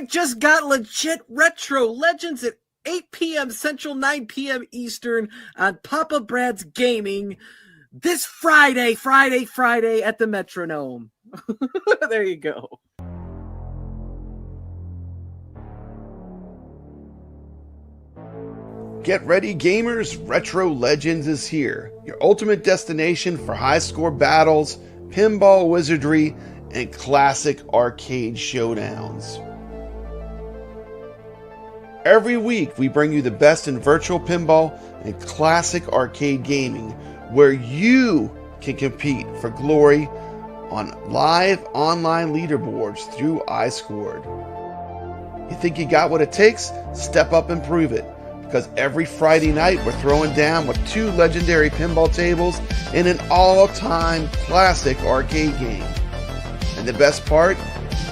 I just got legit retro legends at 8 p.m. Central, 9 p.m. Eastern on Papa Brad's Gaming this Friday at the Metronome. There you go. Get ready, gamers! Retro Legends is here, your ultimate destination for high-score battles, pinball wizardry, and classic arcade showdowns. Every week, we bring you the best in virtual pinball and classic arcade gaming, where you can compete for glory on live online leaderboards through iScored. You think you got what it takes? Step up and prove it. Because every Friday night we're throwing down with 2 legendary pinball tables in an all-time classic arcade game. And the best part,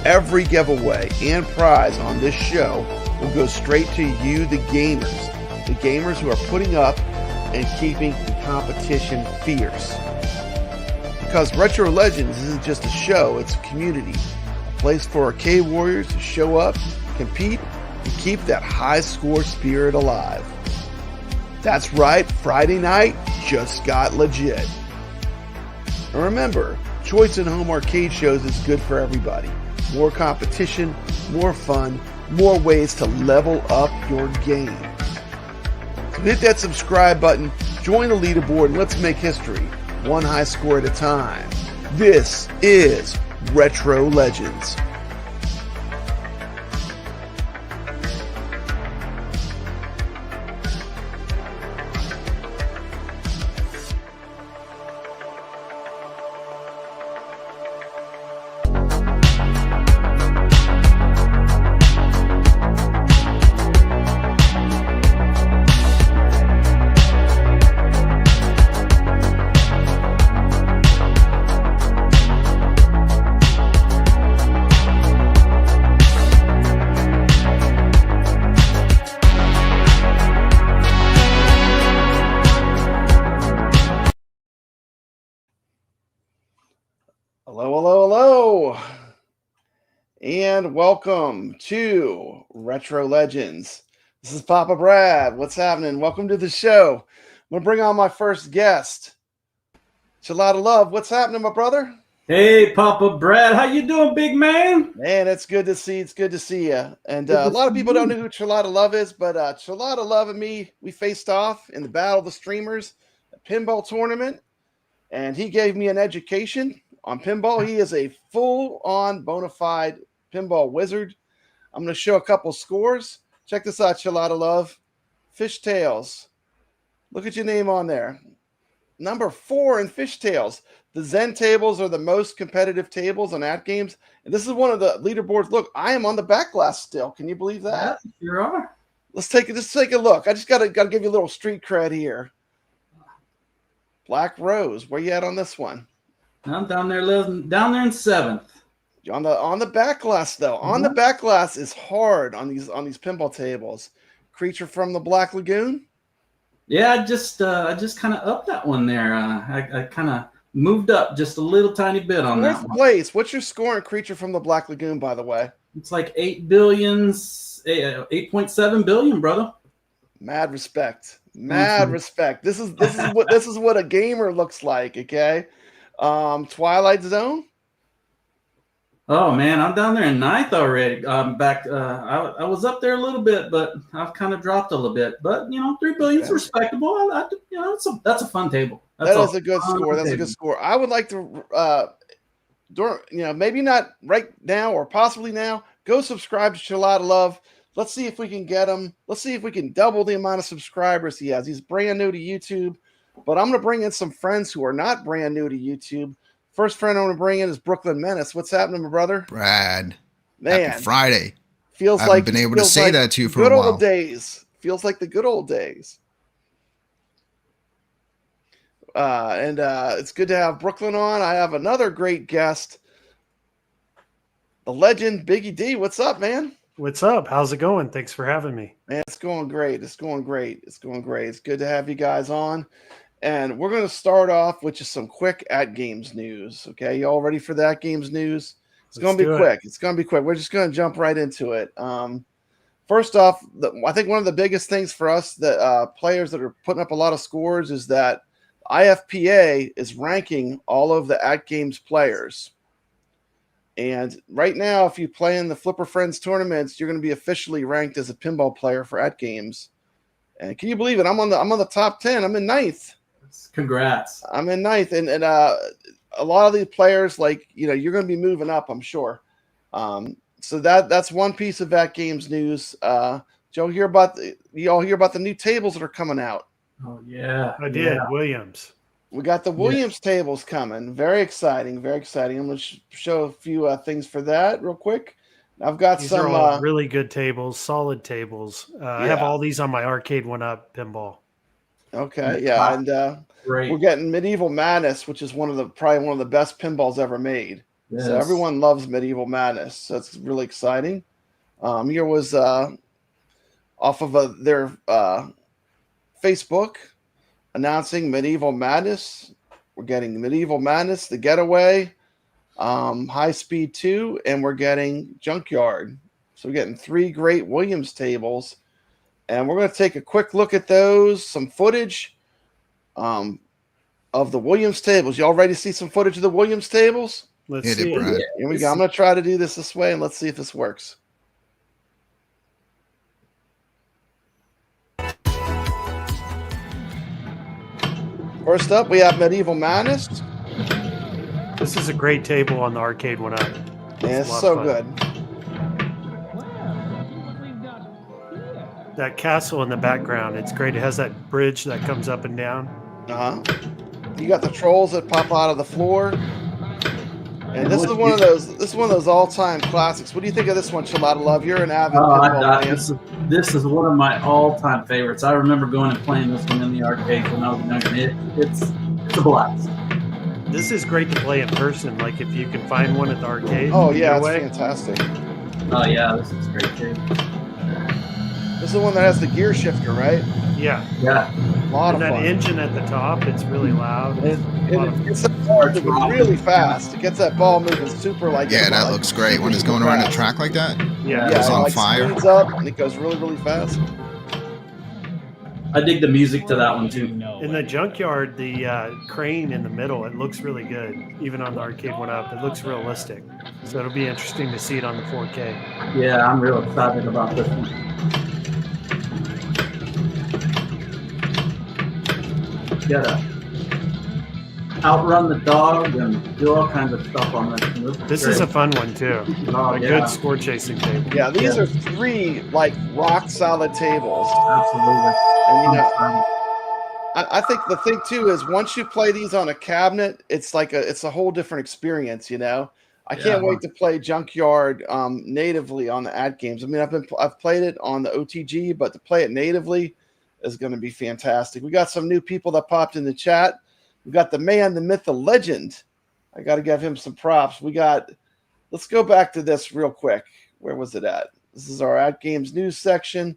every giveaway and prize on this show will go straight to you, the gamers who are putting up and keeping the competition fierce. Because Retro Legends isn't just a show, it's a community, a place for arcade warriors to show up, compete, and keep that high score spirit alive. That's right, Friday night just got legit. And remember, choice in home arcade shows is good for everybody. More competition, more fun, more ways to level up your game. So hit that subscribe button, join the leaderboard, and let's make history, one high score at a time. This is Retro Legends. Hello, and welcome to Retro Legends. This is Papa Brad. What's happening? Welcome to the show. I'm going to bring on my first guest, ChalataLove. What's happening, my brother? Hey, Papa Brad. How you doing, big man? Man, it's good to see you. It's good to see you. And a lot of people don't know who ChalataLove is, but ChalataLove and me, we faced off in the Battle of the Streamers, a pinball tournament, and he gave me an education on pinball. He is a full-on bona fide pinball wizard. I'm going to show a couple scores. Check this out, ChalataLove. Fishtails. Look at your name on there. Number 4 in Fishtails. The Zen tables are the most competitive tables on AtGames. And this is one of the leaderboards. Look, I am on the back glass still. Can you believe that? Yeah, you are. Let's take a look. I just gotta give you a little street cred here. Black Rose. Where you at on this one? I'm down there in 7th. On the back glass though. On the back glass is hard on these pinball tables. Creature from the Black Lagoon. Yeah, I just kind of upped that one there. I kind of moved up just a little tiny bit on that one. Place. What's your score in Creature from the Black Lagoon, by the way? It's like 8.7 billion, brother. Mad respect. Mad respect. This is what a gamer looks like. Okay. Twilight Zone. Oh man, I'm down there in 9th already. Back. I was up there a little bit, but I've kind of dropped a little bit. But 3 billion is respectable. That's a fun table. That's a good score. That's a good score. I would like to, maybe not right now or possibly now. Go subscribe to ChalataLove. Let's see if we can get him. Let's see if we can double the amount of subscribers he has. He's brand new to YouTube, but I'm going to bring in some friends who are not brand new to YouTube. First friend I'm going to bring in is Brooklyn Menace. What's happening, my brother? Brad. Man, happy Friday. Feels I like haven't been able to say that to you for a while. Good old days. Feels like the good old days. And it's good to have Brooklyn on. I have another great guest, the legend BiggggyD. What's up, man? What's up? How's it going? Thanks for having me. Man, it's going great. It's going great. It's going great. It's good to have you guys on. And we're going to start off with just some quick AtGames news. Okay, you all ready for the AtGames news? It's going to be quick. It's going to be quick. We're just going to jump right into it. First off, I think one of the biggest things for us, that players that are putting up a lot of scores, is that IFPA is ranking all of the AtGames players. And right now, if you play in the Flipper Friends tournaments, you're going to be officially ranked as a pinball player for AtGames. And can you believe it? I'm on the top 10. I'm in 9th. Congrats. I'm in 9th, and a lot of these players, like, you're going to be moving up, I'm sure. So that's one piece of AtGames news. Did y'all hear about the new tables that are coming out? Oh yeah, I did. Williams. We got the Williams tables coming. Very exciting. Very exciting. I'm going to show a few things for that real quick. I've got These some are all really good tables, solid tables. I have all these on my Arcade 1-Up pinball. Okay, yeah, and we're getting Medieval Menace, which is probably one of the best pinballs ever made. Yes. So everyone loves Medieval Menace. So that's really exciting. Here was off of their Facebook announcing Medieval Menace. We're getting Medieval Menace, The Getaway, High Speed 2, and we're getting Junkyard. So we're getting 3 great Williams tables. And we're going to take a quick look at those, some footage of the Williams tables. Y'all ready to see some footage of the Williams tables? Let's see it. Yeah, here we go. I'm going to try to do this way, and let's see if this works. First up, we have Medieval Menace. This is a great table on the Arcade 1-Up. Yeah, it's so good. That castle in the background, it's great. It has that bridge that comes up and down. You got the trolls that pop out of the floor. And this is one of those all-time classics. What do you think of this one, ChalataLove? You're an avid pinball fan. This is one of my all-time favorites. I remember going and playing this one in the arcade when I was younger. It's a blast. This is great to play in person. Like if you can find one at the arcade. Oh yeah, it's fantastic. Oh yeah, this is great too. This is the one that has the gear shifter, right? Yeah. Yeah. A lot of fun. That engine at the top, it's really loud. It gets that ball moving really fast. It gets that ball moving super like. Yeah, that looks great when it's going around the track like that. Yeah, it's on fire. Speeds up and it goes really, really fast. I dig the music to that one too. In the Junkyard, the crane in the middle, it looks really good. Even on the Arcade 1-Up, it looks realistic. So it'll be interesting to see it on the 4K. Yeah, I'm real excited about this one. Gotta outrun the dog and do all kinds of stuff on this. This is a fun one too. A good score chasing table. Yeah, these are 3 like rock solid tables. Absolutely. And I think the thing too is once you play these on a cabinet, it's a whole different experience. I can't wait to play Junkyard natively on the AtGames. I mean, I've played it on the OTG, but to play it natively is going to be fantastic. We got some new people that popped in the chat. We got the man, the myth, the legend. I got to give him some props. Let's go back to this real quick. Where was it at? This is our AtGames news section.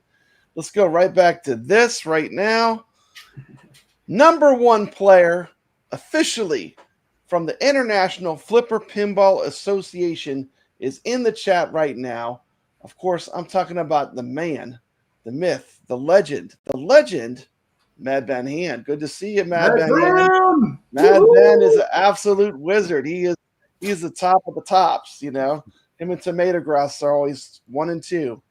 Let's go right back to this right now. #1 player officially from the International Flipper Pinball Association is in the chat right now. Of course, I'm talking about the man, the myth, the legend, Mad Ben Hand. Good to see you, Mad Ben Hand. Mad Ben is an absolute wizard. He's the top of the tops, Him and Tomato Grass are always 1 and 2.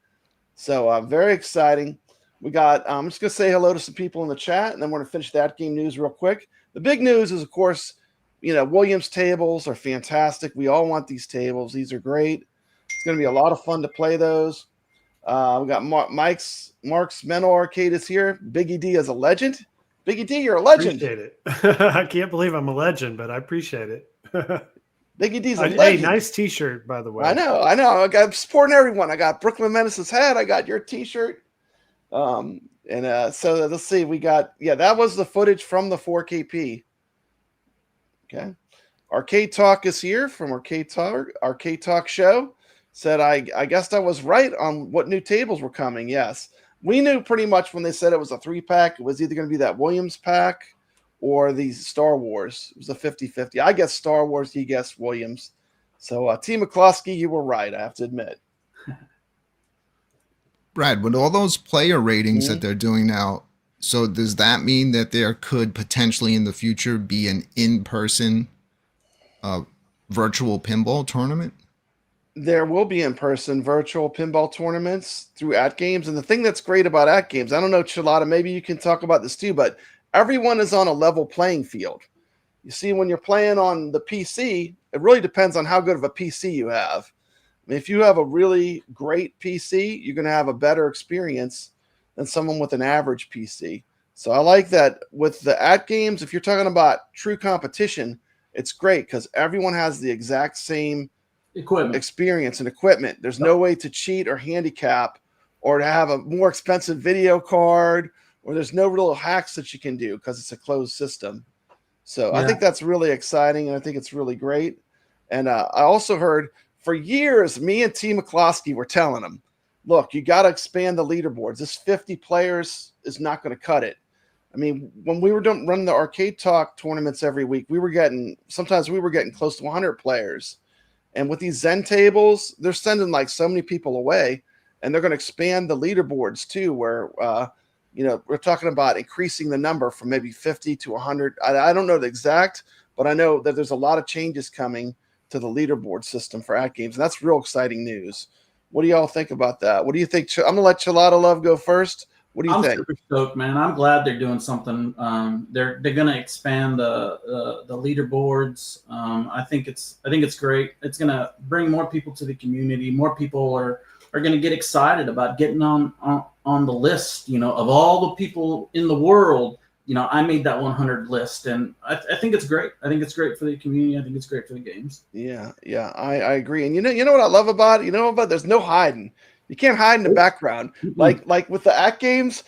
So very exciting. We got, I'm just going to say hello to some people in the chat, and then we're going to finish that game news real quick. The big news is, of course, Williams tables are fantastic. We all want these tables. These are great. It's going to be a lot of fun to play those. We got Mark's Mental Arcade is here. BiggyD is a legend. BiggyD, you're a legend. Appreciate it. I can't believe I'm a legend, but I appreciate it. BiggyD's a legend. Hey, nice T-shirt, by the way. I know. I'm supporting everyone. I got Brooklyn Menace's hat. I got your T-shirt. So let's see. We got, that was the footage from the 4KP. Okay. Arcade Talk is here from Arcade Talk Show. Said, I guess I was right on what new tables were coming. Yes. We knew pretty much when they said it was a 3-pack, it was either going to be that Williams pack or the Star Wars. It was a 50-50. I guess Star Wars, he guessed Williams. So, T. McCloskey, you were right, I have to admit. Brad, with all those player ratings Mm-hmm. that they're doing now, so does that mean that there could potentially in the future be an in-person virtual pinball tournament? There will be in-person virtual pinball tournaments through AtGames. And the thing that's great about AtGames, I don't know, Chalata, maybe you can talk about this too, but everyone is on a level playing field. You see, when you're playing on the PC, it really depends on how good of a PC you have. I mean, if you have a really great PC, you're going to have a better experience than someone with an average PC. So I like that with the AtGames, if you're talking about true competition, it's great because everyone has the exact same Equipment. experience and equipment. There's no way to cheat or handicap or to have a more expensive video card, or there's no real hacks that you can do because it's a closed system. So I think that's really exciting, and I think it's really great. And I also heard for years, me and T. McCloskey were telling them, look, you got to expand the leaderboards. This 50 players is not going to cut it. I mean, when we were running the Arcade Talk tournaments every week, sometimes we were getting close to 100 players. And with these Zen tables, they're sending like so many people away, and they're going to expand the leaderboards too, where, we're talking about increasing the number from maybe 50 to 100. I don't know the exact, but I know that there's a lot of changes coming to the leaderboard system for AtGames, and that's real exciting news. What do y'all think about that? What do you think? I'm going to let ChalataLove go first. What do you think? I'm super stoked, man. I'm glad they're doing something. They're going to expand the leaderboards. I think it's great. It's going to bring more people to the community. More people are going to get excited about getting on the list. Of all the people in the world, I made that 100 list, and I think it's great. I think it's great for the community. I think it's great for the games. Yeah, I agree. And you know what I love about it? There's no hiding. You can't hide in the background. Like with the AtGames,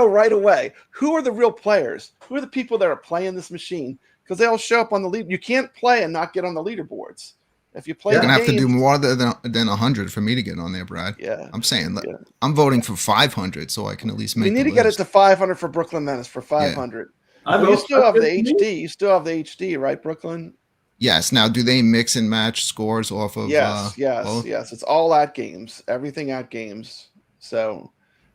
right away who are the real players, who are the people that are playing this machine, because they all show up on the lead. You can't play and not get on the leaderboards. If you play, You're gonna have to do more than 100 for me to get on there, Brad. Yeah, I'm saying I'm voting for 500 so I can at least make. We need to get it to 500 for Brooklyn Menace for 500. Yeah. You still have the HD. You still have the HD, right, Brooklyn? Yes. Now, do they mix and match scores off of? Yes. It's all AtGames, everything AtGames. So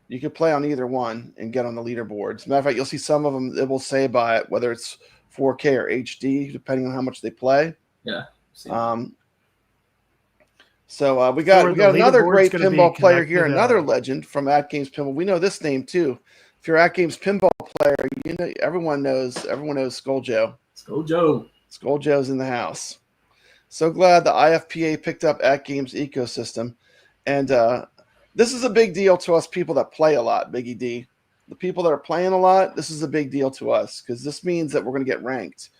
you could play on either one and get on the leaderboards. Matter of fact, you'll see some of them. It will say by it whether it's 4K or HD, depending on how much they play. Yeah. So we got another great pinball player here, another legend from AtGames Pinball. We know this name too. If you're AtGames Pinball player, everyone knows Skull Joe. Skull Joe's in the house. So glad the IFPA picked up AtGames ecosystem, and this is a big deal to us people that play a lot. BiggyD, the people that are playing a lot, this is a big deal to us because this means that we're going to get ranked,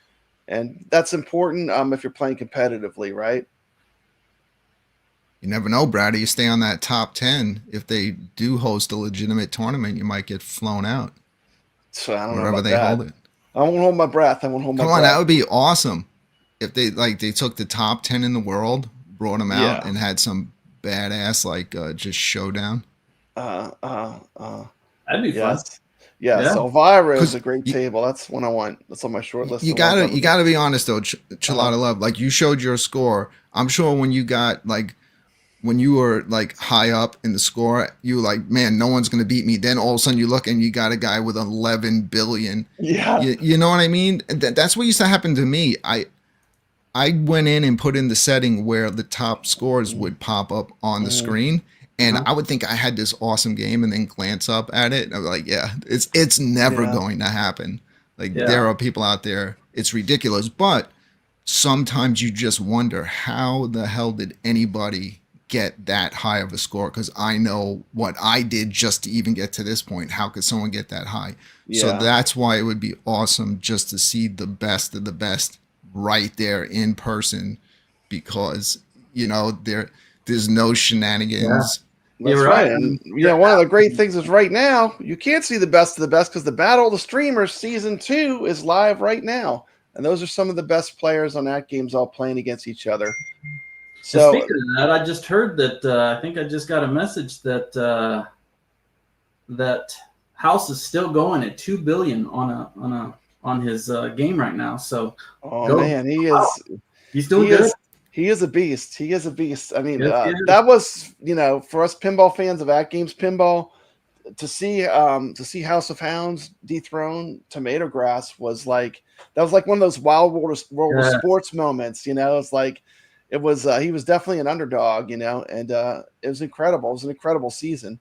and that's important if you're playing competitively, right? You never know, Brad. You stay on that top 10. If they do host a legitimate tournament, you might get flown out. So I don't know wherever about they that. hold it. I won't hold my breath. Come on, that would be awesome. If they took the top 10 in the world, brought them out, and had some badass just showdown. That'd be fun. Yes, Elvira is a great table. That's one I want. That's on my short list. You gotta be honest though, ChalataLove. Like you showed your score. I'm sure when you were high up in the score, you were like, man, no one's gonna beat me. Then all of a sudden you look and you got a guy with 11 billion. Yeah, you know what I mean? That's what used to happen to me. I went in and put in the setting where the top scores would pop up on the screen. And I would think I had this awesome game and then glance up at it. And I'm like, yeah, it's never going to happen. There are people out there. It's ridiculous. But sometimes you just wonder, how the hell did anybody get that high of a score? Because I know what I did just to even get to this point. How could someone get that high? Yeah. So that's why it would be awesome just to see the best of the best right there in person, because, there's no shenanigans. That's right. And one of the great things is right now you can't see the best of the best because the Battle of the Streamers season 2 is live right now, and those are some of the best players on AtGames all playing against each other. So speaking of that, I just heard that I think I just got a message that that House is still going at 2 billion on his game right now. So man, he is. He's doing good. He is a beast. He is a beast. I mean, Yes, he is. that was, for us pinball fans of AtGames Pinball, to see House of Hounds dethrone Tomato Grass was like one of those wild world of sports moments. It's like he was definitely an underdog. And it was incredible. It was an incredible season.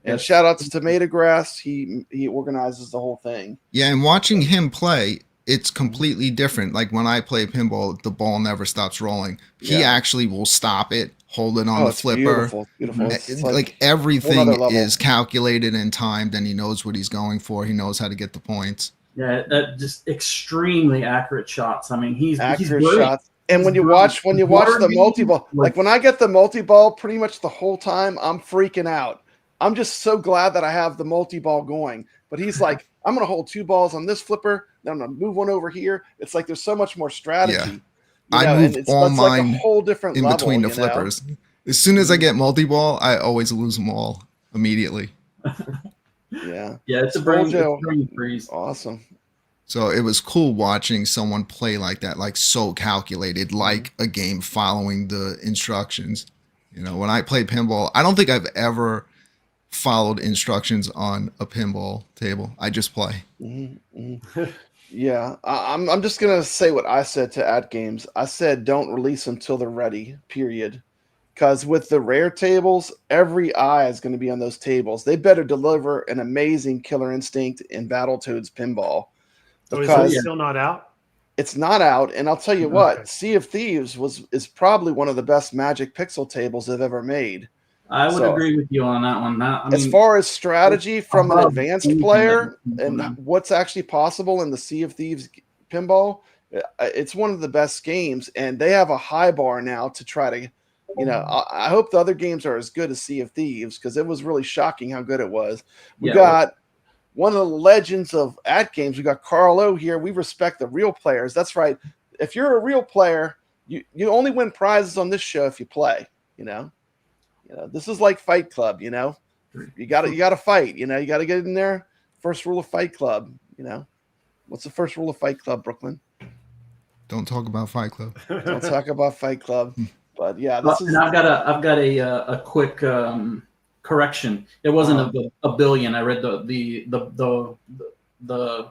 And Yes. shout out to Tomato Grass. He organizes the whole thing. Yeah, and watching him play, it's completely different. Like when I play pinball, the ball never stops rolling. He actually will stop it, hold it on the flipper. Beautiful. It's like everything is calculated and timed, and he knows what he's going for. He knows how to get the points. Yeah, just extremely accurate shots. I mean, he's accurate great. shots. And when you watch the multi-ball, like when I get the multi-ball, pretty much the whole time I'm freaking out. I'm just so glad that I have the multi-ball going. But he's like, I'm going to hold 2 balls on this flipper, then I'm going to move one over here. It's like there's so much more strategy. Yeah. I move all mine like a whole different in level, between the flippers. As soon as I get multi-ball, I always lose them all immediately. Yeah, it's a brain freeze. Awesome. So it was cool watching someone play like that, like so calculated, like a game following the instructions. When I play pinball, I don't think I've ever followed instructions on a pinball table. I just play. Yeah, I'm just gonna say what I said to AtGames. I said don't release until they're ready. Period. Because with the rare tables, every eye is going to be on those tables. They better deliver an amazing Killer Instinct in Battletoads Pinball. So is it still not out? It's not out, and I'll tell you what, Sea of Thieves is probably one of the best Magic Pixel tables they've ever made. I would agree with you on that one. As far as strategy from an advanced player and what's actually possible in the Sea of Thieves pinball, it's one of the best games, and they have a high bar now to try to, I hope the other games are as good as Sea of Thieves, because it was really shocking how good it was. We got one of the legends of AtGames. We got Carlo here. We respect the real players. That's right. If you're a real player, you only win prizes on this show if you play, this is like Fight Club, you gotta fight, you gotta get in there. First rule of Fight Club, what's the first rule of Fight Club, Brooklyn? Don't talk about Fight Club. Don't talk about Fight Club. But yeah, and I've got a quick correction. It wasn't a billion. I read the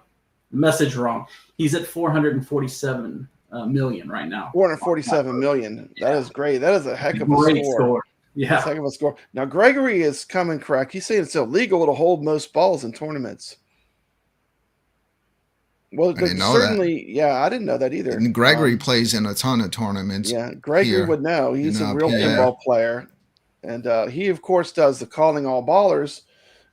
message wrong. He's at 447 million right now. 447 million. That is great. That is a heck of a score. Yeah, that's a heck of a score. Now Gregory is coming correct. He's saying it's illegal to hold most balls in tournaments. Well, I didn't know certainly, that. Yeah, I didn't know that either. And Gregory plays in a ton of tournaments. Yeah, Gregory would know. He's a real pinball player. And he, of course, does the Calling All Ballers.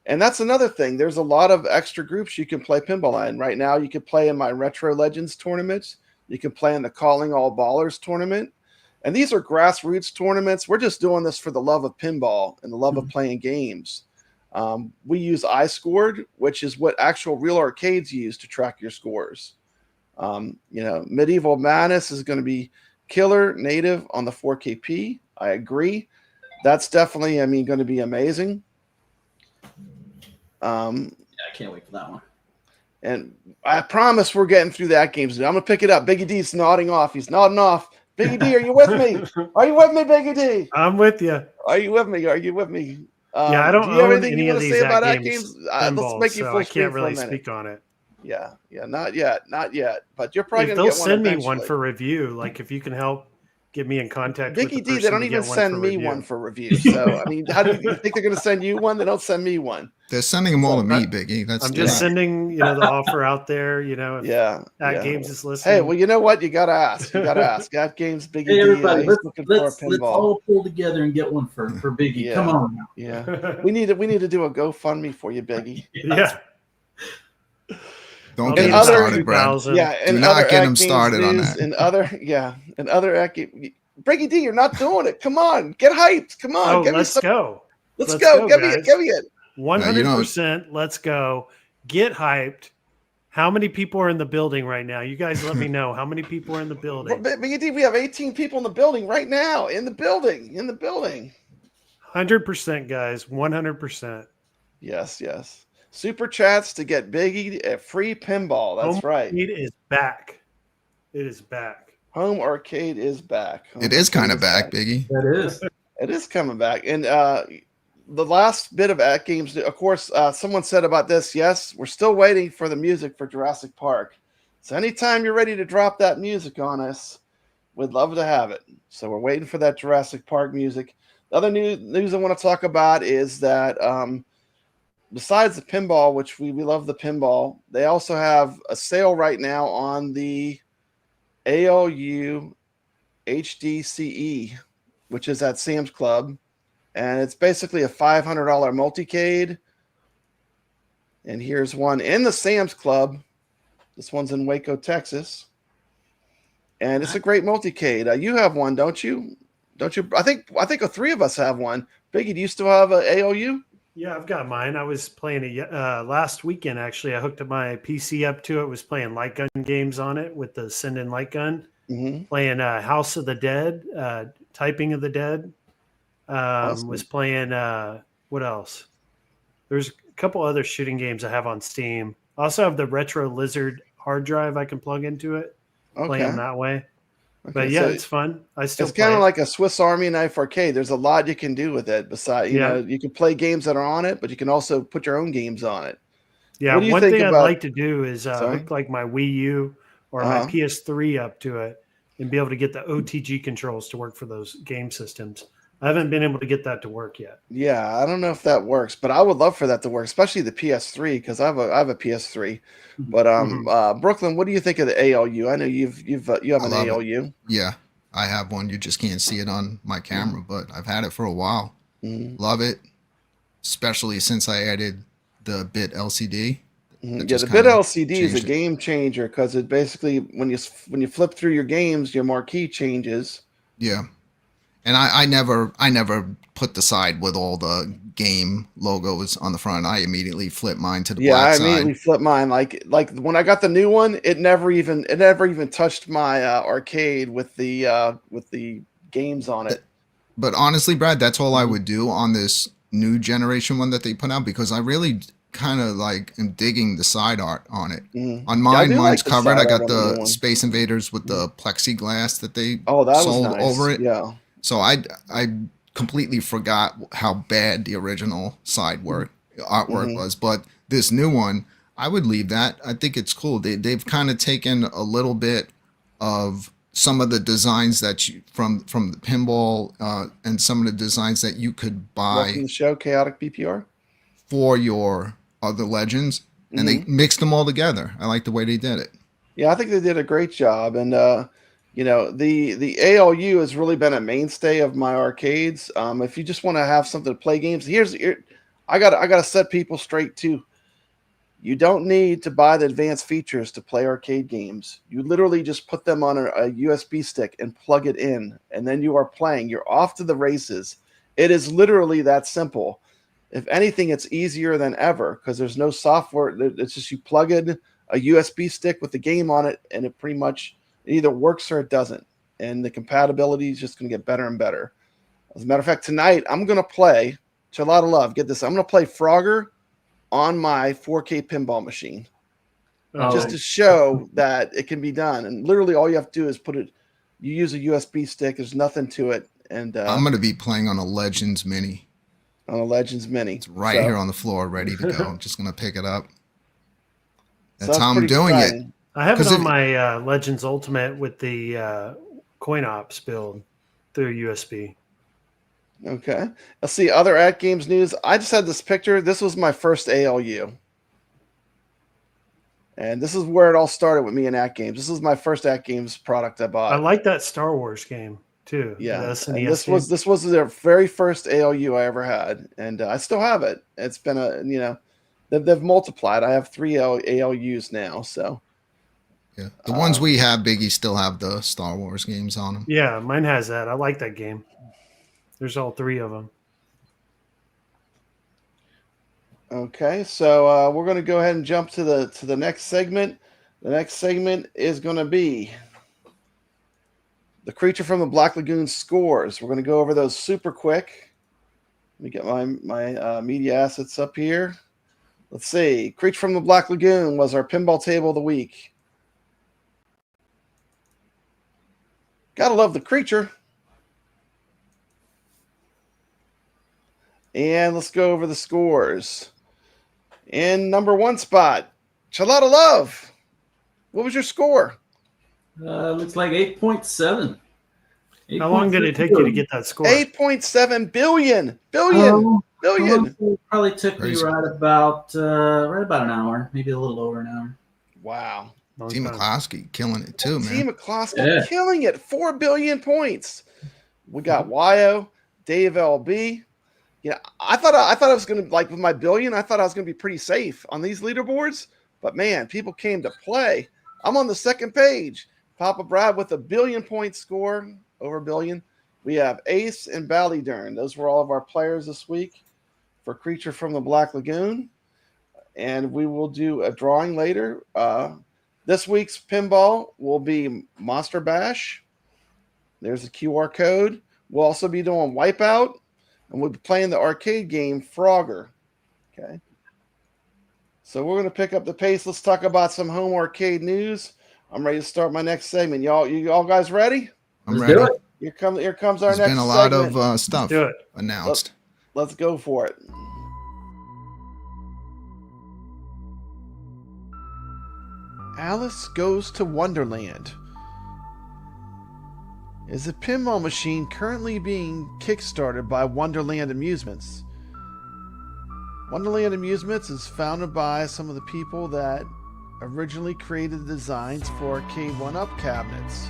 And that's another thing. There's a lot of extra groups you can play pinball in. Right now, you can play in my Retro Legends tournaments. You can play in the Calling All Ballers tournament. And these are grassroots tournaments. We're just doing this for the love of pinball and the love of playing games. We use iScored, which is what actual real arcades use to track your scores. Medieval Menace is going to be killer native on the 4KP. I agree. That's definitely, going to be amazing. I can't wait for that one. And I promise we're getting through that game. I'm going to pick it up. BiggggyD's nodding off. He's nodding off. BiggggyD, are you with me? Are you with me, BiggggyD? I'm with you. Are you with me? Are you with me? I don't own any of these AtGames. Let's make you full I can't really speak on it. Yeah, not yet. But you're probably going to get one. They'll send me one for review. Like if you can help get me in contact with the person, they don't even send me one for review. So how do you think they're going to send you one? They don't send me one. They're sending them all to me, Biggy. I'm just sending the offer out there. If AtGames is listening. Hey, well, you know what? You got to ask. AtGames, BiggggyD. Hey, everybody, let's all pull together and get one for Biggy. Yeah. Come on now. Yeah, we need to do a GoFundMe for you, Biggy. Yeah. Don't get him started, Brad. Yeah, do not get him started on that. And other BiggggyD, you're not doing it. Come on, get hyped. Come on, let's go. Let's go. Give me it. 100%. Let's go. Get hyped. How many people are in the building right now? You guys let me know. How many people are in the building? BiggggyD, we have 18 people in the building right now. In the building. 100%, guys. 100%. Yes. Super chats to get Biggy a free pinball. That's right. It is back. It is back. Home arcade is back. It is kind of back, Biggy. That is. It is coming back. And the last bit of AtGames, of course, someone said about this, yes, we're still waiting for the music for Jurassic Park. So anytime you're ready to drop that music on us, we'd love to have it. So we're waiting for that Jurassic Park music. The other news I want to talk about is that besides the pinball, which we love the pinball, they also have a sale right now on the ALU HDCE, which is at Sam's Club. And it's basically a $500 multicade. And here's one in the Sam's Club. This one's in Waco, Texas. And it's a great multicade. You have one, don't you? Don't you? I think the three of us have one. Biggy, do you still have an ALU? Yeah, I've got mine. I was playing it last weekend, actually. I hooked my PC up to it, was playing light gun games on it with the send-in light gun, playing House of the Dead, Typing of the Dead. Awesome. Was playing what else? There's a couple other shooting games I have on Steam. I also have the Retro Lizard hard drive I can plug into it. Play them that way. Okay, but yeah, so it's fun. I still it's kind of like a Swiss Army knife arcade. There's a lot you can do with it. Besides, you know, you can play games that are on it, but you can also put your own games on it. Yeah, one thing I'd like to do is hook like my Wii U or my PS3 up to it and be able to get the OTG controls to work for those game systems. I haven't been able to get that to work yet. Yeah, I don't know if that works, but I would love for that to work, especially the PS3 because I have a PS3. But Brooklyn, what do you think of the ALU? I know you have an ALU. Yeah, I have one. You just can't see it on my camera, but I've had it for a while. Love it, especially since I added the bit LCD. Yeah, the bit LCD is a game changer because it basically when you flip through your games, your marquee changes. Yeah. And I never put the side with all the game logos on the front. I immediately flip mine to the black side. Yeah, I immediately flip mine. Like when I got the new one, it never even touched my arcade with the games on it. But honestly, Brad, that's all I would do on this new generation one that they put out because I really kind of am digging the side art on it. On mine, mine's covered. I got the Space Invaders with the plexiglass that they sold over it. Yeah. So I completely forgot how bad the original side artwork was. But this new one, I would leave that. I think it's cool. They've kind of taken a little bit of some of the designs that from the pinball and some of the designs that you could buy. Welcome to the show, Chaotic PPR. For your other legends. And they mixed them all together. I like the way they did it. Yeah, I think they did a great job. And you know, the ALU has really been a mainstay of my arcades. If you just want to have something to play games, I gotta set people straight too. You don't need to buy the advanced features to play arcade games. You literally just put them on a USB stick and plug it in, and then you are playing. You're off to the races. It is literally that simple. If anything, it's easier than ever because there's no software. It's just you plug in a USB stick with the game on it, and it pretty much it either works or it doesn't. And the compatibility is just going to get better and better. As a matter of fact, tonight I'm going to play ChalataLove. Get this. I'm going to play Frogger on my 4K pinball machine just to show that it can be done. And literally all you have to do is you use a USB stick. There's nothing to it. And I'm going to be playing on a Legends Mini. On a Legends Mini. It's right here on the floor, ready to go. I'm just going to pick it up. That's how I'm doing it. I have it on my Legends Ultimate with the coin ops build through USB. Okay. Let's see other AtGames news. I just had this picture. This was my first ALU. And this is where it all started with me in AtGames. This is my first AtGames product I bought. I like that Star Wars game too. Yeah. And this was their very first ALU I ever had. And I still have it. It's been they've multiplied. I have 3 ALUs now. So yeah, the ones we have, Biggie, still have the Star Wars games on them. Yeah, mine has that. I like that game. There's all 3 of them. Okay, so we're going to go ahead and jump to the next segment. The next segment is going to be the Creature from the Black Lagoon scores. We're going to go over those super quick. Let me get my media assets up here. Let's see. Creature from the Black Lagoon was our pinball table of the week. Gotta love the creature. And let's go over the scores. In number 1 spot, ChalataLove. What was your score? Looks like 8.7. How long did it take you to get that score? 8.7 billion. Probably took me right about an hour, maybe a little over an hour. Wow. Team McCloskey killing it too, man. Team McCloskey killing it. 4 billion points. We got Wyo, Dave LB. Yeah, I thought I was gonna, like, with my billion, I thought I was gonna be pretty safe on these leaderboards. But man, people came to play. I'm on the second page. Papa Brad with a 1 billion point score, over 1 billion. We have Ace and Ballydurn. Those were all of our players this week for Creature from the Black Lagoon. And we will do a drawing later. This week's pinball will be Monster Bash. There's a QR code. We'll also be doing Wipeout. And we'll be playing the arcade game Frogger. Okay. So we're going to pick up the pace. Let's talk about some home arcade news. I'm ready to start my next segment. You all guys ready? I'm ready. Here comes our next segment. There's been a lot of stuff announced. Let's go for it. Alice Goes to Wonderland is a pinball machine currently being kickstarted by Wonderland Amusements. Wonderland Amusements is founded by some of the people that originally created the designs for arcade 1-up cabinets.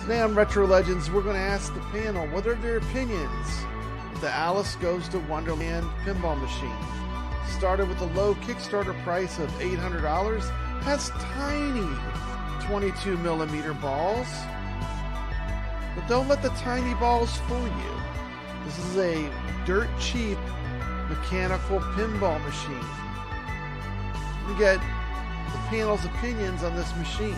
Today on Retro Legends, we're going to ask the panel what are their opinions of the Alice Goes to Wonderland pinball machine. Started with a low Kickstarter price of $800, has tiny 22mm balls. But don't let the tiny balls fool you. This is a dirt cheap mechanical pinball machine. We get the panel's opinions on this machine.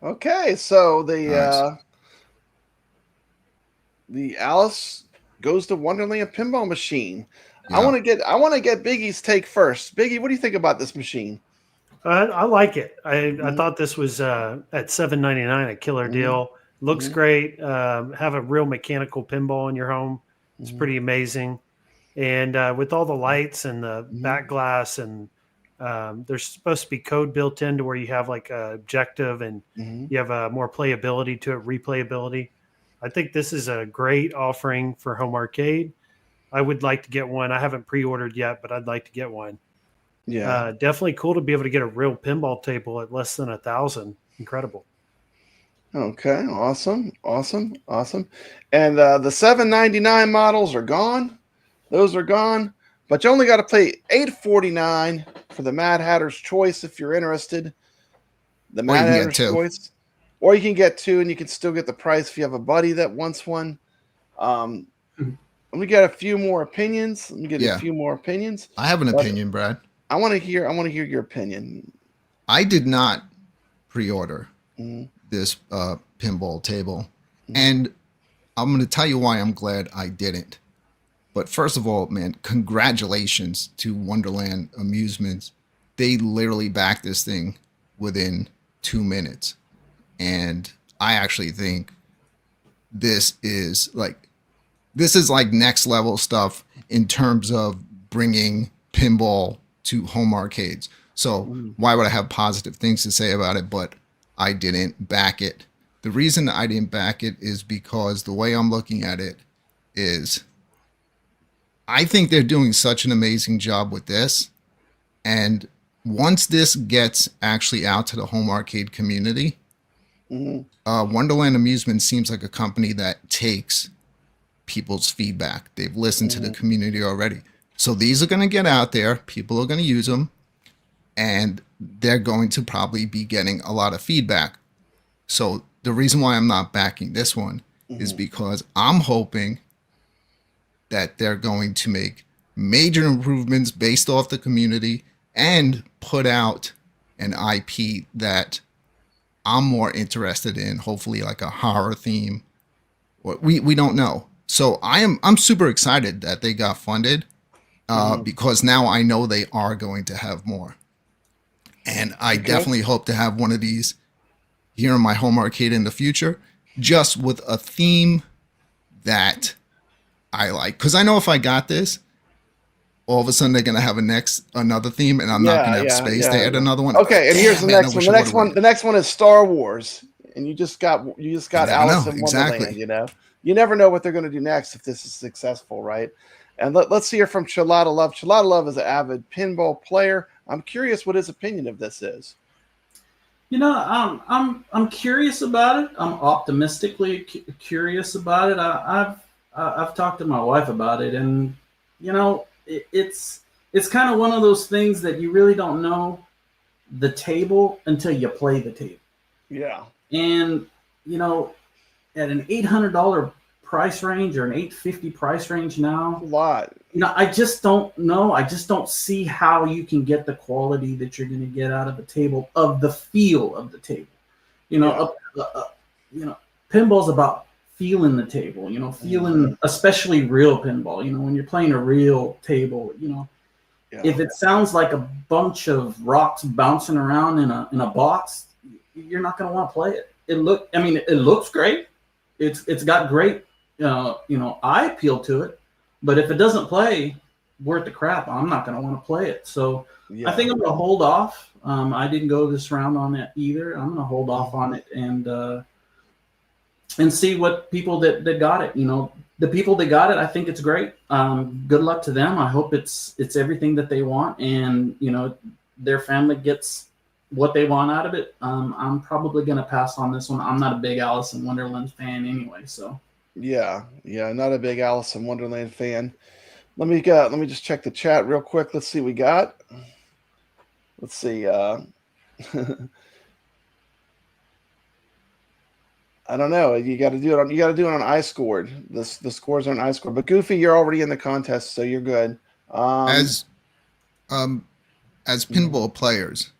Okay, so the Alice Goes to Wonderland pinball machine. Yeah. I want to get Biggie's take first. Biggie, what do you think about this machine? I like it. I thought this was at $7.99 a killer deal. Looks great. Have a real mechanical pinball in your home. It's pretty amazing. And with all the lights and the back glass, and there's supposed to be code built in to where you have like a objective and you have more playability to it, replayability. I think this is a great offering for home arcade. I would like to get one. I haven't pre-ordered yet, but I'd like to get one. Yeah, definitely cool to be able to get a real pinball table at less than $1,000. Incredible. Okay, awesome. And the $7.99 models are gone. Those are gone. But you only got to pay $8.49 for the Mad Hatter's Choice if you're interested. The Mad Hatter's Choice. Or you can get two, and you can still get the price if you have a buddy that wants one. Let me get a few more opinions. I have an opinion, Brad. I want to hear your opinion. I did not pre-order this pinball table, and I'm going to tell you why I'm glad I didn't. But first of all, man, congratulations to Wonderland Amusements. They literally backed this thing within 2 minutes. And I actually think this is like next level stuff in terms of bringing pinball to home arcades. So why would I have positive things to say about it? But I didn't back it. The reason I didn't back it is because the way I'm looking at it is I think they're doing such an amazing job with this. And once this gets actually out to the home arcade community, Wonderland Amusement seems like a company that takes people's feedback. They've listened to the community already. So these are going to get out there. People are going to use them. And they're going to probably be getting a lot of feedback. So the reason why I'm not backing this one is because I'm hoping that they're going to make major improvements based off the community and put out an IP that I'm more interested in, hopefully like a horror theme. We don't know. So I'm super excited that they got funded because now I know they are going to have more. And I definitely hope to have one of these here in my home arcade in the future, just with a theme that I like. Because I know if I got this, all of a sudden they're going to have another theme, and I'm not going to have space to add another one. Okay, and here's the next one. The next one is Star Wars, and you just got Alice in Wonderland. You know, you never know what they're going to do next if this is successful, right? And let's hear from ChalataLove. ChalataLove is an avid pinball player. I'm curious what his opinion of this is. You know, I'm curious about it. I'm optimistically curious about it. I've talked to my wife about it, and you know, it's kind of one of those things that you really don't know the table until you play the table. Yeah. And you know, at an $800 price range or an $850 price range now, a lot. You know, I just don't know. I just don't see how you can get the quality that you're going to get out of a table, of the feel of the table. You know, you know, pinball's about feeling the table. You know, feeling, especially real pinball. You know, when you're playing a real table, you know, if it sounds like a bunch of rocks bouncing around in a box, you're not going to want to play it. It looks great. It's got great, you know, eye appeal to it. But if it doesn't play worth the crap, I'm not going to want to play it. So I think I'm going to hold off. I didn't go this round on it either. I'm going to hold off on it and see what people that got it. You know, the people that got it, I think it's great. Good luck to them. I hope it's everything that they want, and you know, their family gets what they want out of it. I'm probably going to pass on this one. I'm not a big Alice in Wonderland fan anyway, so. Yeah, not a big Alice in Wonderland fan. Let me just check the chat real quick. Let's see what we got. Let's see. I don't know. You got to do it on iScored. The scores are on iScored. But Goofy, you're already in the contest, so you're good. As pinball players,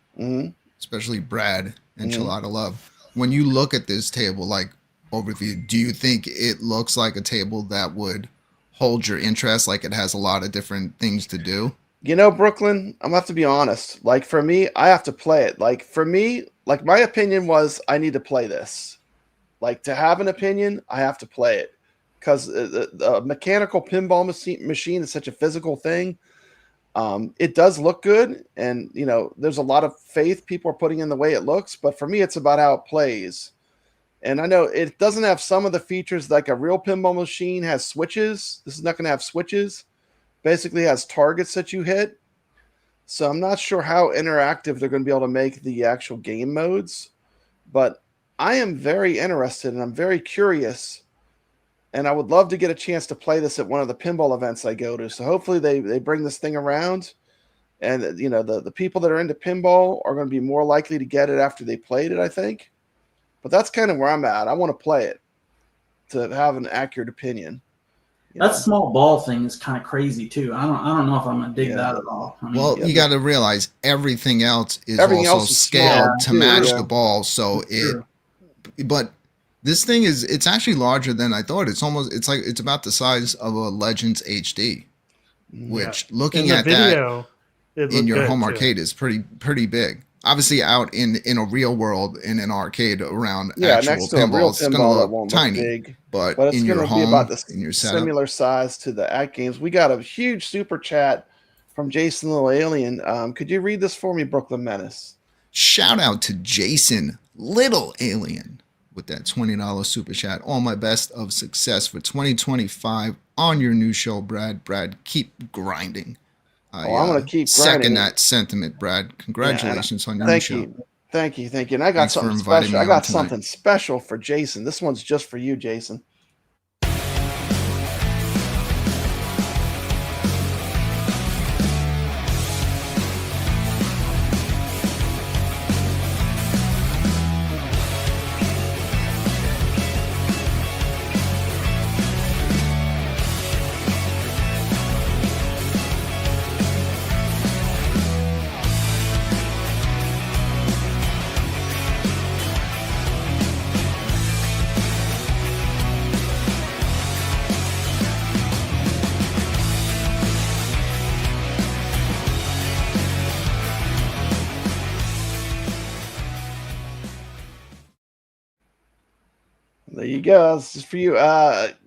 especially Brad and ChalataLove, when you look at this table, like overview, do you think it looks like a table that would hold your interest? Like it has a lot of different things to do? You know, Brooklyn, I'm gonna have to be honest. Like for me, I have to play it. Like for me, like my opinion was I need to play this. Like to have an opinion, I have to play it because the mechanical pinball machine is such a physical thing. It does look good, and you know, there's a lot of faith people are putting in the way it looks. But for me, it's about how it plays. And I know it doesn't have some of the features like a real pinball machine has switches. This is not going to have switches. Basically has targets that you hit. So I'm not sure how interactive they're going to be able to make the actual game modes. But I am very interested and I'm very curious. And I would love to get a chance to play this at one of the pinball events I go to. So hopefully they bring this thing around. And, you know, the people that are into pinball are going to be more likely to get it after they played it, I think. But that's kind of where I'm at. I want to play it to have an accurate opinion. That small ball thing is kind of crazy too. I don't know if I'm gonna dig that at all. I mean, you got to realize everything else is scaled to match the ball. So but this thing it's actually larger than I thought. It's about the size of a Legends HD, which looking at that in your home arcade is pretty big. Obviously, out in a real world in an arcade around actual pinball, it's going to look tiny. Big, but in your home, in your setup, similar size to the AtGames. We got a huge super chat from Jason Little Alien. Could you read this for me, Brooklyn Menace? Shout out to Jason Little Alien with that $20 super chat. All my best of success for 2025 on your new show, Brad. Brad, keep grinding. I'm going to keep second grinding. that sentiment, Brad. Congratulations on your new Thank show. you. Thank you. Thank you. And I got Thanks for something inviting special. me I got on tonight. something special for Jason. This one's just for you, Jason. There you go. This is for you.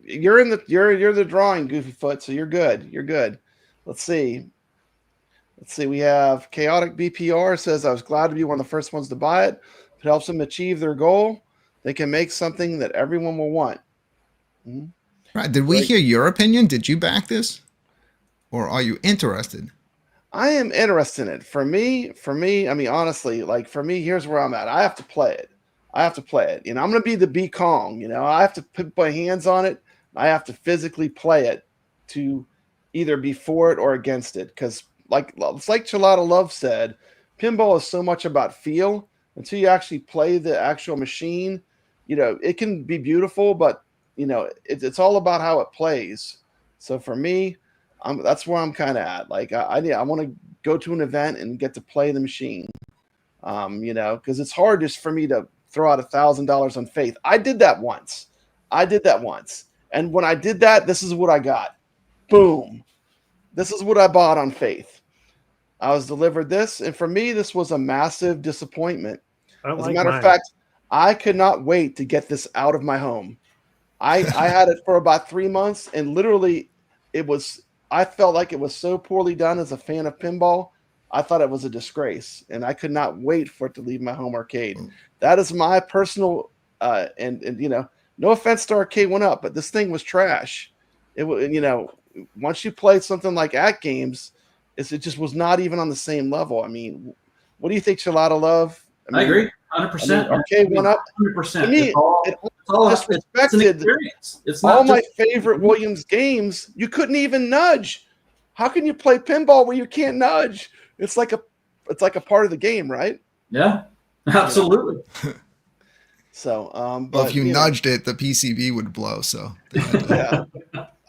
You're in the you're the drawing, Goofy Foot. So you're good. You're good. Let's see. We have Chaotic BPR says, I was glad to be one of the first ones to buy it. If it helps them achieve their goal, they can make something that everyone will want. Mm-hmm. Brad, did we hear your opinion? Did you back this, or are you interested? I am interested in it. For me, I mean, honestly, like for me, here's where I'm at. I have to play it. You know, I'm going to be the B Kong. You know, I have to put my hands on it. I have to physically play it to either be for it or against it. Because, it's like ChalataLove said, pinball is so much about feel. Until you actually play the actual machine, you know, it can be beautiful, but you know, it's all about how it plays. So for me, that's where I'm kind of at. Like I want to go to an event and get to play the machine. You know, because it's hard just for me to throw out $1,000 on faith. I did that once. And when I did that, this is what I got. Boom. This is what I bought on faith. I was delivered this. And for me, this was a massive disappointment. As a matter of fact, I could not wait to get this out of my home. I had it for about 3 months, and literally I felt like it was so poorly done as a fan of pinball. I thought it was a disgrace, and I could not wait for it to leave my home arcade. That is my personal, and you know, no offense to Arcade 1-Up, but this thing was trash. It was, you know, once you played something like AtGames, it just was not even on the same level. I mean, what do you think, ChalataLove? I agree, 100%. Arcade 1-Up, 100%. to me, it's all my favorite Williams games. You couldn't even nudge. How can you play pinball where you can't nudge? It's like a part of the game, right? Yeah, absolutely. So, well, if you nudged it, the PCB would blow. So, yeah.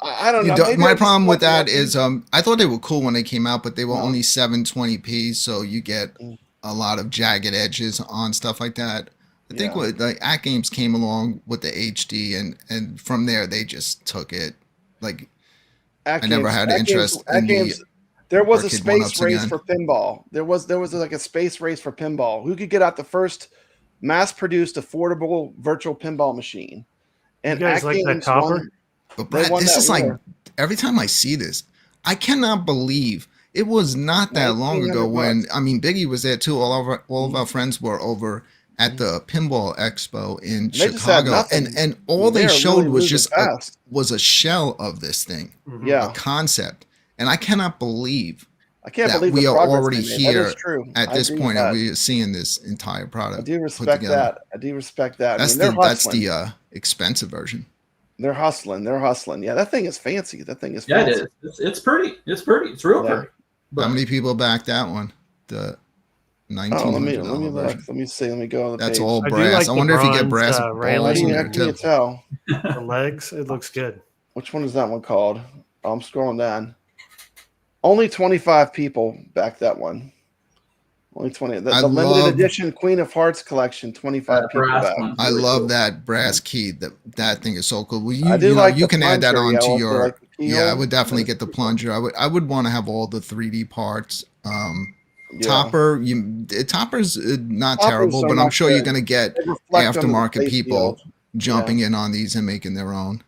I don't know. My problem with that is, I thought they were cool when they came out, but they were only 720p, so you get a lot of jagged edges on stuff like that. I think what AtGames came along with the HD, and from there they just took it. Like, I never had interest in the. There was a space race for pinball. There was like a space race for pinball. Who could get out the first mass-produced, affordable virtual pinball machine? And you guys like that copper? But Brad, this is like every time I see this, I cannot believe it was not that long ago when Biggy was there too. All of our friends were over at the Pinball Expo in Chicago, and all they showed was just a shell of this thing, a concept. And I cannot believe that we are already here at this point, and we are seeing this entire product. I do respect that. That's the expensive version. They're hustling. Yeah, that thing is fancy. Yeah, it is. It's pretty. It's real pretty. How many people backed that one? The $1,900 version. Let me see. Let me go on the That's page. all brass. I wonder if you get brass balls in there too. Tell. The legs. It looks good. Which one is that one called? I'm scrolling down. Only 25 people backed that one. Only 20. The limited edition Queen of Hearts collection. 25 people back. I love that brass key. That thing is so cool. Well, you can add that onto your. Yeah, I would definitely get the plunger. I would want to have all the 3D parts. Topper's not terrible, but I'm sure you're going to get aftermarket people jumping in on these and making their own.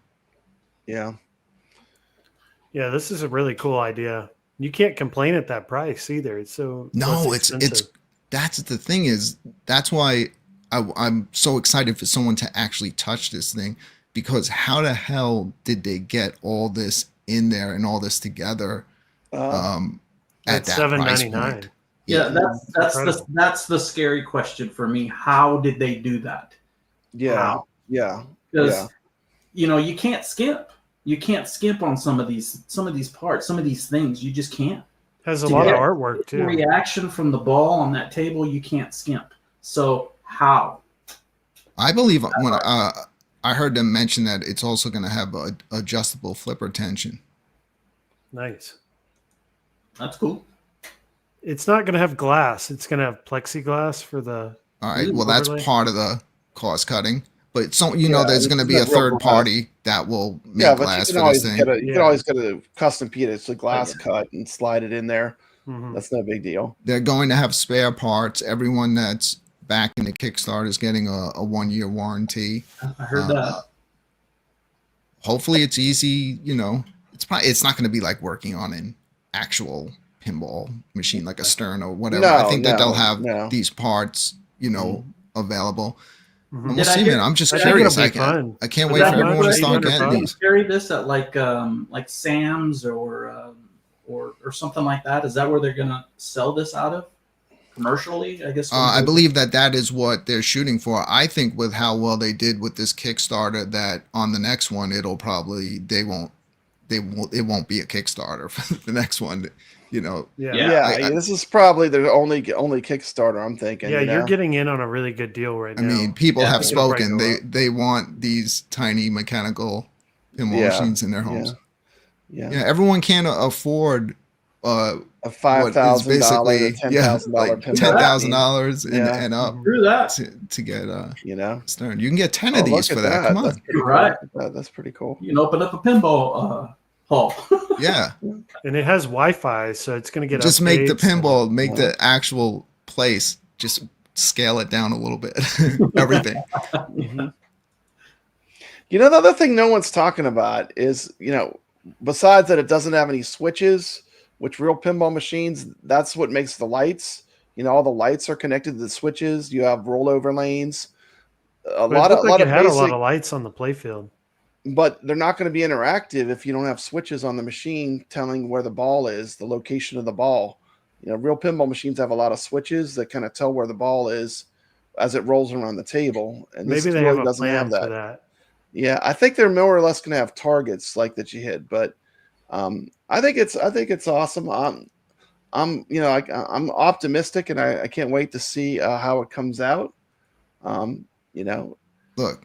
Yeah. Yeah, this is a really cool idea. You can't complain at that price either. It's so it's that's the thing is that's why I'm so excited for someone to actually touch this thing, because how the hell did they get all this in there and all this together at that price point? Yeah, that's the scary question for me. How did they do that? Yeah, because you can't skimp. You can't skimp on some of these parts, some of these things. You just can't. Has a lot of artwork too. Reaction from the ball on that table, you can't skimp. So how? I believe when I heard them mention that it's also going to have a adjustable flipper tension. Nice. That's cool. It's not going to have glass. It's going to have plexiglass for the. All right. Well, that's part of the cost cutting. But there's going to be a third party that will make glass for this thing. You can always get a custom piece. It's a glass cut and slide it in there. Mm-hmm. That's no big deal. They're going to have spare parts. Everyone that's back in the Kickstarter is getting a 1-year warranty. I heard that. Hopefully it's easy. It's not going to be like working on an actual pinball machine like a Stern or whatever. I think that they'll have these parts, available. Mm-hmm. We'll see, man. I'm just curious. I can't wait for everyone to start getting these. Carry this at like Sam's or something like that. Is that where they're gonna sell this out of commercially? I guess. I believe that is what they're shooting for. I think with how well they did with this Kickstarter, that on the next one it won't be a Kickstarter for the next one. This is probably the only Kickstarter I'm thinking. Yeah, you're getting in on a really good deal right now. I mean, people have spoken. They want these tiny mechanical pinball machines in their homes. Yeah, everyone can't afford a $5,000, $10,000 and up to get Stern. You can get 10 of these for that. Come on, right? That's pretty cool. You can open up a pinball hall. Yeah, and it has Wi-Fi, so it's going to get just make the pinball, make the actual place, just scale it down a little bit. Everything. Mm-hmm. The other thing no one's talking about is, besides that it doesn't have any switches, which real pinball machines, that's what makes the lights. All the lights are connected to the switches. You have rollover lanes. A lot of lights on the playfield. But they're not going to be interactive if you don't have switches on the machine telling where the ball is, the location of the ball. Real pinball machines have a lot of switches that kind of tell where the ball is as it rolls around the table. And maybe they have a plan for that. Yeah, I think they're more or less going to have targets like that you hit. But I think it's awesome. I'm optimistic, and I can't wait to see how it comes out. Look.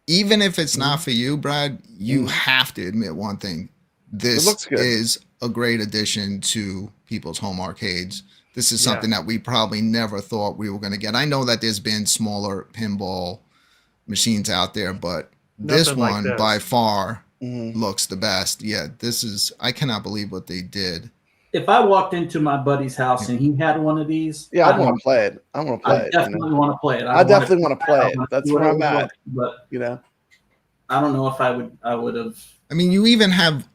Even if it's not for you, Brad, you have to admit one thing. This is a great addition to people's home arcades. This is something that we probably never thought we were going to get. I know that there's been smaller pinball machines out there, but this one by far looks the best. Yeah, I cannot believe what they did. If I walked into my buddy's house and he had one of these, I'd want to play it. I want to play it. Definitely want to play it. I definitely want to play it. That's where I'm at. But I don't know if I would have. I mean, you even have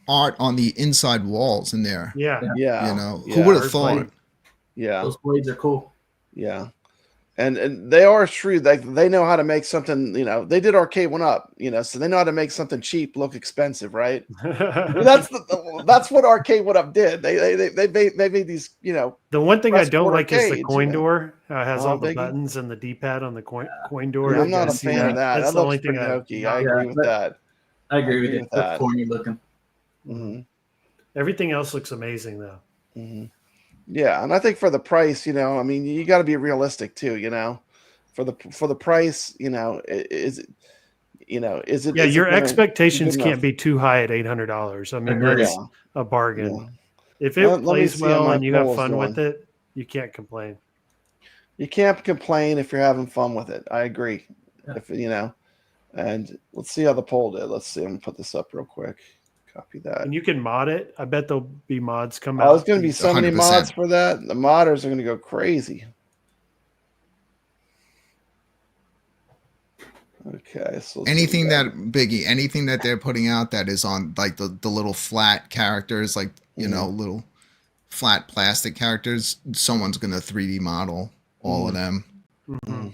art on the inside walls in there. Yeah. Who would have thought? Yeah, those blades are cool. Yeah. And they are shrewd. They know how to make something, they did Arcade 1-Up, so they know how to make something cheap look expensive, right? That's what Arcade 1-Up did. They made these, The one thing I don't like is the coin door. It has all the buttons and the D-pad on the coin door. Yeah, I'm not a fan of that. That's the only thing I agree with that. I agree with you. That's corny looking. Mm-hmm. Everything else looks amazing, though. Mm-hmm. Yeah, and I think for the price, you got to be realistic too, For the price, is it? Yeah, your expectations can't be too high at $800. I mean, that's a bargain. Yeah. If it plays well and you have fun with it, you can't complain. You can't complain if you're having fun with it. I agree. Yeah. And let's see how the poll did. Let's see. I'm gonna put this up real quick. Copy that. And you can mod it. I bet there'll be mods come out. There's going to be so many mods for that. The modders are going to go crazy. Okay. So Anything that they're putting out that is on like the little flat characters, like little flat plastic characters, someone's gonna 3D model all of them. Mm-hmm.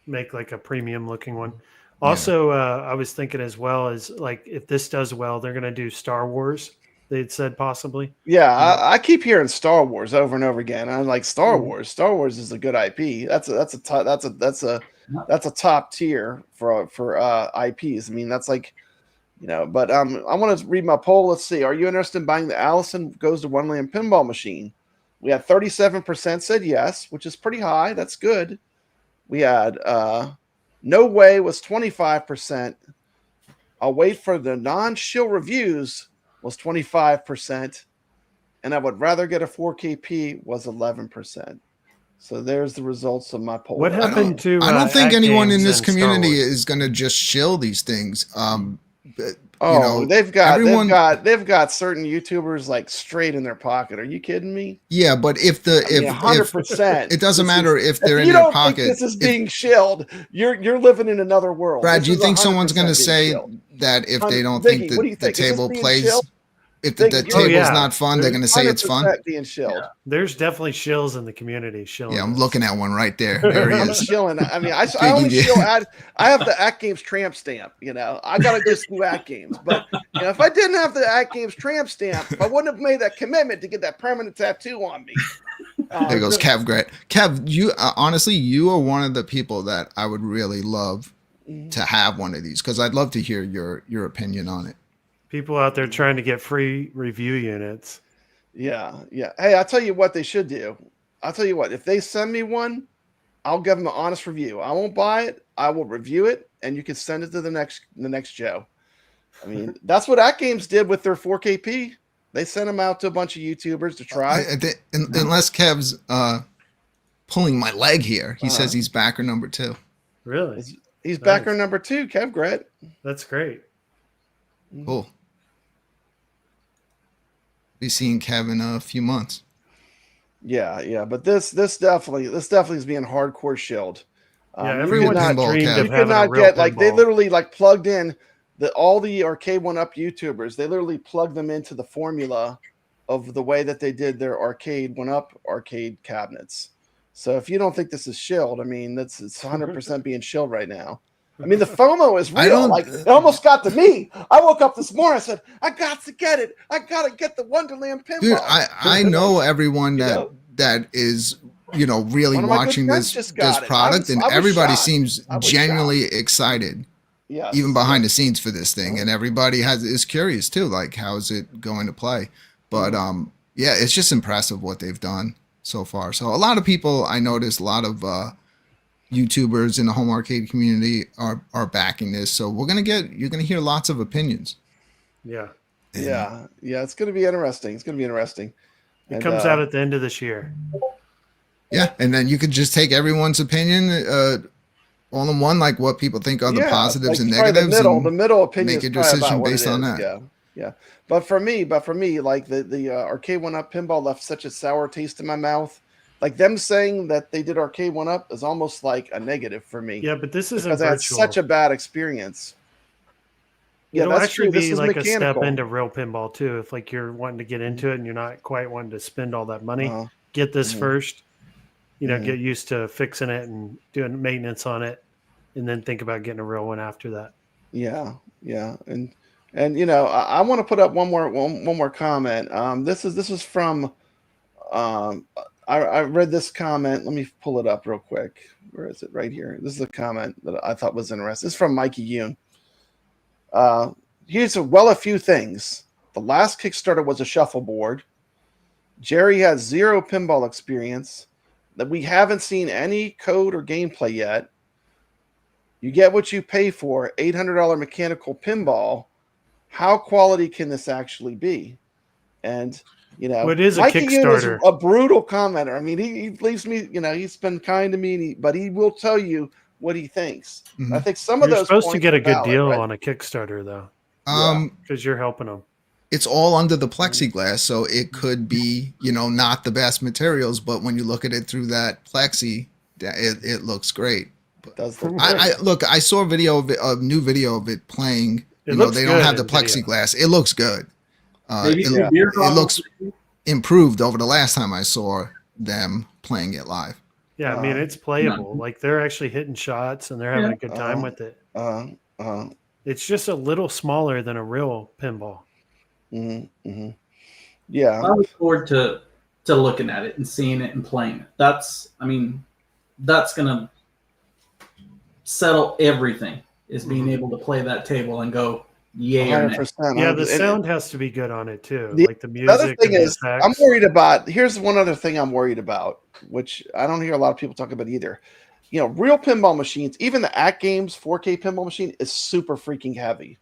Make like a premium looking one. Also, I was thinking as well as like if this does well, they're gonna do Star Wars. They'd said possibly. Yeah, I keep hearing Star Wars over and over again. I'm like Star Wars. Star Wars is a good IP. That's a top tier for IPs. I mean, that's like, But I want to read my poll. Let's see. Are you interested in buying the Allison Goes to Wonderland Pinball Machine? We had 37% said yes, which is pretty high. That's good. We had no way was 25%. I'll wait for the non-shill reviews was 25%. And I would rather get a 4KP was 11%. So there's the results of my poll. What happened to? I don't think anyone in AtGames this and community Star Wars? is going to just shill these things. They've got certain YouTubers like straight in their pocket. Are you kidding me? Yeah, but if 100%, it doesn't matter if they're if in you their don't pocket. think this is being shilled, you're living in another world. Brad, This do you is think someone's 100% going to being say shilled. that if they don't Biggy, think what do you the think? Is this table being plays, shilled? if the Biggy, table's not fun, they're going to say it's fun? 100% being shilled. Yeah. There's definitely shills in the community. Shilling. Yeah, I'm looking at one right there. There he I'm is. chilling. I mean, I only BiggggyD. chill I have the AtGames tramp stamp. I gotta just do AtGames. But if I didn't have the AtGames tramp stamp, I wouldn't have made that commitment to get that permanent tattoo on me. There goes Kev. Great, Kev. You honestly, you are one of the people that I would really love to have one of these because I'd love to hear your opinion on it. People out there trying to get free review units. Yeah. Hey, I'll tell you what they should do. I'll tell you what. If they send me one, I'll give them an honest review. I won't buy it. I will review it, and you can send it to the next Joe. I mean, that's what AtGames did with their 4KP. They sent them out to a bunch of YouTubers to try. Unless Kev's pulling my leg here, he says he's backer number 2. Really? He's backer number 2, Kev Gret. That's great. Cool. Be seeing Kev in a few months. Yeah, but this definitely is being hardcore shilled. Everyone's dreamed you of could having not a real get like they pinball. literally like plugged in all the arcade 1-up YouTubers. They literally plugged them into the formula of the way that they did their arcade 1-up arcade cabinets. So if you don't think this is shilled, I mean it's 100% being shilled right now. I mean, the FOMO is real. Like, it almost got to me. I woke up this morning. I said, I got to get it. I got to get the Wonderland Pinball. Dude, I know everyone that is, really watching this product, and everybody seems genuinely excited. Yes. Even behind the scenes for this thing. And everybody is curious too, like, how's it going to play? But yeah, it's just impressive what they've done so far. So a lot of people, I noticed a lot of YouTubers in the home arcade community are backing this, so you're gonna hear lots of opinions. Yeah, it's gonna be interesting. It comes out at the end of this year. Yeah, and then you could just take everyone's opinion all in one, like what people think are the positives and negatives. The middle opinion. Make a decision based on that. Yeah. But for me, like the arcade 1-up pinball left such a sour taste in my mouth. Like them saying that they did arcade 1-up is almost like a negative for me. Yeah, but this isn't because I had such a bad experience. Yeah, it'll that's actually true. be like mechanical. a step into real pinball too. If like you're wanting to get into it and you're not quite wanting to spend all that money, get this first. Get used to fixing it and doing maintenance on it, and then think about getting a real one after that. Yeah, and I want to put up one more comment. This is from I read this comment. Let me pull it up real quick. Where is it? Right here. This is a comment that I thought was interesting. This is from Mikey Yoon. Here's a few things. The last Kickstarter was a shuffleboard. Jerry has 0 pinball experience. That we haven't seen any code or gameplay yet. You get what you pay for. $800 mechanical pinball. How quality can this actually be? And it is a Mikey Kickstarter. Is a brutal commenter. I mean, he leaves me. He's been kind to me, but he will tell you what he thinks. Mm-hmm. I think some of those. You're supposed to get a good deal right? on a Kickstarter, though. Because you're helping them. It's all under the plexiglass, so it could be, not the best materials, but when you look at it through that plexi, it looks great. It does look I look. I saw a video of it, a new video of it playing. It You know, looks they don't good have the in video. plexiglass. It looks good. Maybe some yeah. beer It goggles. looks improved over the last time I saw them playing it live. Yeah, I mean it's playable. No. Like they're actually hitting shots and they're having a good time with it. It's just a little smaller than a real pinball. Yeah. I look forward to looking at it and seeing it and playing it. That's gonna settle everything. Is being able to play that table and go, yay or nay. 100%. Yeah, the sound has to be good on it too. Like the Another music. thing and the is, effects. I'm worried about. Here's one other thing I'm worried about, which I don't hear a lot of people talk about either. You know, real pinball machines, even the AtGames 4K pinball machine, is super freaking heavy.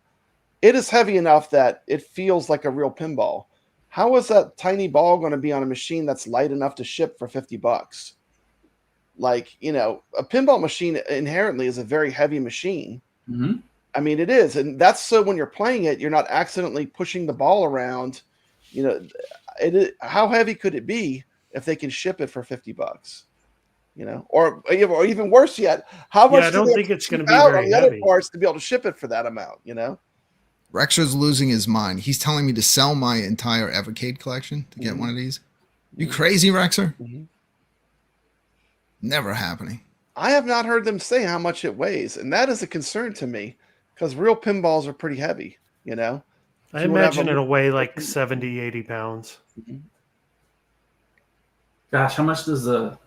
It is heavy enough that it feels like a real pinball. How is that tiny ball going to be on a machine that's light enough to ship for $50? Like, you know, a pinball machine inherently is a very heavy machine. Mm-hmm. I mean, it is. And that's so when you're playing it, you're not accidentally pushing the ball around. You know, how heavy could it be if they can ship it for $50? You know, or even worse yet, how much? Yeah, I don't think it's going to be out very on the other heavy. parts to be able to ship it for that amount. You know, Rexer's losing his mind. He's telling me to sell my entire EVERCADE collection to get one of these. You crazy, Rexer? Never happening. I have not heard them say how much it weighs, and that is a concern to me because real pinballs are pretty heavy. You know, I imagine it'll weigh like 70, 80 pounds. Gosh, how much does the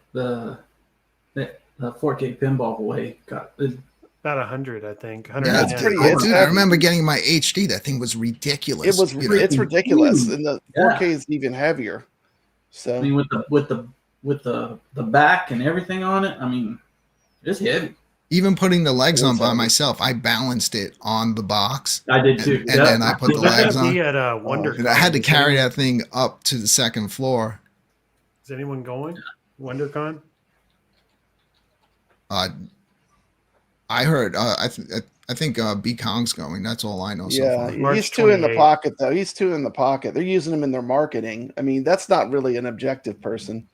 4K pinball weigh? About 100, I think. Yeah, that's pretty. Dude, I remember getting my HD. That thing was ridiculous. It was. It's ridiculous, and the 4K is even heavier. So I mean, with the back and everything on it, I mean, it's heavy. Even putting the legs on by myself, I balanced it on the box. I did too. And then I put the legs on. At Wonderland. And I had to carry that thing up to the second floor. Is anyone going? WonderCon? I heard. I think B Kong's going. That's all I know. Yeah, so far. he's too in the pocket though. He's too in the pocket. They're using him in their marketing. I mean, that's not really an objective person.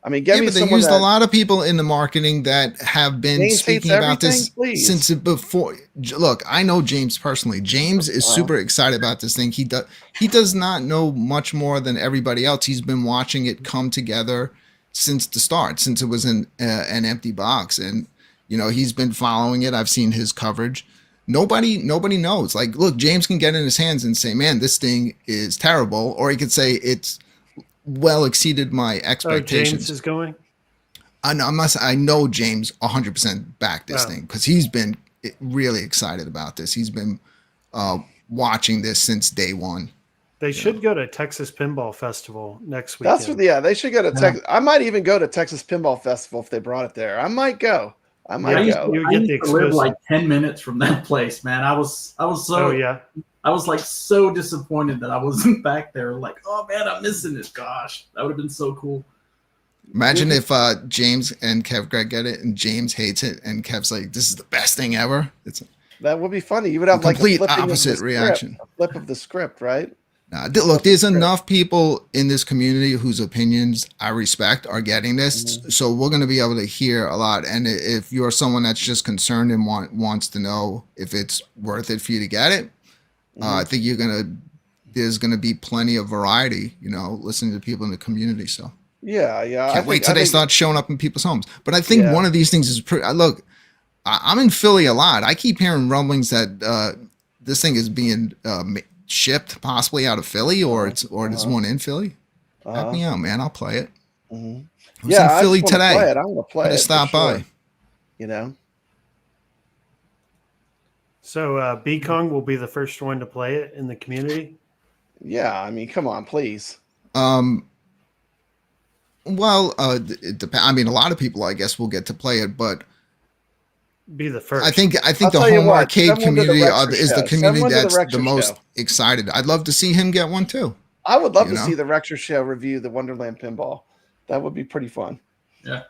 I mean, get me but they someone used a lot of people in the marketing that have been James speaking hates about this please. since before. Look, I know James personally. James is super excited about this thing. He does not know much more than everybody else. He's been watching it come together since the start, since it was an empty box, and you know he's been following it. I've seen his coverage. Nobody knows. Like, look, James can get in his hands and say, "Man, this thing is terrible," or he could say it's well exceeded my expectations. James is going. I know James 100% backed this thing because he's been really excited about this. He's been watching this since day one. They should go to Texas Pinball Festival next week. That's what. Yeah, they should go to Texas. I might even go to Texas Pinball Festival if they brought it there. I might go. I used to live like 10 minutes from that place, man. I was so. Oh yeah. I was like so disappointed that I wasn't back there. Like, oh man, I'm missing it. Gosh, that would have been so cool. Imagine if James and Kev Greg get it, and James hates it, and Kev's like, "This is the best thing ever." That would be funny. You would have like complete opposite reaction. A flip of the script, right? Look, there's enough people in this community whose opinions I respect are getting this, so we're going to be able to hear a lot. And if you're someone that's just concerned and wants to know if it's worth it for you to get it, I think there's gonna be plenty of variety, you know, listening to people in the community. So yeah. Can't wait till they start showing up in people's homes. But I think one of these things is pretty. Look, I'm in Philly a lot. I keep hearing rumblings that this thing is being shipped possibly out of Philly, or there's one in Philly. Help me out, man. I'll play it. I was in Philly today. I'm gonna play it. Stop by. You know. So B Kong will be the first one to play it in the community. Yeah, I mean, come on, please. Well, it depends. I mean, a lot of people, I guess, will get to play it, but be the first. I think the home arcade community is the community that's the most excited. I'd love to see him get one too. I would love to see the Rexer Show review the Wonderland Pinball. That would be pretty fun. Yeah.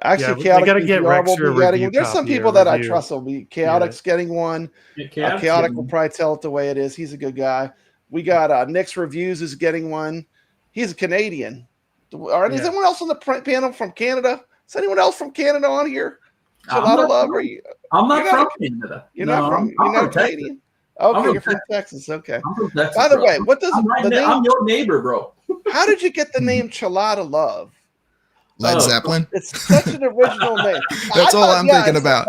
Actually, they got to get Rexer review. There's some people that I trust will be. Chaotic's getting one. Chaotic will probably tell it the way it is. He's a good guy. We got Nick's Reviews is getting one. He's a Canadian. Is anyone else on the panel from Canada? Is anyone else from Canada on here? I'm Chalata not Love, from- are you? I'm not You're from not- Canada. You're No, not from. I'm You're not from Texas. Canadian. Okay, I'm you're from from Texas. Okay. I'm from Texas. By the bro. way, what does I'm right the there. name? I'm your neighbor, bro. How did you get the name Chalata Love? Led Oh. Zeppelin. It's such an original name. That's all I'm thinking about.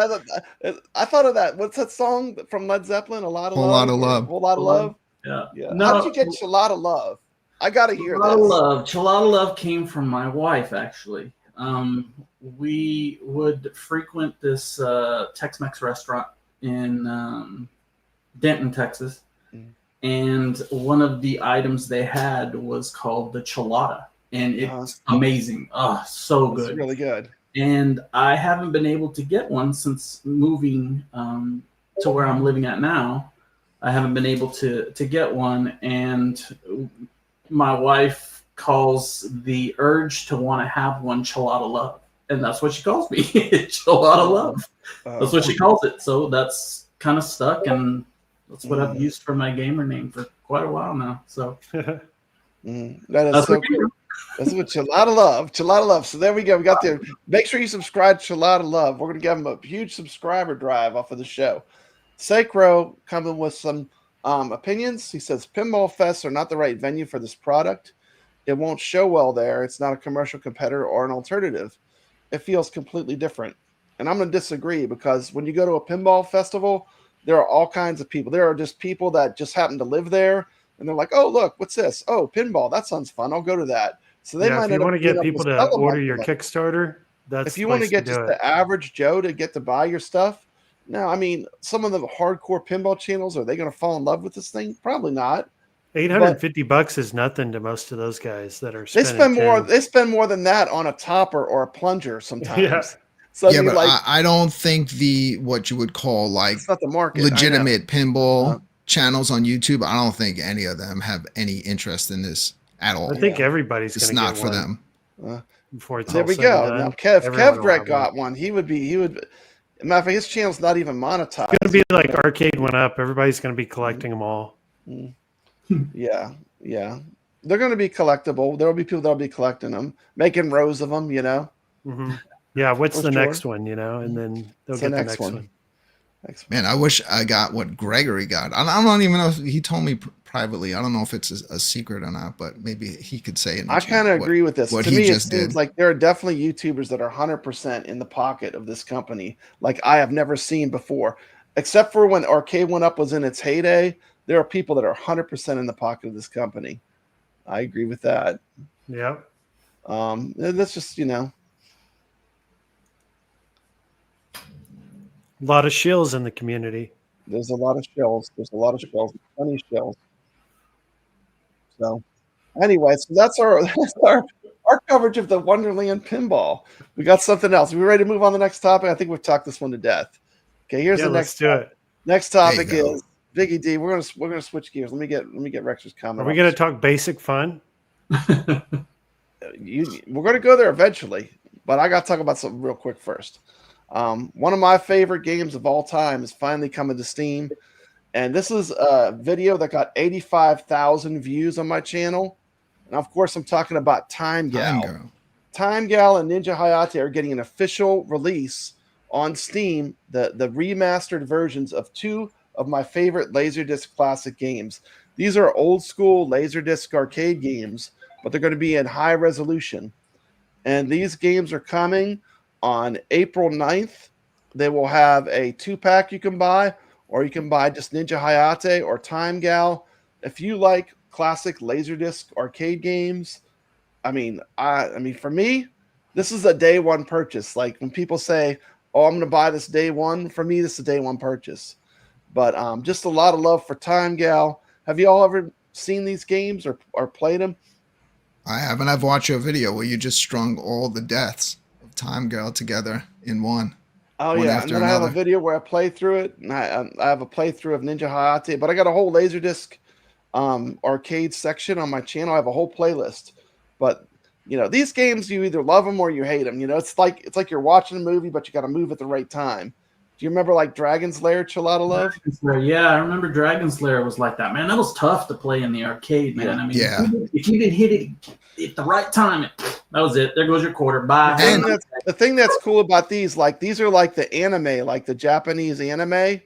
I thought of that. What's that song from Led Zeppelin? A lot of Whole love. Lot of Love. Whole lot of love. Yeah. Yeah. No, How did you get Chalata Love? I gotta hear this. ChalataLove came from my wife, actually. We would frequent this Tex-Mex restaurant in Denton, Texas, and one of the items they had was called the chalata, and it's amazing. Oh, so good. It's really good. And I haven't been able to get one since moving to where I'm living at now. I haven't been able to get one, and my wife calls the urge to want to have one ChalataLove, and that's what she calls me. ChalataLove. That's what she calls it. So that's kind of stuck, and that's what I've used for my gamer name for quite a while now. So that is so cool. That's what ChalataLove. ChalataLove. So there we go. We got there. Make sure you subscribe to ChalataLove. We're gonna give them a huge subscriber drive off of the show. Sacro coming with some opinions. He says Pinball Fests are not the right venue for this product. It won't show well there. It's not a commercial competitor or an alternative. It feels completely different. And I'm going to disagree, because when you go to a pinball festival, there are all kinds of people. There are just people that just happen to live there, and they're like, "Oh, look, what's this? Oh, pinball. That sounds fun. I'll go to that." So they might. If you want to get people to order your Kickstarter, that's if you want to get just the average Joe to get to buy your stuff. No, I mean, some of the hardcore pinball channels, are they going to fall in love with this thing? Probably not. $850 is nothing to most of those guys that are. They spend more. They spend more than that on a topper or a plunger sometimes. Yeah. So yeah, but like, I don't think what you would call like it's not the market. legitimate pinball channels on YouTube. I don't think any of them have any interest in this at all. I think everybody's going to get not for them. Before it's there all we said go. and Now done. Kev Drake got one. He would. Matter of fact, his channel's not even monetized. It's going to be like Arcade went up. Everybody's going to be collecting them all. Yeah. They're going to be collectible. There will be people that will be collecting them, making rows of them. Yeah. What's the next one? And then they'll get the next one. Man, I wish I got what Gregory got. I don't even know if he told me privately. I don't know if it's a secret or not, but maybe he could say it. I kind of agree with this. What to he me, it just seems did. like there are definitely YouTubers that are 100% in the pocket of this company, like I have never seen before. Except for when Arcade One Up was in its heyday, there are people that are 100% in the pocket of this company. I agree with that. Yeah. That's just, A lot of shills in the community. There's a lot of shells. Plenty of shells. So, anyway, so that's our coverage of the Wonderland Pinball. We got something else. Are we ready to move on to the next topic? I think we've talked this one to death. Okay, here's the next. Let's do it. Next topic is BiggggyD. We're gonna switch gears. Let me get Rex's comment. Are we gonna talk basic fun? We're gonna go there eventually, but I gotta talk about something real quick first. One of my favorite games of all time is finally coming to Steam, and this is a video that got 85,000 views on my channel. And of course, I'm talking about Time Gal. Time Gal and Ninja Hayate are getting an official release on Steam, the remastered versions of two of my favorite Laserdisc classic games. These are old school Laserdisc arcade games, but they're going to be in high resolution. And these games are coming on April 9th. They will have a 2-pack you can buy, or you can buy just Ninja Hayate or Time Gal. If you like classic Laserdisc arcade games, I mean, for me, this is a day one purchase. Like when people say, "Oh, I'm going to buy this day one," for me, this is a day one purchase. But just a lot of love for Time Gal. Have you all ever seen these games or played them? I haven't. I've watched a video where you just strung all the deaths of Time Gal together in one. Oh, yeah. And then I have a video where I play through it. And I have a playthrough of Ninja Hayate. But I got a whole Laserdisc arcade section on my channel. I have a whole playlist. But, these games, you either love them or you hate them. It's like you're watching a movie, but you got to move at the right time. Do you remember like Dragon's Lair, ChalataLove? Yeah, I remember Dragon's Lair was like that. Man, that was tough to play in the arcade, man. I mean, if you didn't hit it at the right time, That was it. There goes your quarter. Bye. The thing that's cool about these, like these are like the anime, like the Japanese anime,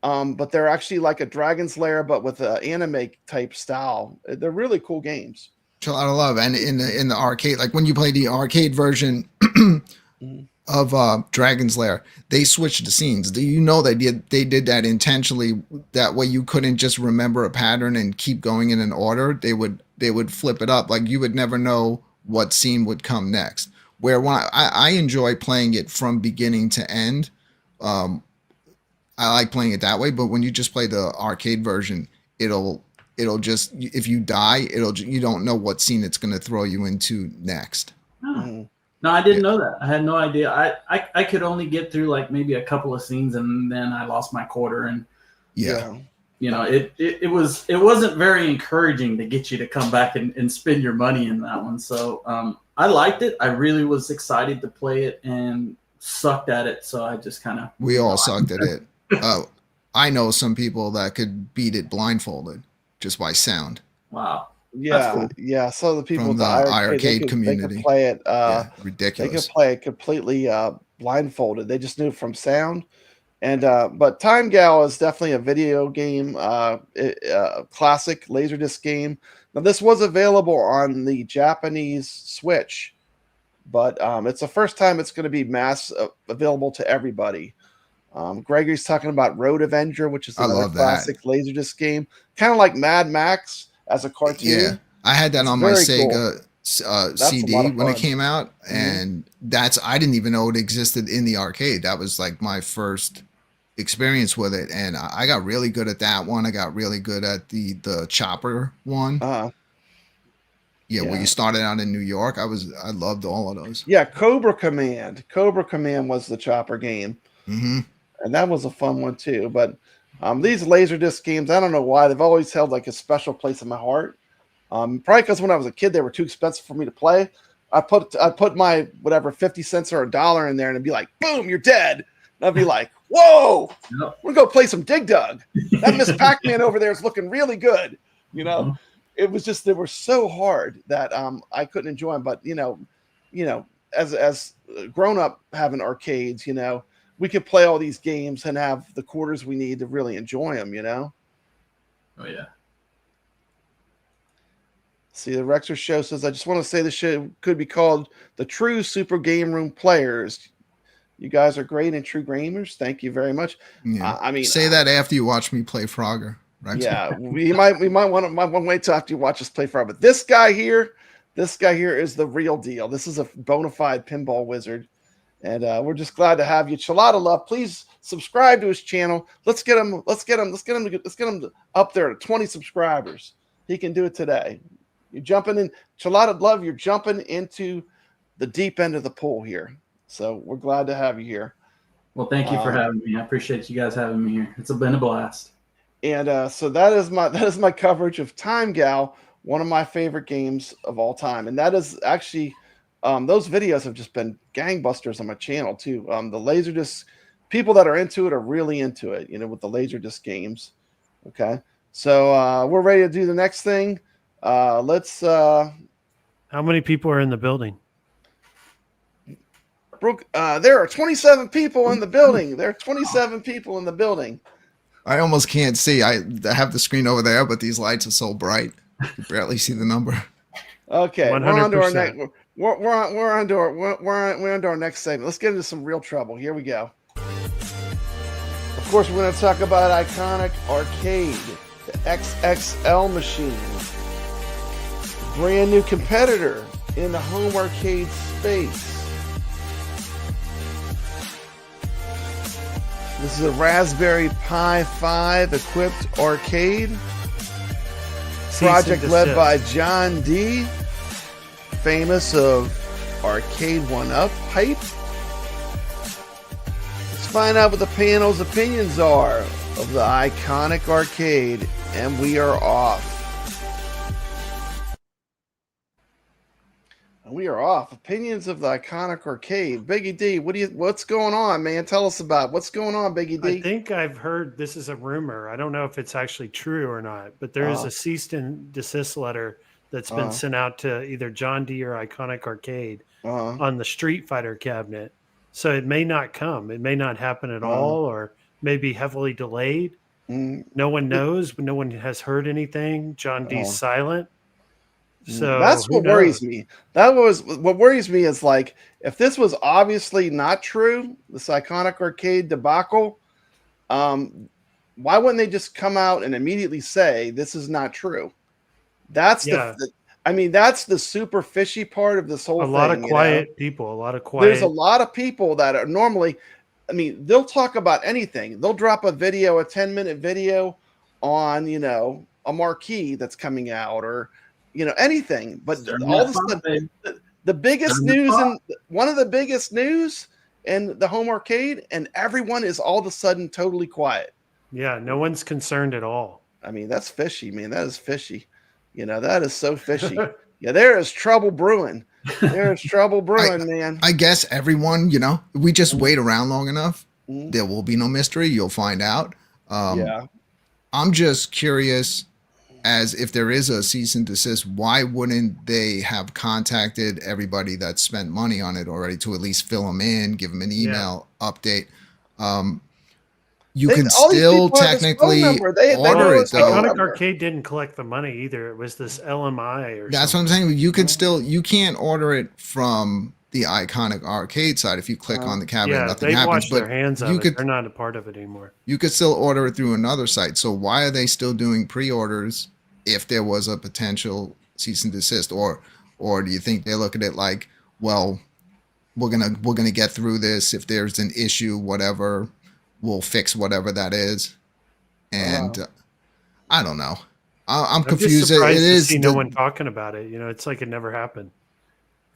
but they're actually like a Dragon's Lair, but with an anime type style. They're really cool games. ChalataLove, and in the arcade, like when you play the arcade version of Dragon's Lair, they switched the scenes. Do you know they did that intentionally? That way you couldn't just remember a pattern and keep going in an order. They would flip it up, like you would never know what scene would come next. Where when I enjoy playing it from beginning to end. I like playing it that way, but when you just play the arcade version, it'll just, if you die, you don't know what scene it's going to throw you into next. Oh. No, I didn't know that. I had no idea. I could only get through like maybe a couple of scenes, and then I lost my quarter. And you know, it wasn't very encouraging to get you to come back and spend your money in that one. So I liked it. I really was excited to play it and sucked at it. So I just kind of. We all sucked at it. I know some people that could beat it blindfolded just by sound. Wow. Yeah, cool. yeah. So the people From with the the arcade community, they could play it. Ridiculous. They could play it completely blindfolded. They just knew from sound. And but Time Gal is definitely a video game, classic Laserdisc game. Now this was available on the Japanese Switch, but it's the first time it's going to be mass available to everybody. Gregory's talking about Road Avenger, which is another classic Laserdisc game, kind of like Mad Max as a cartoon. Yeah, I had that on my Sega CD when it came out, and I didn't even know it existed in the arcade. That was like my first experience with it, and I got really good at that one. I got really good at the chopper one. Where you started out in New York. I loved all of those. Yeah, Cobra Command. Cobra Command was the chopper game. And that was a fun one too. But these Laserdisc games, I don't know why, they've always held like a special place in my heart. Probably because when I was a kid, they were too expensive for me to play. I put my whatever 50 cents or $1 in there, and it'd be like, boom, you're dead. And I'd be like, whoa, we're gonna go play some Dig Dug. That Miss Pac-Man over there is looking really good. You know, it was just, they were so hard that I couldn't enjoy them. But you know, as grown up having arcades, you know, we could play all these games and have the quarters we need to really enjoy them, you know? Oh, yeah. See, the Rexer Show says, I just want to say the show could be called The True Super Game Room Players. You guys are great and true gamers. Thank you very much. Yeah. I mean, say that after you watch me play Frogger. Rexer. Yeah, we might want to wait till after you watch us play Frogger. But this guy here is the real deal. This is a bona fide pinball wizard. And we're just glad to have you. ChalataLove, please subscribe to his channel. Let's get him up there to 20 subscribers. He can do it today. You're jumping in, ChalataLove, you're jumping into the deep end of the pool here. So we're glad to have you here. Well, thank you for having me. I appreciate you guys having me here. It's been a blast. And so that is my coverage of Time Gal, one of my favorite games of all time. And that is actually those videos have just been gangbusters on my channel too. The Laserdisc people that are into it are really into it, you know, with the Laserdisc games. Okay, so we're ready to do the next thing. Let's. How many people are in the building? Brooke, there are 27 people in the building. There are 27 people in the building. I almost can't see. I have the screen over there, but these lights are so bright, you barely see the number. Okay, 100%. we're on to our next. We're on to our next segment. Let's get into some real trouble. Here we go. Of course, we're going to talk about iconic arcade, the XXL machine, brand new competitor in the home arcade space. This is a Raspberry Pi 5 equipped arcade. Project led by John D., famous of Arcade 1-Up hype. Let's find out what the panel's opinions are of the iconic arcade, and we are off. We are off. Opinions of the iconic arcade. BiggggyD, what's going on, man? Tell us about what's going on, BiggggyD. I think I've heard this is a rumor. I don't know if it's actually true or not, but there is a cease and desist letter that's been sent out to either John D or Iconic Arcade on the Street Fighter cabinet. So it may not come. It may not happen at all, or may be heavily delayed. No one knows. No one has heard anything. John D's silent. So that's what worries me. What worries me is like, if this was obviously not true, this Iconic Arcade debacle, why wouldn't they just come out and immediately say this is not true? That's that's the super fishy part of this whole thing. A lot of quiet people, a lot of quiet. There's a lot of people that are normally, they'll talk about anything. They'll drop a video, a 10-minute video on, a marquee that's coming out, or, anything. But all of a sudden, the biggest news, and one of the biggest news in the home arcade, and everyone is all of a sudden totally quiet. Yeah, no one's concerned at all. That's fishy, man. That is fishy. That is so fishy. Yeah, there is trouble brewing. There is trouble brewing, man. I guess everyone, we just wait around long enough. There will be no mystery. You'll find out. I'm just curious, as if there is a cease and desist, why wouldn't they have contacted everybody that spent money on it already to at least fill them in, give them an email update? You can still technically order it, though. Iconic Arcade didn't collect the money either. It was this LMI or That's something. what I'm saying. You can still, you can't order it from the Iconic Arcade side. If you click on the cabinet, nothing happens. Washed But their hands of you it. could, They're not a part of it anymore. You could still order it through another site. So why are they still doing pre-orders if there was a potential cease and desist? Or do you think they look at it like, well, we're gonna get through this. If there's an issue, whatever, we'll fix whatever that is. And I don't know. I'm confused. Just surprised it to is see no one talking about it. It's like it never happened.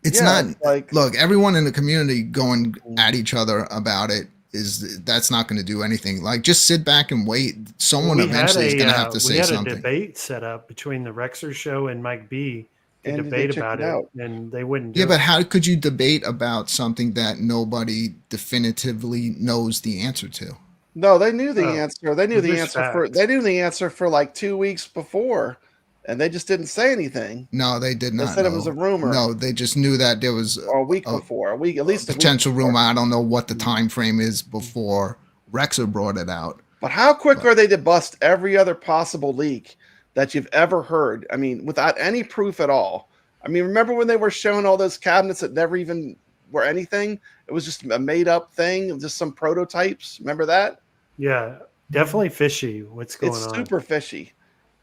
It's not like, look, everyone in the community going at each other about it that's not going to do anything. Like, just sit back and wait. Someone eventually is going to have to say something. We had a debate set up between the Rexer show and Mike B to debate about it, and they wouldn't do it. But how could you debate about something that nobody definitively knows the answer to? No, they knew the answer. They knew the answer they knew the answer for like 2 weeks before, and they just didn't say anything. No, they did not. They said it was a rumor. No, they just knew that there was a week before, at least a potential rumor. I don't know what the time frame is before Rexer brought it out. But how quick are they to bust every other possible leak that you've ever heard? Without any proof at all. Remember when they were showing all those cabinets that never even were anything? It was just a made-up thing, just some prototypes. Remember that? Yeah, definitely fishy. What's going on? It's super fishy.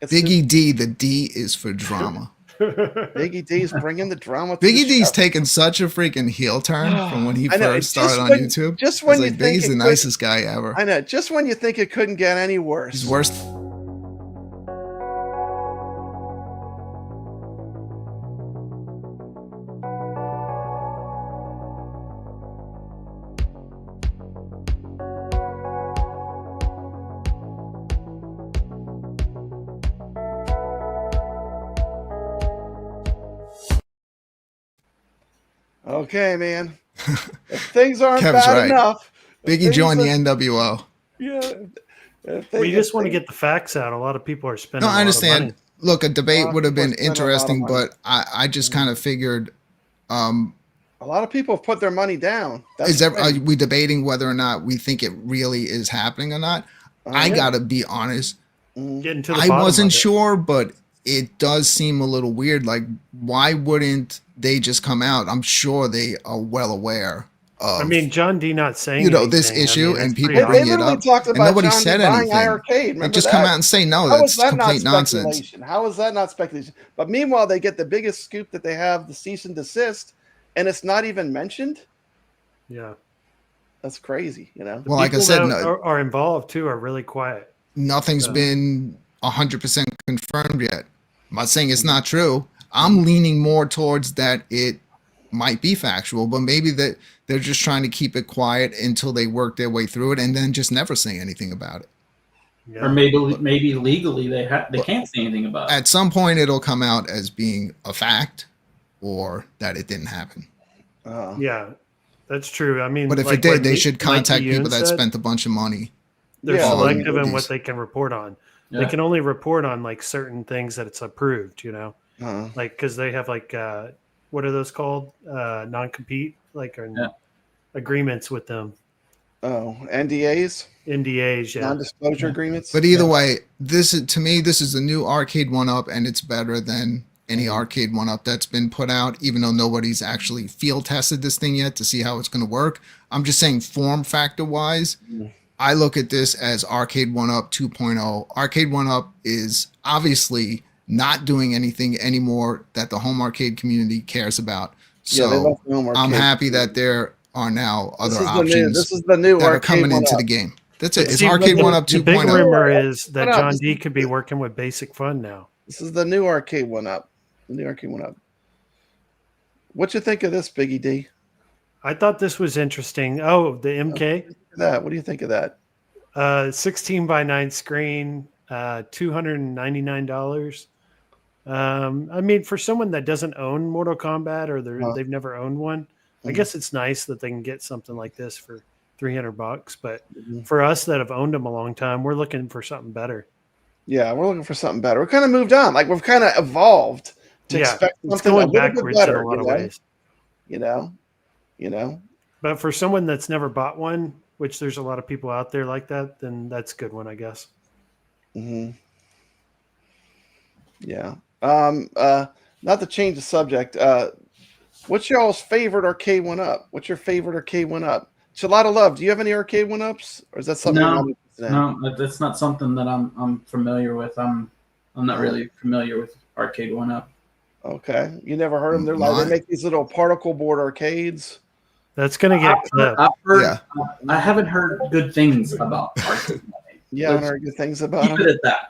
BiggyD, the D is for drama. BiggyD's bringing the drama. BiggyD's taken such a freaking heel turn from when he first started on YouTube. Just when you think Biggie's the nicest guy ever. I know. Just when you think it couldn't get any worse. He's worse. Okay, man. If things aren't Kev's bad right. enough. Biggie joined the NWO. Yeah. We just want to get the facts out. A lot of people are spending. No, I understand. A lot of money. Look, a debate would have been interesting, but I just kind of figured. A lot of people have put their money down. Are we debating whether or not we think it really is happening or not? I gotta be honest. Getting to the I bottom wasn't of it. sure, but it does seem a little weird. Like, why wouldn't they just come out? I'm sure they are well aware of. John D not saying this issue, and people they bring it up, talked about and nobody John said D buying anything. iArcade. They just come out and say no. That's complete nonsense. How is that not speculation? But meanwhile, they get the biggest scoop that they have, the cease and desist, and it's not even mentioned. Yeah, that's crazy. Well, like I said, are involved too are really quiet. Nothing's been 100% confirmed yet. I'm not saying it's not true. I'm leaning more towards that it might be factual, but maybe that they're just trying to keep it quiet until they work their way through it and then just never say anything about it. Yeah. Or maybe legally they can't say anything about it. At some point it'll come out as being a fact or that it didn't happen. Yeah, that's true. But if it did, they should contact people that spent a bunch of money. They're selective in what they can report on. Yeah. They can only report on like certain things that it's approved, like because they have like what are those called? Non-compete, like agreements with them. Oh, NDAs, NDAs, yeah. non-disclosure agreements. But either way, this is the new arcade 1-up, and it's better than any arcade 1-up that's been put out, even though nobody's actually field tested this thing yet to see how it's going to work. I'm just saying form factor wise, I look at this as arcade 1-up 2.0. Arcade 1-up is obviously not doing anything anymore that the home arcade community cares about. So I'm happy that there are now other options this is the new that are arcade coming into the game. That's it. It's arcade 1-up 2.0. The big rumor is that John D could be working with Basic Fun now. This is the new arcade 1-up. The new arcade 1-up. What you think of this, BiggyD? I thought this was interesting. Oh, the MK. What do you think of that? 16 by 9 screen, $299. I mean, for someone that doesn't own Mortal Kombat or they've never owned one, I guess it's nice that they can get something like this for $300. But for us that have owned them a long time, we're looking for something better. Yeah, we're looking for something better. We're kind of moved on. Like we've kind of evolved to expect something going a little backwards bit better, in a lot of ways. You know. But for someone that's never bought one, which there's a lot of people out there like that, then that's a good one, I guess. Yeah. Not to change the subject. What's y'all's favorite arcade 1-up? What's your favorite arcade 1-up? ChalataLove, do you have any arcade 1-ups, or is that something? No, that's not something that I'm familiar with. I'm not really familiar with arcade 1-up. Okay, you never heard them? They're like they make these little particle board arcades. That's gonna get clipped. I haven't heard good things about arcade. Yeah, I haven't heard good things about them. Keep it at that.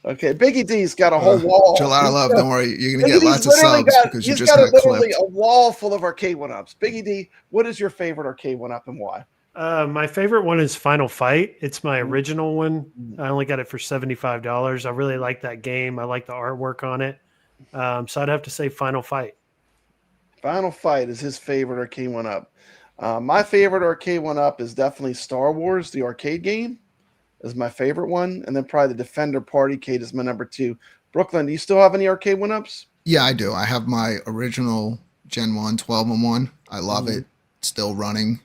Okay. BiggyD's got a whole wall. ChalataLove, don't worry, you're gonna get lots of subs because you just got literally clipped. a wall full of arcade 1-ups. BiggyD, what is your favorite arcade 1-up and why? My favorite one is Final Fight. It's my original one. I only got it for $75. I really like that game. I like the artwork on it. So I'd have to say Final Fight. Final Fight is his favorite arcade 1-up. My favorite arcade 1-up is definitely Star Wars, the arcade game. Is my favorite one, and then probably the Defender Partycade is my number 2. Brooklyn, do you still have any arcade 1-ups? Yeah, I do. I have my original Gen 1 12-in-1. I love it. It's still running,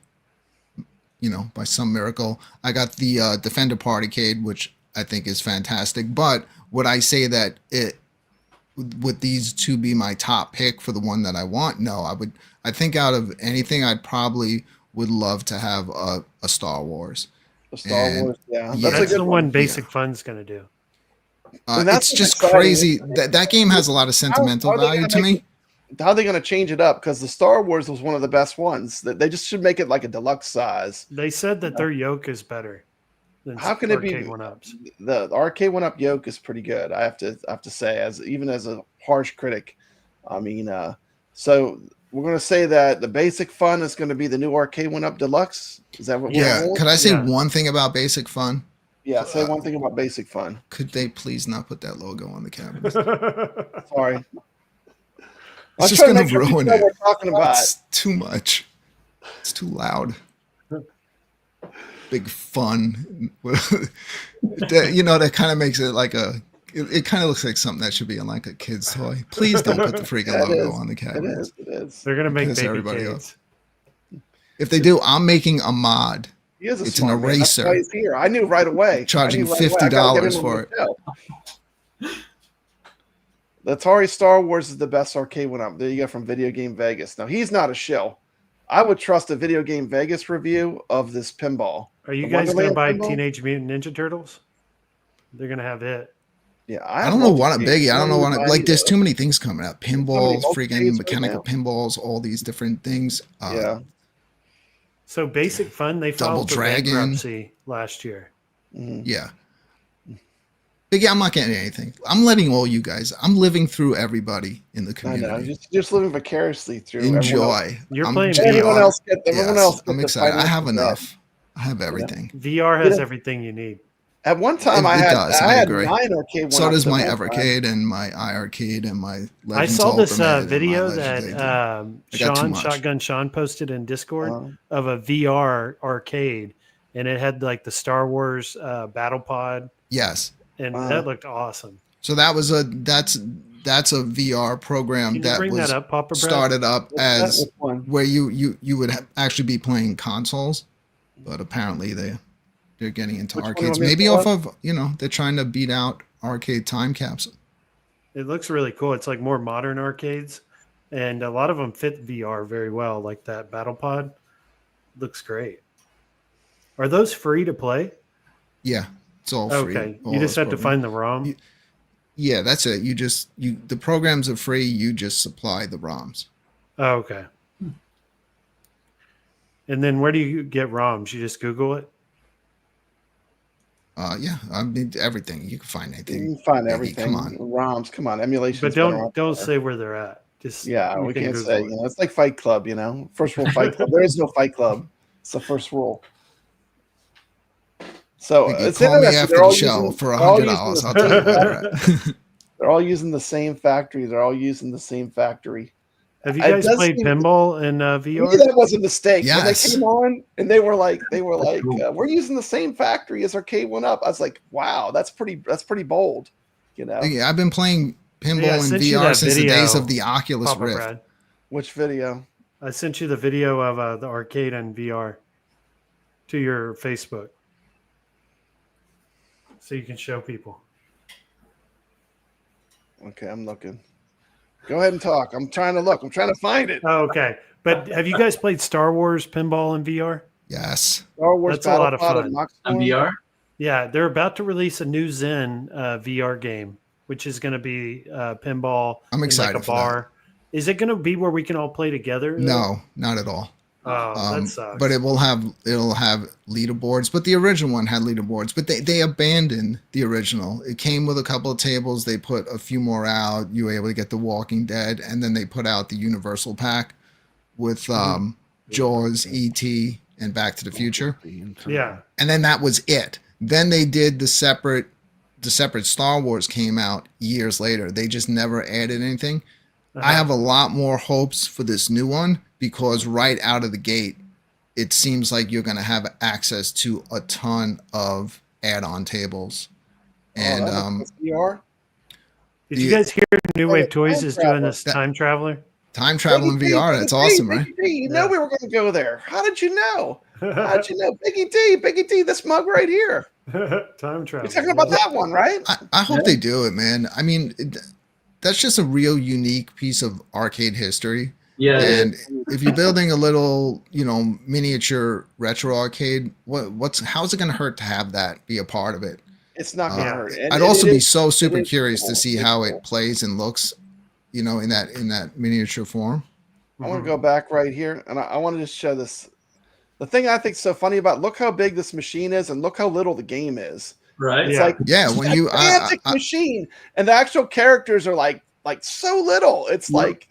by some miracle. I got the Defender Partycade, which I think is fantastic. But would I say that would these two be my top pick for the one that I want? No, I think out of anything, I'd probably would love to have a Star Wars. Star Wars, yeah. That's the one Basic Fun's going to do. It's just crazy. That game has a lot of sentimental value to me. How are they going to change it up? Because the Star Wars was one of the best ones. They just should make it like a deluxe size. They said that their yoke is better than how can it be? 1-ups. The arcade 1-up yoke is pretty good. I have to say, even as a harsh critic. I mean, so we're going to say that the Basic Fun is going to be the new arcade 1-up deluxe. Is that what? Yeah. Could I say one thing about Basic Fun? Yeah. Say one thing about Basic Fun. Could they please not put that logo on the cabinet? Sorry. It's just going to ruin it. We're talking about. It's too much. It's too loud. Big Fun. That kind of makes it like it kind of looks like something that should be in like a kid's toy. Please don't put the freaking logo on the cabinet. It is. They're gonna make baby kids. If they do, I'm making a mod. It's an eraser. That's why he's here. I knew right away. Charging $50 for it. The Atari Star Wars is the best arcade 1-up. There you go, from Video Game Vegas. Now he's not a shill. I would trust a Video Game Vegas review of this pinball. Are you guys going to buy Teenage Mutant Ninja Turtles? They're going to have it. Yeah, I don't know what I'm Biggie. I don't know what I'm like. There's too many things coming out. Pinballs, freaking mechanical pinballs, all these different things. Yeah. So Basic Fun, they filed for bankruptcy last year. Yeah. Biggie, I'm not getting anything. I'm letting all you guys. I'm living through everybody in the community. I know. Just living vicariously through. Enjoy. You're playing VR. Everyone else. I'm excited. I have enough. I have everything. VR has everything you need. At one time, I had 9 arcade 1-ups. So does my EVERCADE and my iArcade and my Legends I saw this video that Shotgun Sean posted in Discord of a VR arcade, and it had like the Star Wars battle pod. Yes. And that looked awesome. So that's that's a VR program Can you that bring was that up, Papa Brad? started up as Which one? where you would actually be playing consoles, but apparently they're getting into Which one arcades. do you want me to Maybe pull off up? of they're trying to beat out arcade time capsule. It looks really cool. It's like more modern arcades, and a lot of them fit VR very well, like that Battle Pod. Looks great. Are those free to play? Yeah, it's all free. Okay, all you just those have to programs. find the ROM. Yeah, that's it. The programs are free. You just supply the ROMs. Oh, okay. And then where do you get ROMs? You just Google it? Yeah, I mean everything. You can find anything. You can find Biggie, everything. Come on. ROMs, come on. Emulation. But don't say where they're at. Just Yeah, you we can can't Google say. it. It's like Fight Club. First rule Fight Club. There is no Fight Club. It's the first rule. So Biggie, it's call me interesting. after They're all the show using- for they're all $100. using I'll the tell you same- where they're at. They're all using the same factory. They're all using the same factory. Have you It guys does played seem- pinball in To VR? me, that was a mistake. When they Yes. came on and they were like, we're using the same factory as Arcade 1-Up. I was like, wow, that's pretty bold. Biggie, I've been playing pinball Yeah, I in sent you VR that since the days video, of the Oculus Papa Rift. Brad. Which video? I sent you the video of the arcade and VR to your Facebook, so you can show people. Okay, I'm looking. Go ahead and talk. I'm trying to look. I'm trying to find it. Oh, okay. But have you guys played Star Wars pinball in VR? Yes. Star Wars That's a lot of Battle Pod fun. and On Mockstorm? VR. Yeah, they're about to release a new Zen VR game, which is going to be pinball I'm excited in like a for that. bar. Is it going to be where we can all play together? though? No, not at all. Oh, that sucks. But it'll have leaderboards. But the original one had leaderboards. But they abandoned the original. It came with a couple of tables. They put a few more out. You were able to get The Walking Dead, and then they put out the Universal Pack with Jaws, E.T., and Back to the Future. Yeah. And then that was it. Then they did the separate Star Wars came out years later. They just never added anything. I have a lot more hopes for this new one because right out of the gate, it seems like you're going to have access to a ton of add-on tables. And that's VR? Did you guys hear New Wave Toys Time is doing Traveler. this time traveler? time travel in Biggie D, VR, Biggie that's D, awesome, right? Biggie D, you know we were going to go there. How did you know? How did you know? Biggie D, this mug right here. Time travel. You're talking about that one, right? I hope they do it, man. I mean, that's just a real unique piece of arcade history. Yeah. And if you're building a little, miniature retro arcade, how's it going to hurt to have that be a part of it? It's not going to hurt. And I'd also it be is- so super is curious cool. to see It's how cool. it plays and looks, in that miniature form. I want to go back right here, and I want to just show this. The thing I think is so funny about look how big this machine is, and look how little the game is. Right. It's Yeah. like Yeah, when you gigantic machine, and the actual characters are like so little. It's like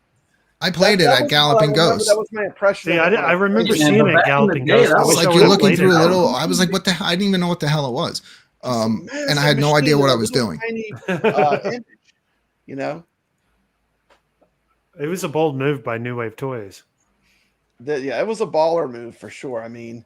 I played it that at was Galloping what I remember. Ghost. That was my impression. See, of it. I remember Yeah, seeing but it back in Galloping the day, Ghost. that I was It's wish like I you're would've looking played through a it. little. I was like, what the hell? I didn't even know what the hell it was. And I had no idea what I was doing. Tiny, image, you know, It was a bold move by New Wave Toys. it was a baller move for sure. I mean,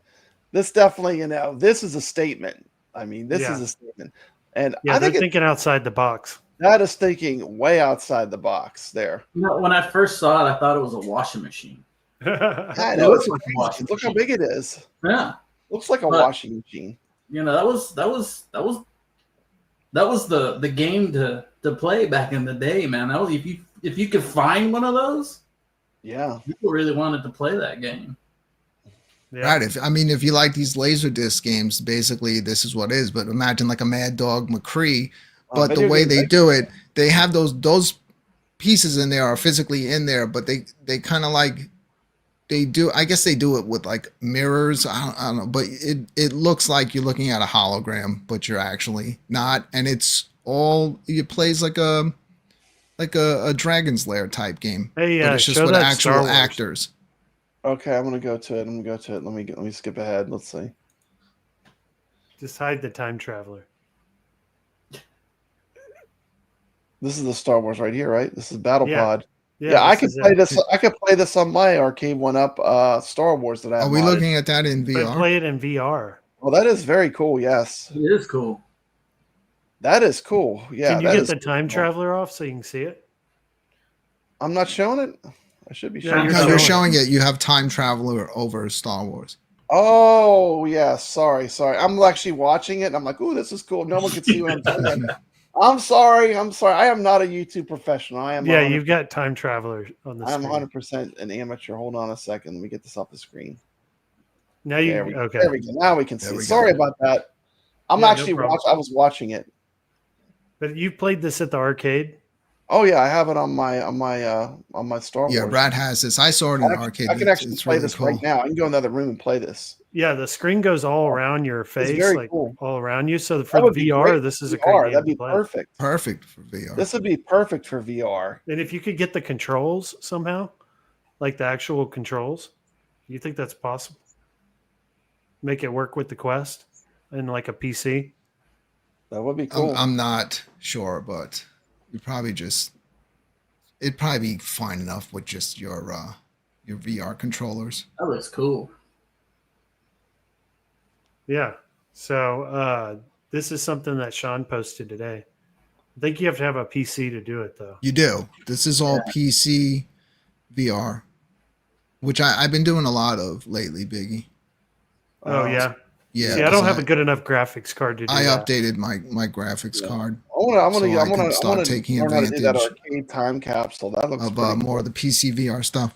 this definitely, this is a statement. I mean, this Yeah. is a statement, and Yeah, I they're think thinking outside the box. that is thinking way outside the box there. When I first saw it, I thought it was a washing machine. I It know looks it's like a crazy. washing Look how machine. big it is. Yeah. Looks like a But- washing machine. That was the game to play back in the day, man. That was if you could find one of those, Yeah. people really wanted to play that game. Yeah. Right. If you like these Laserdisc games, basically this is what it is. But imagine like a Mad Dog McCree. But the video way game they record. do it, they have those pieces in there are physically in there, but they kind of like they do. I guess they do it with like mirrors. I don't know, but it looks like you're looking at a hologram, but you're actually not. And it plays like a Dragon's Lair type game. Hey, but it's just show with that Star actual Wars. actors. Okay, I'm gonna go to it. Let me skip ahead. Let's see. Just hide the time traveler. This is the Star Wars right here, right? This is Battle Yeah. Pod. Yeah, I this could is play it. this. I could play this on my Arcade 1-Up Star Wars that I have. Are we modded. looking at that in But VR? play it in VR. Well, that is very cool. Yes, It is cool. that is cool. Yeah, Can you that get is the time cool. traveler off so you can see it? I'm not showing it. I should be Yeah, showing. No, you're showing it. You have Time Traveler over Star Wars. Oh yeah, sorry. I'm actually watching it, and I'm like, "Ooh, this is cool." No one can see what I'm doing. I'm sorry. I am not a YouTube professional. I am. Yeah, you've got Time Traveler on the I'm screen. 100% an amateur. Hold on a second. Let me get this off the screen. Now you There we go. okay? Now we can There see. we go. Sorry about that. I'm Yeah, no actually problem. I was watching it. But you played this at the arcade. Oh yeah, I have it on my Star Wars. Yeah, Brad has this. I saw it in the arcade. I can actually It's play really this cool. right now. I can go in another room and play this. Yeah, the screen goes all around your face, very like cool. all around you. So That for the would be VR, great this is for a great VR. game That'd be to play. perfect. Perfect for VR. This would be perfect for VR. And if you could get the controls somehow, like the actual controls, you think that's possible? Make it work with the Quest and like a PC? That would be cool. I'm not sure, but you probably just it'd probably be fine enough with just your VR controllers. That looks cool. Yeah. So this is something that Sean posted today. I think you have to have a PC to do it though. You do. This is all PC VR, which I've been doing a lot of lately, Biggie. Oh yeah. Yeah. See, I don't 'cause have a good enough graphics card to do I that. updated my graphics card I'm gonna start taking learn how to do that advantage arcade time capsule. That looks of pretty more cool. of the PC VR stuff.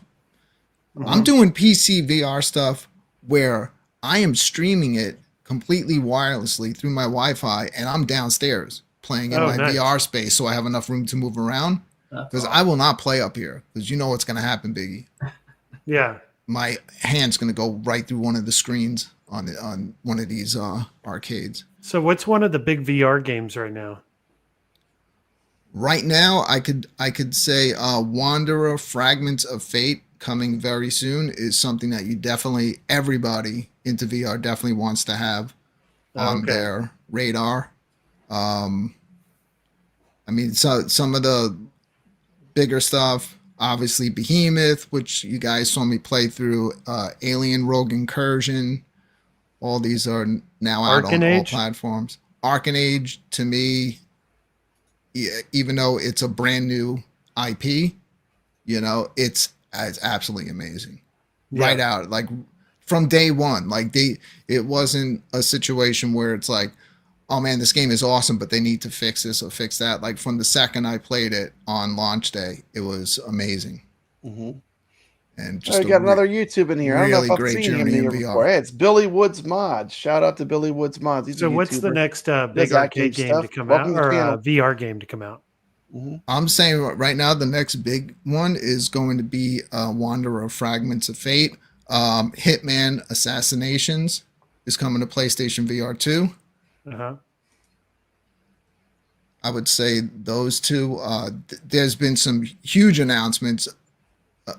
Mhm. I'm doing PC VR stuff where I am streaming it completely wirelessly through my Wi-Fi, and I'm downstairs playing in Oh, my nice. VR space, so I have enough room to move around. That's Because awesome. I will not play up here, because you know what's going to happen, Biggie. Yeah. My hand's going to go right through one of the screens on one of these arcades. So what's one of the big VR games right now? Right now, I could say Wanderer Fragments of Fate coming very soon is something that everybody into VR definitely wants to have on Okay. their radar. I mean, so some of the bigger stuff, obviously Behemoth, which you guys saw me play through, Alien Rogue Incursion. All these are now out on all Arcanage? platforms. Arcanage, to me, even though it's a brand new IP, it's absolutely amazing. Yeah. Right out, like from day one. Like it wasn't a situation where it's like, oh man, this game is awesome, but they need to fix this or fix that. Like from the second I played it on launch day, it was amazing. Mm-hmm. And just I got another YouTube in here. I don't know really if I've great seen him journey here in VR. before. Hey, it's Billy Woods Mods. Shout out to Billy Woods Mods. He's So a what's the YouTuber. next big Does arcade AtGames game stuff. to come Welcome out, to the or channel. VR game to come out? Mm-hmm. I'm saying right now, the next big one is going to be Wanderer Fragments of Fate. Hitman Assassinations is coming to PlayStation VR 2. Uh-huh. I would say those two. There's been some huge announcements.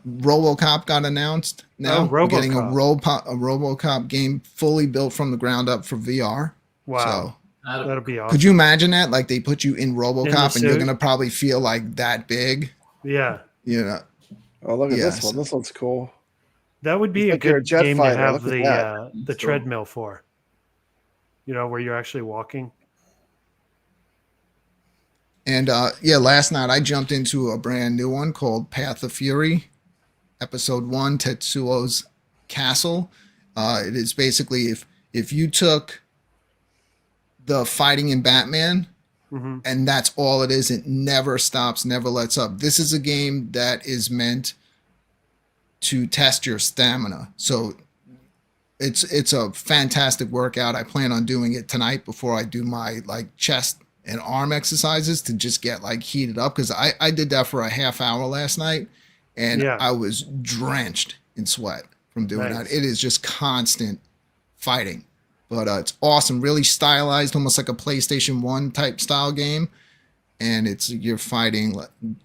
RoboCop got announced now. Oh, We're getting a RoboCop. RoboCop game fully built from the ground up for VR. Wow. So That'll be awesome. could you imagine that? Like they put you in RoboCop and you're suit? gonna probably feel like that big. Yeah. Oh, look at Yes. this one. This one's cool. That would be It's a like you're a good jet game fighter. to have Look at the Cool. treadmill for. Where you're actually walking. And last night I jumped into a brand new one called Path of Fury, Episode 1, Tetsuo's Castle. It is basically if you took the fighting in Batman, Mm-hmm. and that's all it is, it never stops, never lets up. This is a game that is meant to test your stamina. So it's a fantastic workout. I plan on doing it tonight before I do my chest and arm exercises to just get heated up, because I did that for a half hour last night and Yeah. I was drenched in sweat from doing Nice. that. It is just constant fighting, but it's awesome, really stylized, almost like a PlayStation 1 type style game. And you're fighting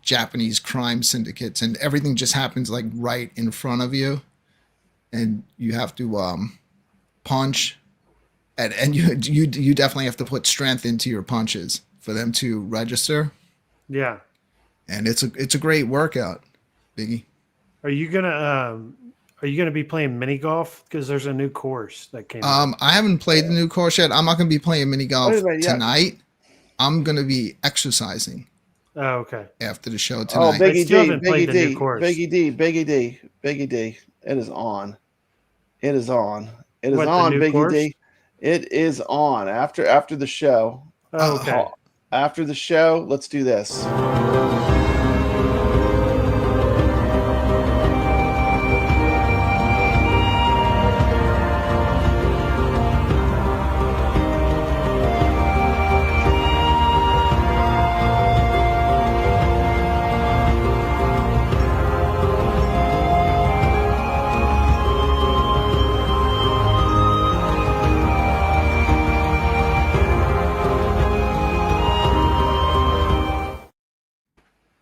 Japanese crime syndicates, and everything just happens right in front of you, and you have to punch, and you definitely have to put strength into your punches for them to register. Yeah. And it's a great workout, Biggie. Are you gonna be playing mini golf? Because there's a new course that came out. I haven't played the new course yet. I'm not going to be playing mini golf Wait a minute, yeah. tonight. I'm going to be exercising Oh, okay. after the show Oh, tonight. Biggy still D, haven't played Biggy the new D, course. Biggy D, Biggy D, Biggy D. It is on. It is on. It is What, the on, new Biggy course? D. It is on. After the show. Oh, okay. After the show, let's do this.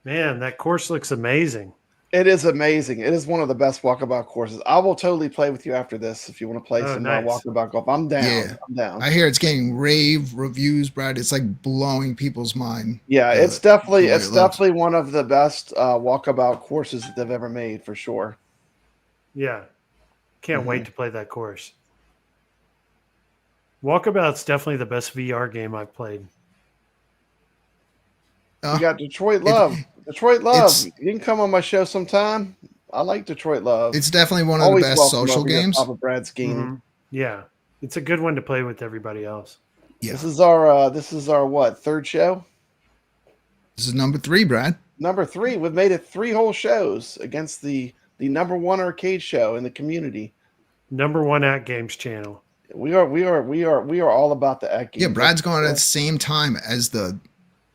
Man, that course looks amazing. It is amazing. It is one of the best walkabout courses. I will totally play with you after this if you want to play some nice. walkabout golf. I'm down. Yeah. I'm down. I hear it's getting rave reviews, Brad. It's like blowing people's mind. Yeah, it's definitely the way it looks. one of the best walkabout courses that they've ever made for sure. Yeah. Can't wait to play that course. Walkabout's definitely the best VR game I've played. You got Detroit Love. Detroit Love. You can come on my show sometime. I like Detroit Love. It's definitely one of Always the best welcome social over here, games. Papa Brad's gaming. Yeah. It's a good one to play with everybody else. Yeah. This is our what, third show? This is number 3, Brad. Number 3. We've made it 3 whole shows against the number 1 arcade show in the community. Number 1 AtGames channel. We are all about the AtGames. Yeah, Brad's going at the same time as the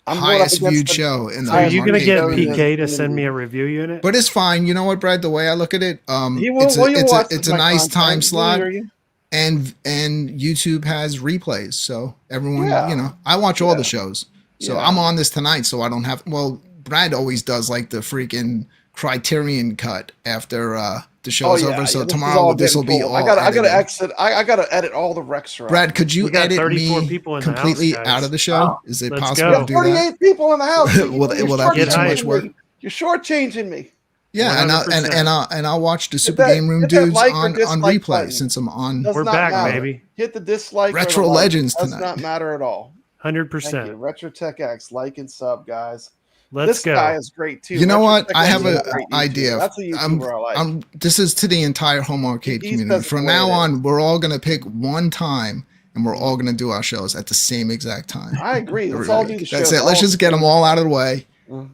I'm going up highest against viewed the- show in the So are you going to get arcade PK to community. send me a review unit? But it's fine. You know what, Brad? The way I look at it, He will, it's a nice time slot, Hear you. and YouTube has replays, so everyone, Yeah. I watch all the shows, so Yeah. I'm on this tonight, so I don't have. Well, Brad always does like the freaking Criterion cut after the show's over. So this is tomorrow all this will getting be pulled. all. I gotta edited. exit. I gotta edit all the Rex around. Brad, could you We got edit 34 me people in the completely house, guys. out of the show? Is it Let's possible go. to do that? 48 people in the house. Will that be too much work? You're shortchanging me. Yeah, and 100%. I'll watch the Super that- Game Room hit that dudes like or on dislike replay button. since I'm on. Does We're not back, matter. baby. Hit the dislike. or the Retro like. Legends Does tonight. not matter at all. Thank you. 100%. Retro Tech X, like and sub, guys. Let's This go. guy is great too. You know Retro what? Tech I X have is an a great YouTuber. idea. That's a YouTuber I like. This is to the entire home arcade He community. says From the way now it is. on, we're all going to pick one time, and we're all going to do our shows at the same exact time. I agree. Let's all do the show. That's it. Let's just get them all out of the way. Mm.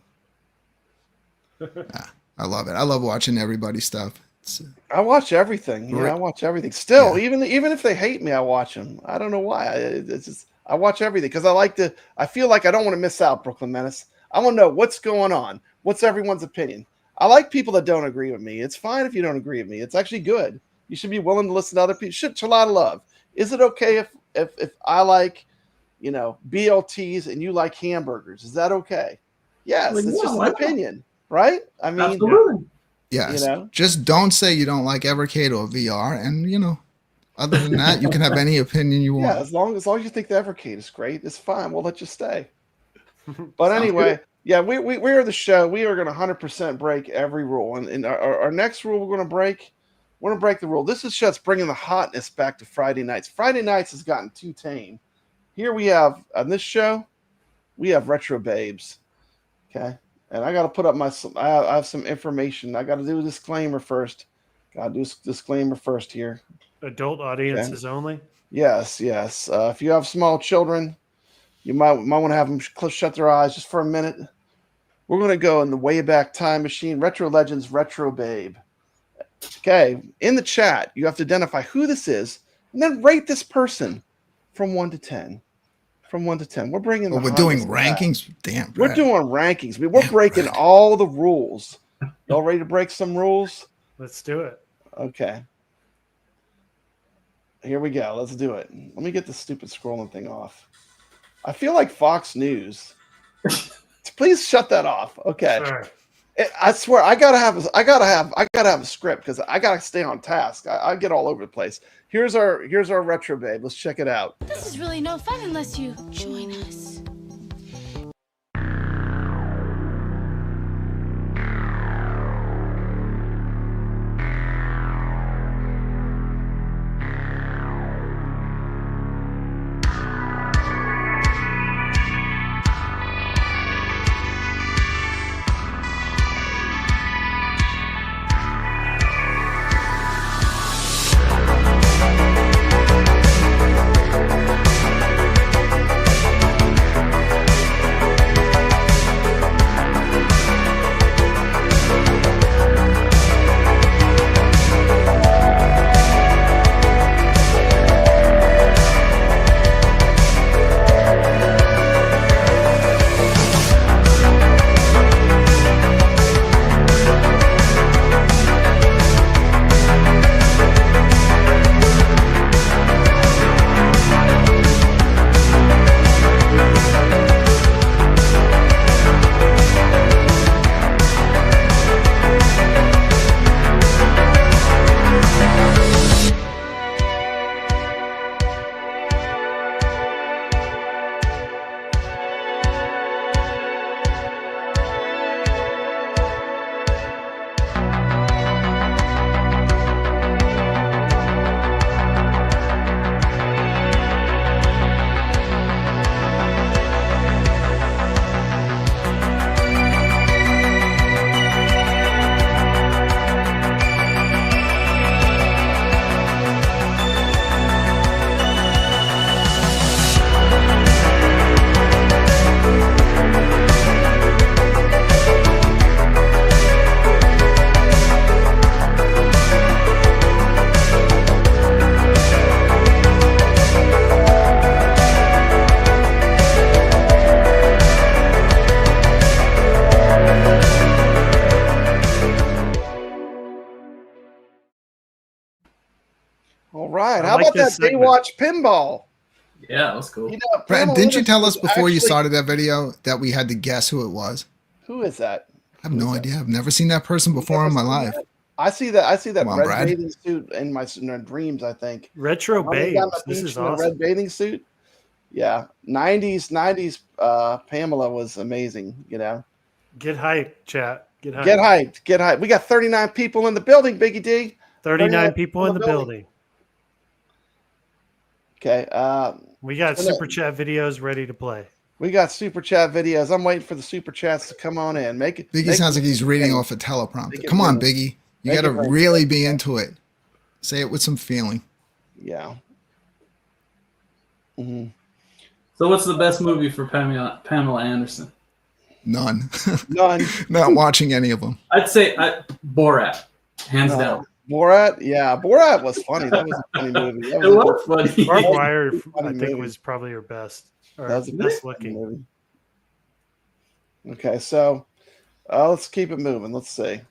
I love it. I love watching everybody's stuff. I watch everything. Yeah, I watch everything. Still, even if they hate me, I watch them. I don't know why. It's just I watch everything because I like to. I feel like I don't want to miss out. Brooklyn Menace. I want to know what's going on. What's everyone's opinion? I like people that don't agree with me. It's fine if you don't agree with me. It's actually good. You should be willing to listen to other people. ChalataLove. Is it okay if I like, BLTs and you like hamburgers? Is that okay? Yes, Like, it's yeah, just why an not? opinion, right? I mean, Absolutely. Yes. You know? Just don't say you don't like Evercade or VR, and other than that, you can have any opinion you want. yeah, as long as you think the Evercade is great, it's fine. We'll let you stay. But anyway, yeah, we are the show. We are going to 100% break every rule, and our next rule we're going to break. We're going to break the rule. This is just bringing the hotness back to Friday nights. Friday nights has gotten too tame. Here we have on this show, we have retro babes. Okay. And I got to put up I have some information. I got to do a disclaimer first. Got to do a disclaimer first here. Adult audiences only. Yes. If you have small children, you might want to have them shut their eyes just for a minute. We're going to go in the Wayback Time Machine, Retro Legends, Retro Babe. Okay. In the chat, you have to identify who this is and then rate this person from 1 to 10. From 1 to 10. We're bringing the We're doing hotness back. rankings. Damn, We're Brad. doing rankings. We're breaking all the rules. Y'all ready to break some rules? Let's do it. Okay. Here we go. Let's do it. Let me get the stupid scrolling thing off. I feel like Fox News. Please shut that off. Okay. Sorry. I swear I gotta have a script because I gotta stay on task. I get all over the place. Here's our retro babe. Let's check it out. This is really no fun unless you join us. All right. I How like about that this segment. Baywatch pinball? Yeah, that was cool. You know, Brad, Pamela didn't you tell Anderson us before you actually- started that video that we had to guess who it was? Who is that? I have no idea. I've never seen that person before in my life. I see that Come on, red Brad. bathing suit in my dreams, I think. Retro When we got on babes. the This beach is in a awesome. red bathing suit. Yeah. 90s Pamela was amazing, you know. Get hyped, chat. Get hyped. Get hyped. Get hyped. We got 39 people in the building, BiggyD. 39 people in the building. Okay. We got so no- super chat videos ready to play. We got super chat videos. I'm waiting for the super chats to come on in. Make it. Biggie make sounds it- like he's reading off a Make teleprompter. it Come on, real. Biggie. You Make got to it real. really be into it. Say it with some feeling. Yeah. Hmm. So, what's the best movie for Pamela Anderson? None. None. Not watching any of them. I'd say Borat, hands down. Borat. Yeah, Borat was funny. That was a funny movie. That It was funny. Barbed Wire, funny I think, movie. was probably her best. Or That was a best funny looking. movie. Okay, so let's keep it moving. Let's see.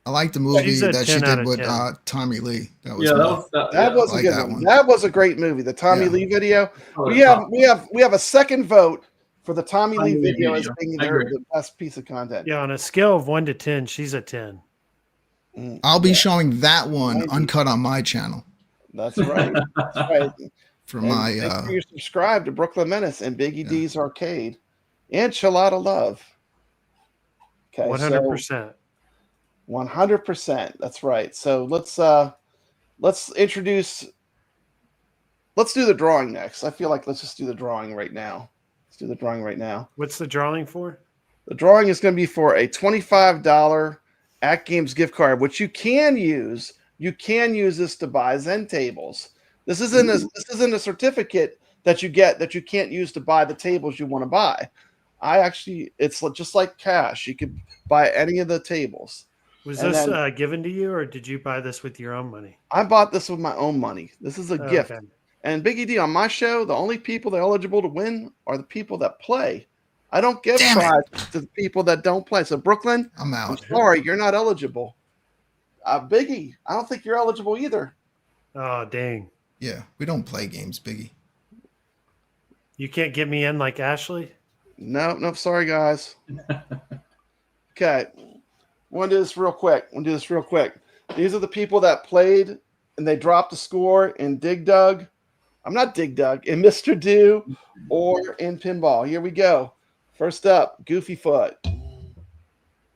I like the movie She's a that she 10 out did of with 10. Tommy Lee. That was Yeah, me. That was a like good that one. one. That was a great movie. The Tommy Yeah. Lee video. Oh, We have a second vote for the Tommy Lee Tommy Lee video as video. being I agree. the best piece of content. Yeah, on a scale of 1 to 10, she's a 10. I'll be showing that one 90. uncut on my channel That's right. That's right. for And my. make sure you subscribe to Brooklyn Menace and BiggyD's Arcade and ChalataLove. Okay, 100%. 100%. That's right. So let's introduce. Let's do the drawing next. I feel like let's just do the drawing right now. Let's do the drawing right now. What's the drawing for? The drawing is going to be for a $25 AtGames gift card, which you can use. You can use this to buy Zen tables. This isn't a certificate that you get that you can't use to buy the tables you want to buy. It's just like cash. You could buy any of the tables. Was And this then- given to you, or did you buy this with your own money? I bought this with my own money. This is a gift. Okay. And BiggyD, on my show, the only people that are eligible to win are the people that play. I don't give Damn it. prizes to the people that don't play. So Brooklyn, I'm I'm out. sorry, you're not eligible. Biggie, I don't think you're eligible either. Oh, dang. Yeah, we don't play games, Biggie. You can't get me in like Ashley? No, sorry, guys. Okay. Want to do this real quick. These are the people that played and they dropped a score in Dig Dug. I'm not Dig Dug, in Mr. Do or in Pinball. Here we go. First up, Goofy Foot.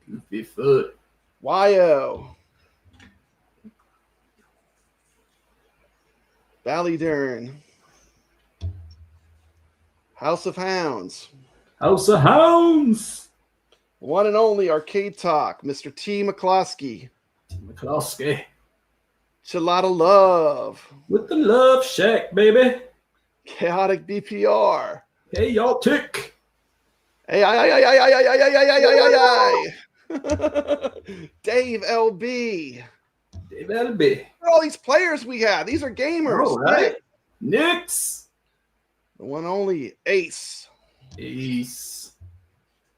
Goofy foot. YO. Ballydurn. House of Hounds. House of Hounds. One and only Arcade Talk, Mr. T. McCloskey. McCloskey. ChalataLove. With the Love Shack, baby. Chaotic BPR. Hey, y'all tick. Hey, Dave LB. Dave Elby. Look at all these players we have. These are gamers. All right. Nix. The one only Ace. Ace.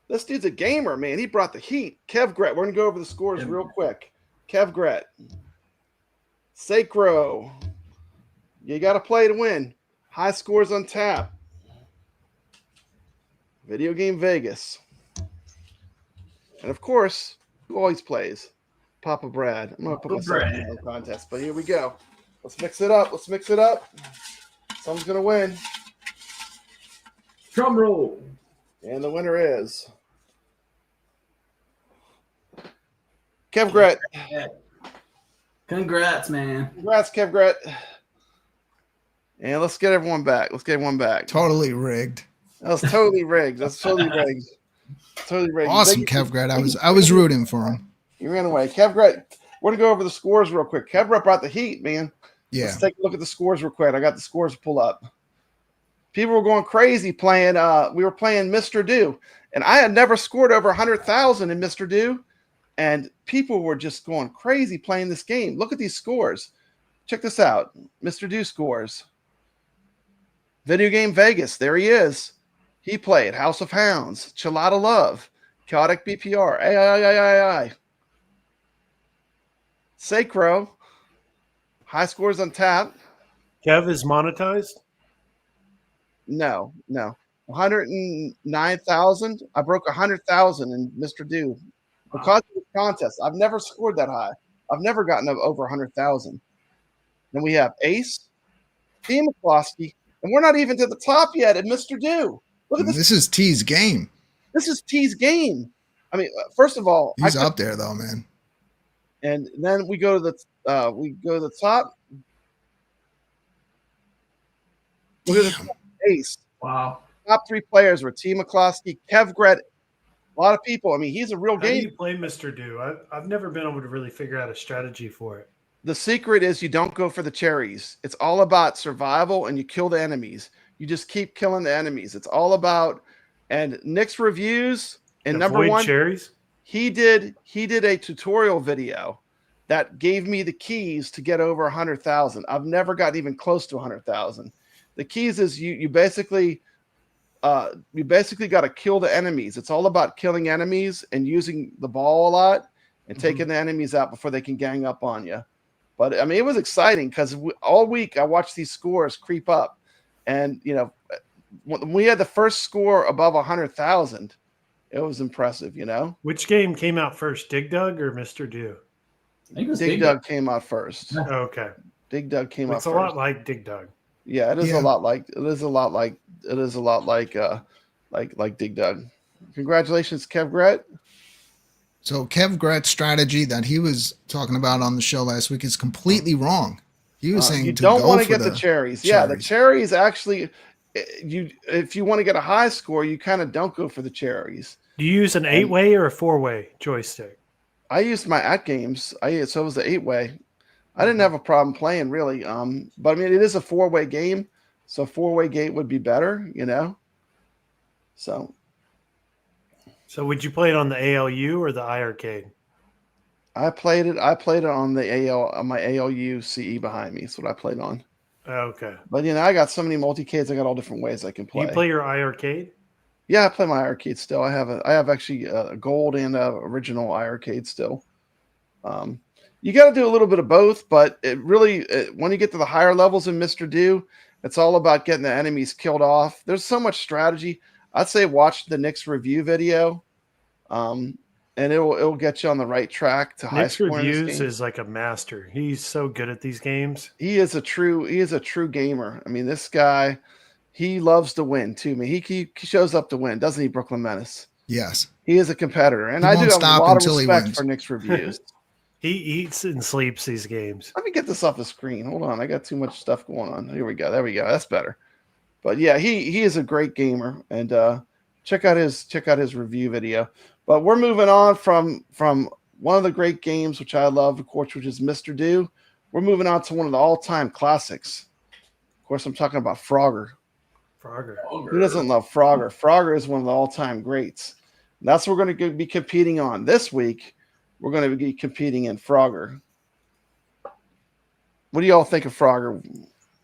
This dude's a gamer, man. He brought the heat. Kev Gret. We're going to go over the scores real quick. Kev Gret. Sacro. You got to play to win. High scores on tap. Video Game Vegas. And of course, who always plays? Papa Brad. I'm going to put myself in the contest, but here we go. Let's mix it up. Someone's going to win. Drum roll. And the winner is Kev Gret. Congrats, man. Congrats, Kev Gret. And let's get everyone back. Totally rigged. That was totally rigged. Totally rigged. Awesome, Kev Gret. I was rooting for him. You ran away. Kev Gret, we're going to go over the scores real quick. Kev Gret brought the heat, man. Yeah. Let's take a look at the scores real quick. I got the scores pulled up. People were going crazy playing. We were playing Mr. Do, and I had never scored over 100,000 in Mr. Do, and people were just going crazy playing this game. Look at these scores. Check this out. Mr. Do scores. Video Game Vegas. There he is. He played House of Hounds, ChalataLove, Chaotic BPR, AI. Sacro, High scores on tap. Kev is monetized. No. 109,000. I broke 100,000 in Mr. Do because of the contest. I've never scored that high. I've never gotten over 100,000. Then we have Ace, T. McCloskey, and we're not even to the top yet at Mr. Do. Look at this. This is T's game. This is T's game. I mean, first of all, he's up there though, man. And then we go to the top. Look at the Ace. Wow. Top 3 players were T. McCloskey, Kev Gret. A lot of people. I mean, he's a real How do game. you play Mr. Do? I've never been able to really figure out a strategy for it. The secret is you don't go for the cherries. It's all about survival, and you kill the enemies. You just keep killing the enemies. It's all about. And Nick's reviews and number 1 cherries. He did a tutorial video that gave me the keys to get over 100,000. I've never gotten even close to 100,000. The keys is you basically got to kill the enemies. It's all about killing enemies and using the ball a lot and taking the enemies out before they can gang up on you. But I mean, it was exciting because all week I watched these scores creep up, and you know, when we had the first score above 100,000, it was impressive. You know, which game came out first, Dig Dug or Mr. Do? I think it was Dig Dug came out first. Oh, okay, Dig Dug came out first. It's a lot like Dig Dug. Yeah, it is a lot like Dig Dug. Congratulations, Kev Gret. So Kev Gret's strategy that he was talking about on the show last week is completely wrong. He was saying you to don't go want to for get the cherries. Yeah, the cherries actually, if you want to get a high score, you kind of don't go for the cherries. Do you use an 8-way or a 4-way joystick? I used my AtGames. So it was the 8-way. I didn't have a problem playing really. But I mean, it is a 4-way game, so 4-way gate would be better, you know. So would you play it on the ALU or the iArcade? I played it on the on my ALU CE behind me. That's what I played on. Okay. But you know, I got so many multi-cades. I got all different ways I can play. Do you play your iArcade? Yeah, I play my iArcade still. I have actually a gold and a original iArcade still. You got to do a little bit of both, but it really when you get to the higher levels in Mr. Do, it's all about getting the enemies killed off. There's so much strategy. I'd say watch the Nick's review video, and it'll get you on the right track to high score. Nick's reviews is like a master. He's so good at these games. He is a true gamer. I mean, this guy, he loves to win too. I mean, he shows up to win, doesn't he, Brooklyn Menace? Yes. He is a competitor, and I do have a lot of respect for Nick's reviews. He eats and sleeps these games. Let me get this off the screen. Hold on, I got too much stuff going on. Here we go. There we go. That's better. But yeah, he is a great gamer, and check out his review video. But we're moving on from one of the great games, which I love, of course, which is Mr. Do. We're moving on to one of the all-time classics. Of course, I'm talking about Frogger. Frogger. Who doesn't love Frogger? Frogger is one of the all-time greats. And that's what we're going to be competing on this week. We're going to be competing in Frogger. What do y'all think of Frogger?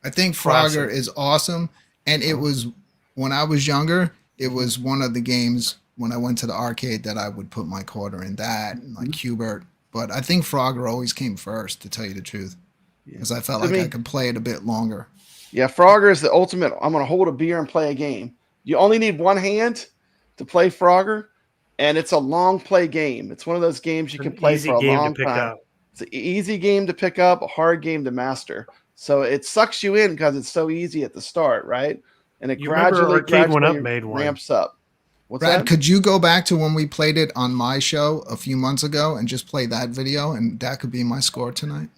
I think Frogger is awesome. And it was, when I was younger, it was one of the games when I went to the arcade that I would put my quarter in that, like Hubert. But I think Frogger always came first, to tell you the truth, because I felt like I could play it a bit longer. Yeah, Frogger is the ultimate. I'm going to hold a beer and play a game. You only need one hand to play Frogger, and it's a long play game. It's one of those games you can play for a long time. It's an easy game to pick up, a hard game to master. So it sucks you in because it's so easy at the start, right? And it gradually ramps up. What's Brad, that? could you go back to when we played it on my show a few months ago and just play that video, and that could be my score tonight?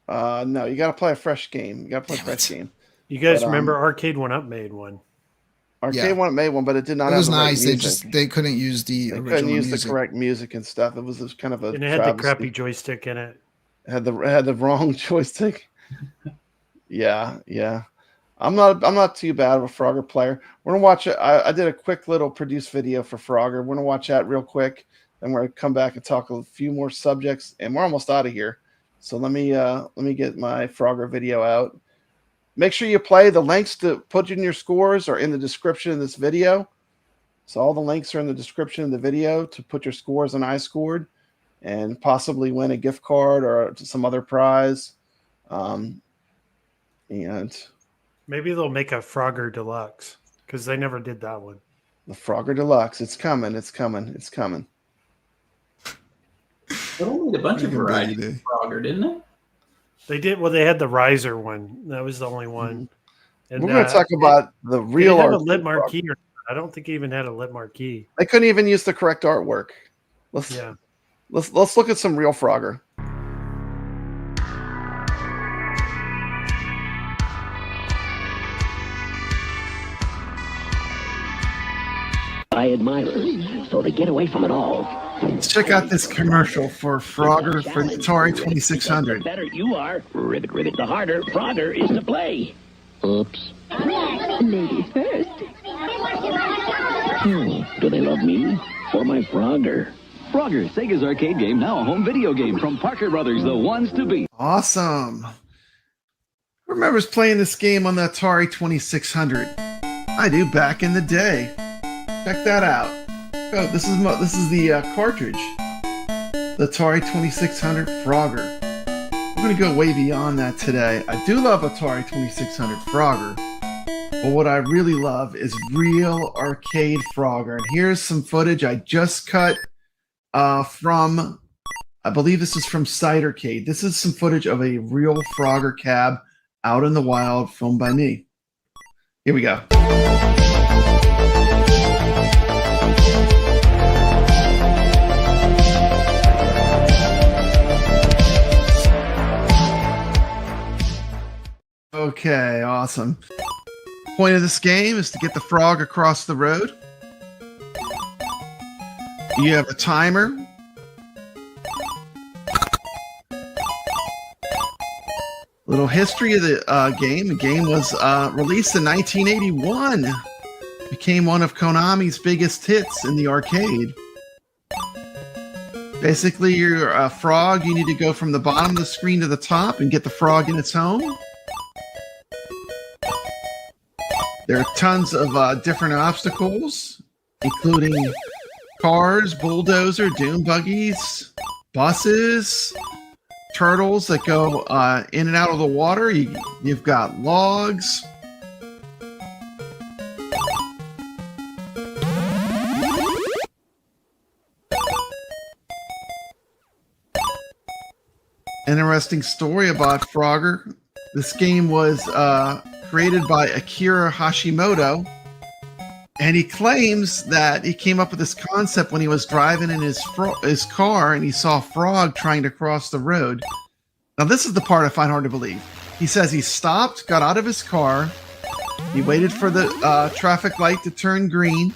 No, you got to play a fresh game. You got to play a fresh game. You guys remember Arcade 1-Up made one? Arcade 1-Up made one, but it did not. It was have the nice. Right They couldn't use the They original couldn't use music. the correct music and stuff. It was kind of a. And it had the crappy joystick in it. It had the wrong joystick. Yeah. I'm not too bad of a Frogger player. We're gonna watch it. I did a quick little produced video for Frogger. We're gonna watch that real quick, then we're gonna come back and talk a few more subjects, and we're almost out of here. So let me get my Frogger video out. Make sure you play. The links to put in your scores are in the description of this video. So all the links are in the description of the video to put your scores on iScored and possibly win a gift card or some other prize. And Maybe they'll make a Frogger Deluxe because they never did that one. the Frogger Deluxe. It's coming. It's coming. It's coming. They only a bunch of varieties of Frogger, didn't they? They did. Well, they had the riser one. That was the only one. And We're going to talk about the real art. art. A lit marquee. I don't think it even had a lit marquee. They couldn't even use the correct artwork. Let's look at some real Frogger. I admire, so they get away from it all. Let's check out this commercial for Frogger for the Atari 2600. The better you are, ribbit, ribbit, the harder Frogger is to play. Oops. Ladies first. Do they love me or my Frogger? Frogger, Sega's arcade game, now a home video game from Parker Brothers, the ones to beat. Awesome. Who remembers playing this game on the Atari 2600? I do, back in the day. Check that out. Oh, this is the cartridge. The Atari 2600 Frogger. I'm going to go way beyond that today. I do love Atari 2600 Frogger, but what I really love is real arcade Frogger. And here's some footage I just cut from, I believe this is from Cidercade. This is some footage of a real Frogger cab out in the wild filmed by me. Here we go. Okay, awesome. Point of this game is to get the frog across the road. You have a timer. Little history of the game. The game was released in 1981. Became one of Konami's biggest hits in the arcade. Basically, you're a frog. You need to go from the bottom of the screen to the top and get the frog in its home. There are tons of different obstacles, including cars, bulldozer, dune buggies, buses, turtles that go in and out of the water. You've got logs. Interesting story about Frogger. This game was created by Akira Hashimoto, and he claims that he came up with this concept when he was driving in his car and he saw a frog trying to cross the road. Now this is the part I find hard to believe. He says he stopped, got out of his car, he waited for the traffic light to turn green.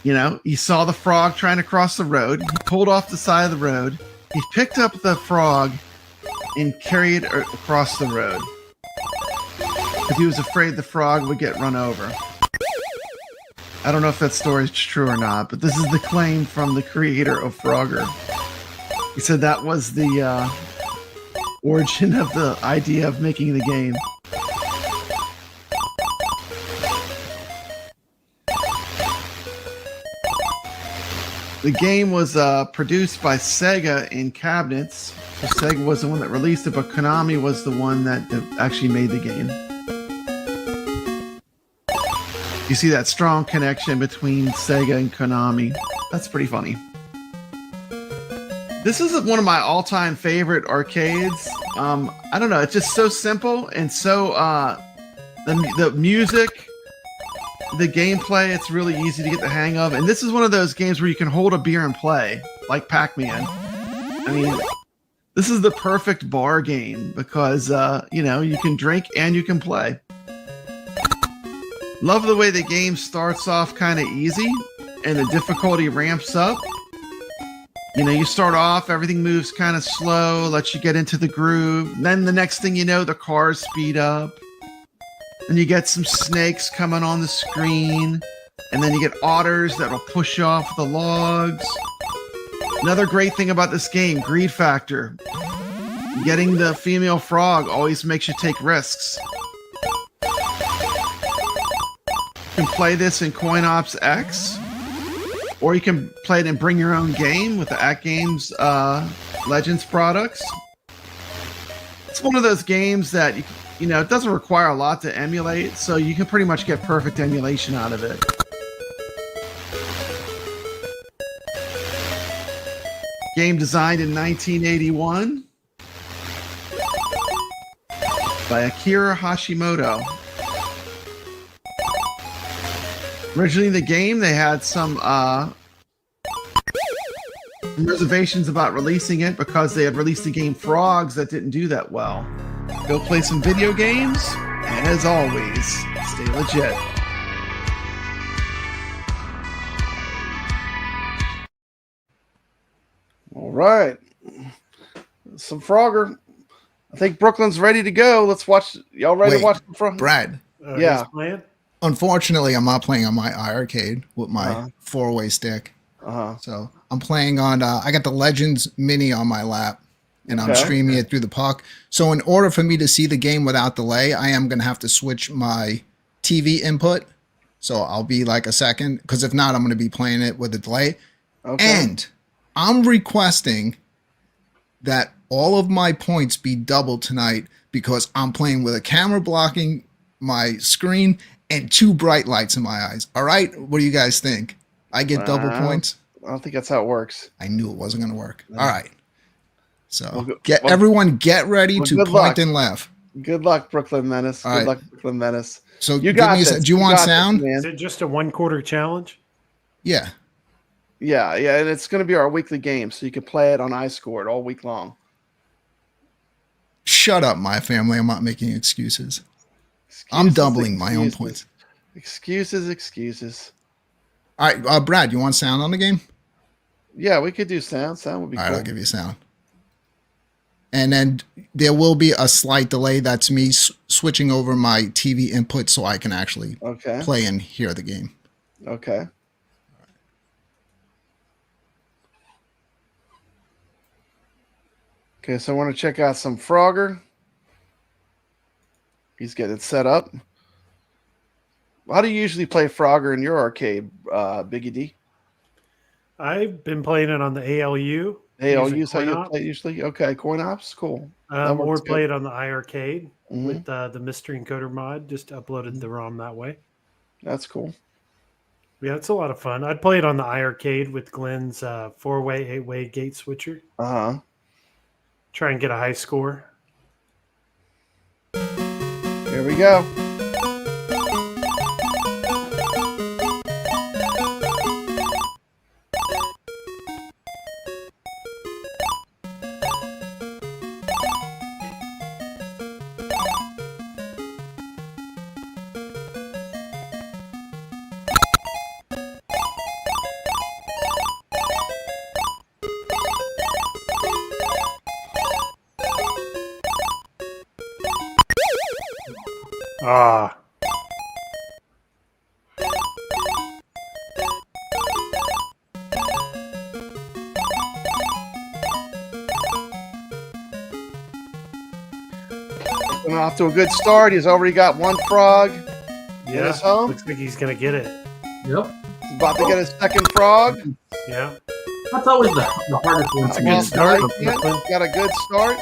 You know, he saw the frog trying to cross the road. He pulled off the side of the road. He picked up the frog and carried it across the road. Because he was afraid the frog would get run over. I don't know if that story is true or not, but this is the claim from the creator of Frogger. He said that was the origin of the idea of making the game. The game was produced by Sega in cabinets. So Sega was the one that released it, but Konami was the one that actually made the game. You see that strong connection between Sega and Konami. That's pretty funny. This is one of my all-time favorite arcades. I don't know, it's just so simple and so the music, the gameplay, it's really easy to get the hang of. And this is one of those games where you can hold a beer and play, like Pac-Man. I mean, this is the perfect bar game because, you know, you can drink and you can play. Love the way the game starts off kind of easy and the difficulty ramps up. You know, you start off, everything moves kind of slow, lets you get into the groove. Then the next thing you know, the cars speed up. And you get some snakes coming on the screen. And then you get otters that'll push off the logs. Another great thing about this game, greed factor. Getting the female frog always makes you take risks. You can play this in CoinOps X, or you can play it and bring your own game with the AtGames Legends products. It's one of those games that you know, it doesn't require a lot to emulate, so you can pretty much get perfect emulation out of it. Game designed in 1981 by Akira Hashimoto. Originally in the game, they had some reservations about releasing it because they had released the game Frogs that didn't do that well. Go play some video games, and as always, stay legit. All right. Some Frogger. I think Brooklyn's ready to go. Let's watch. Y'all ready to watch the Frogger? Brad. Yeah. Unfortunately, I'm not playing on my iArcade with my 4-way stick. So I'm playing on, I got the Legends Mini on my lap, and I'm streaming it through the puck. So in order for me to see the game without delay, I am going to have to switch my TV input. So I'll be like a second, because if not, I'm going to be playing it with a delay. And I'm requesting that all of my points be doubled tonight because I'm playing with a camera blocking my screen and 2 bright lights in my eyes. All right? What do you guys think? I get double points? I don't think that's how it works. I knew it wasn't going to work. All right. So everyone get ready to point and laugh. Good luck, Brooklyn Menace. Good luck, Brooklyn Menace. So you got me. Do you want sound? Is it just a 1/4 challenge? Yeah. Yeah, and it's going to be our weekly game, so you can play it on iScored all week long. Shut up, my family. I'm not making excuses. I'm doubling my own points. Excuses. All right, Brad, you want sound on the game? Yeah, we could do sound. Sound would be cool. All right, I'll give you sound. And then there will be a slight delay. That's me switching over my TV input so I can actually play and hear the game. Okay. Okay, so I want to check out some Frogger. He's getting set up. How do you usually play Frogger in your arcade, BiggggyD? I've been playing it on the ALU. ALU is how you play usually? Okay, coin ops, cool. Or play it on the iArcade with the Mystery Encoder mod. Just uploaded the ROM that way. That's cool. Yeah, it's a lot of fun. I'd play it on the iArcade with Glenn's 4-way, 8-way gate switcher. Try and get a high score. Here we go. Off to a good start. He's already got 1 frog in his home. Looks like he's going to get it. Yep. He's about to get his 2nd frog. Yeah. That's always the hardest one. That's a good start. Got a good start.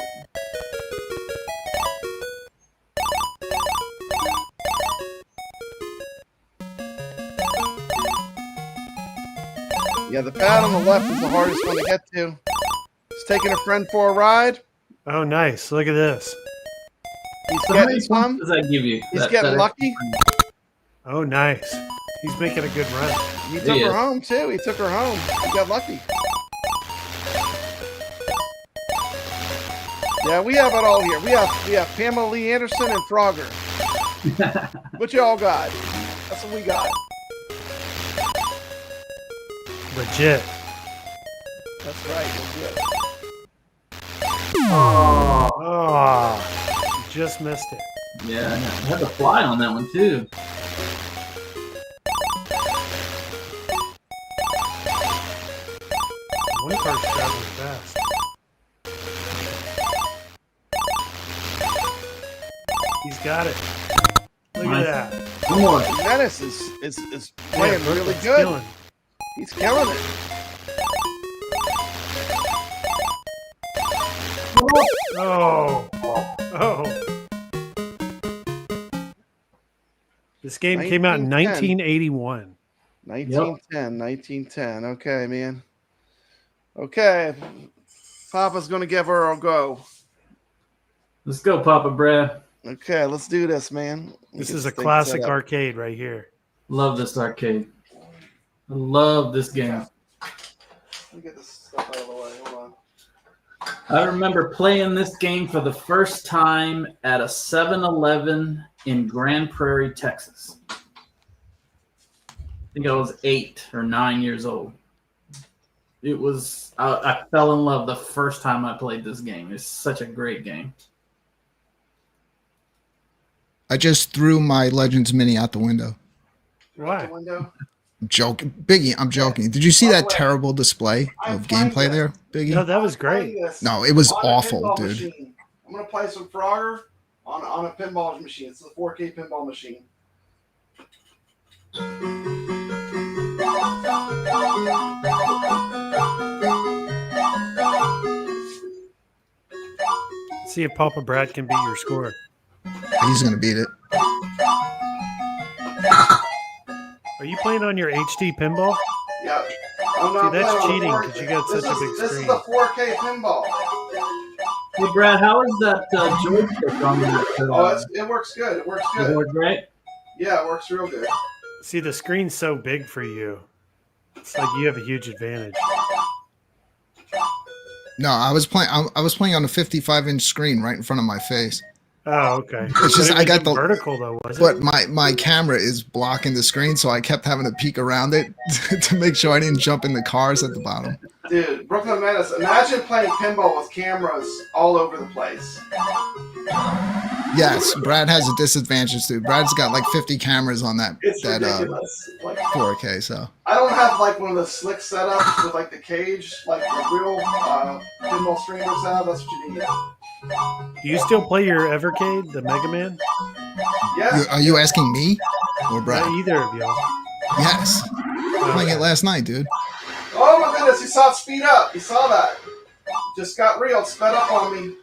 Yeah, the pad on the left is the hardest one to get to. He's taking a friend for a ride. Oh, nice. Look at this. He's getting some. Does that give you? He's getting lucky. Oh, nice. He's making a good run. He took her home, too. He took her home. He got lucky. Yeah, we have it all here. We have Pamela Lee Anderson and Frogger. What y'all got? That's what we got. Legit. That's right. Legit. Oh. Just missed it. Yeah, I had to fly on that one too. One card's traveling fast. He's got it. Look at that. One more. Menace is playing really good. Killing. He's killing it. Oh. pinball. Oh. This game came out in 1981. 1910. Okay, man. Okay. Papa's going to give her a go. Let's go, Papa Brad. Okay, let's do this, man. This is a classic arcade right here. Love this arcade. I love this game. Let me get this stuff out of the way. Hold on. I remember playing this game for the first time at a 7-Eleven in Grand Prairie, Texas. I think I was 8 or 9 years old. It was, I fell in love the first time I played this game. It's such a great game. I just threw my Legends Mini out the window. Why? I'm joking. Biggie, I'm joking. Did you see that terrible display of gameplay there, Biggie? No, that was great. No, it was awful, dude. Machine. I'm going to play some Frogger on a pinball machine. It's a 4K pinball machine. See if Papa Brad can beat your score. He's going to beat it. Are you playing on your HD pinball? Yeah. See, that's cheating because you got such a big This is screen. the 4K pinball. Hey, Brad, how is that joystick on that? It works good. It works It good. works great? Yeah, it works real good. See, the screen's so big for you. It's like you have a huge advantage. No, I was playing on a 55-inch screen right in front of my face. Oh, okay. It's just But I it got the wasn't vertical though, was but it? my camera is blocking the screen, so I kept having to peek around it to make sure I didn't jump in the cars at the bottom. Dude, Brooklyn Menace, imagine playing pinball with cameras all over the place. Yes, Brad has a disadvantage too. Brad's got like 50 cameras on that It's ridiculous. 4K. So I don't have like one of the slick setups with like the cage, like the real pinball streamers have. That's what you need. Do you still play your Evercade, the Mega Man? Yes. are you asking me or Brad? Not either of y'all. Yes, playing it last night, dude. Oh my goodness, you saw it speed up. You saw that. Just got real. It sped up on me.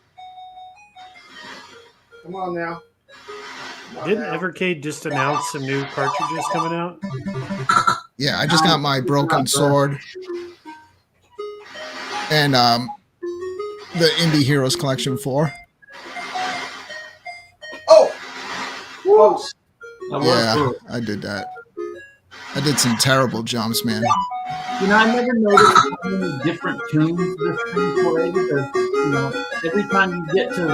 Come on now. Come on Didn't now. Evercade just announce some new cartridges coming out? Yeah, I just got my Broken Sword and the Indie Heroes Collection 4. Oh! Close. That was Yeah, cool. I did that. I did some terrible jumps, man. You know, I never noticed how many different tunes this thing plays. Because, you know, every time you get to you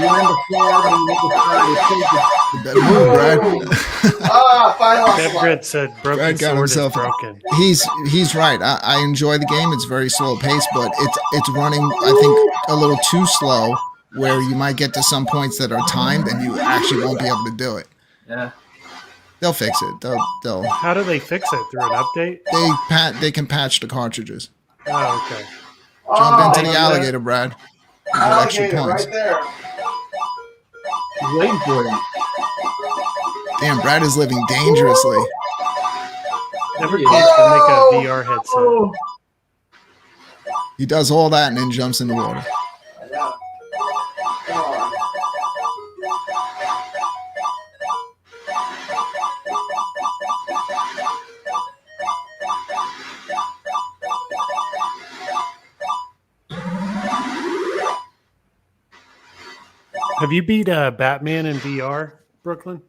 land the flag and you hit the flag, it plays You better move, Brad. Final Bev slide. Grit said Broken Brad got Sword is himself- broken. He's right. I enjoy the game. It's very slow paced, but it's running, I think, a little too slow, where you might get to some points that are timed and you actually won't be able to do it. Yeah. They'll fix it. They'll How do they fix it? Through an update? they can patch the cartridges. Oh, okay. Jump into my the alligator, Brad. You get extra Alligator points. right there. He's waiting for him. Damn, Brad is living dangerously. Evercade can make a VR headset. Oh, He does all that and then jumps in the water. Yeah. Come on. Have you beat Batman in VR, Brooklyn?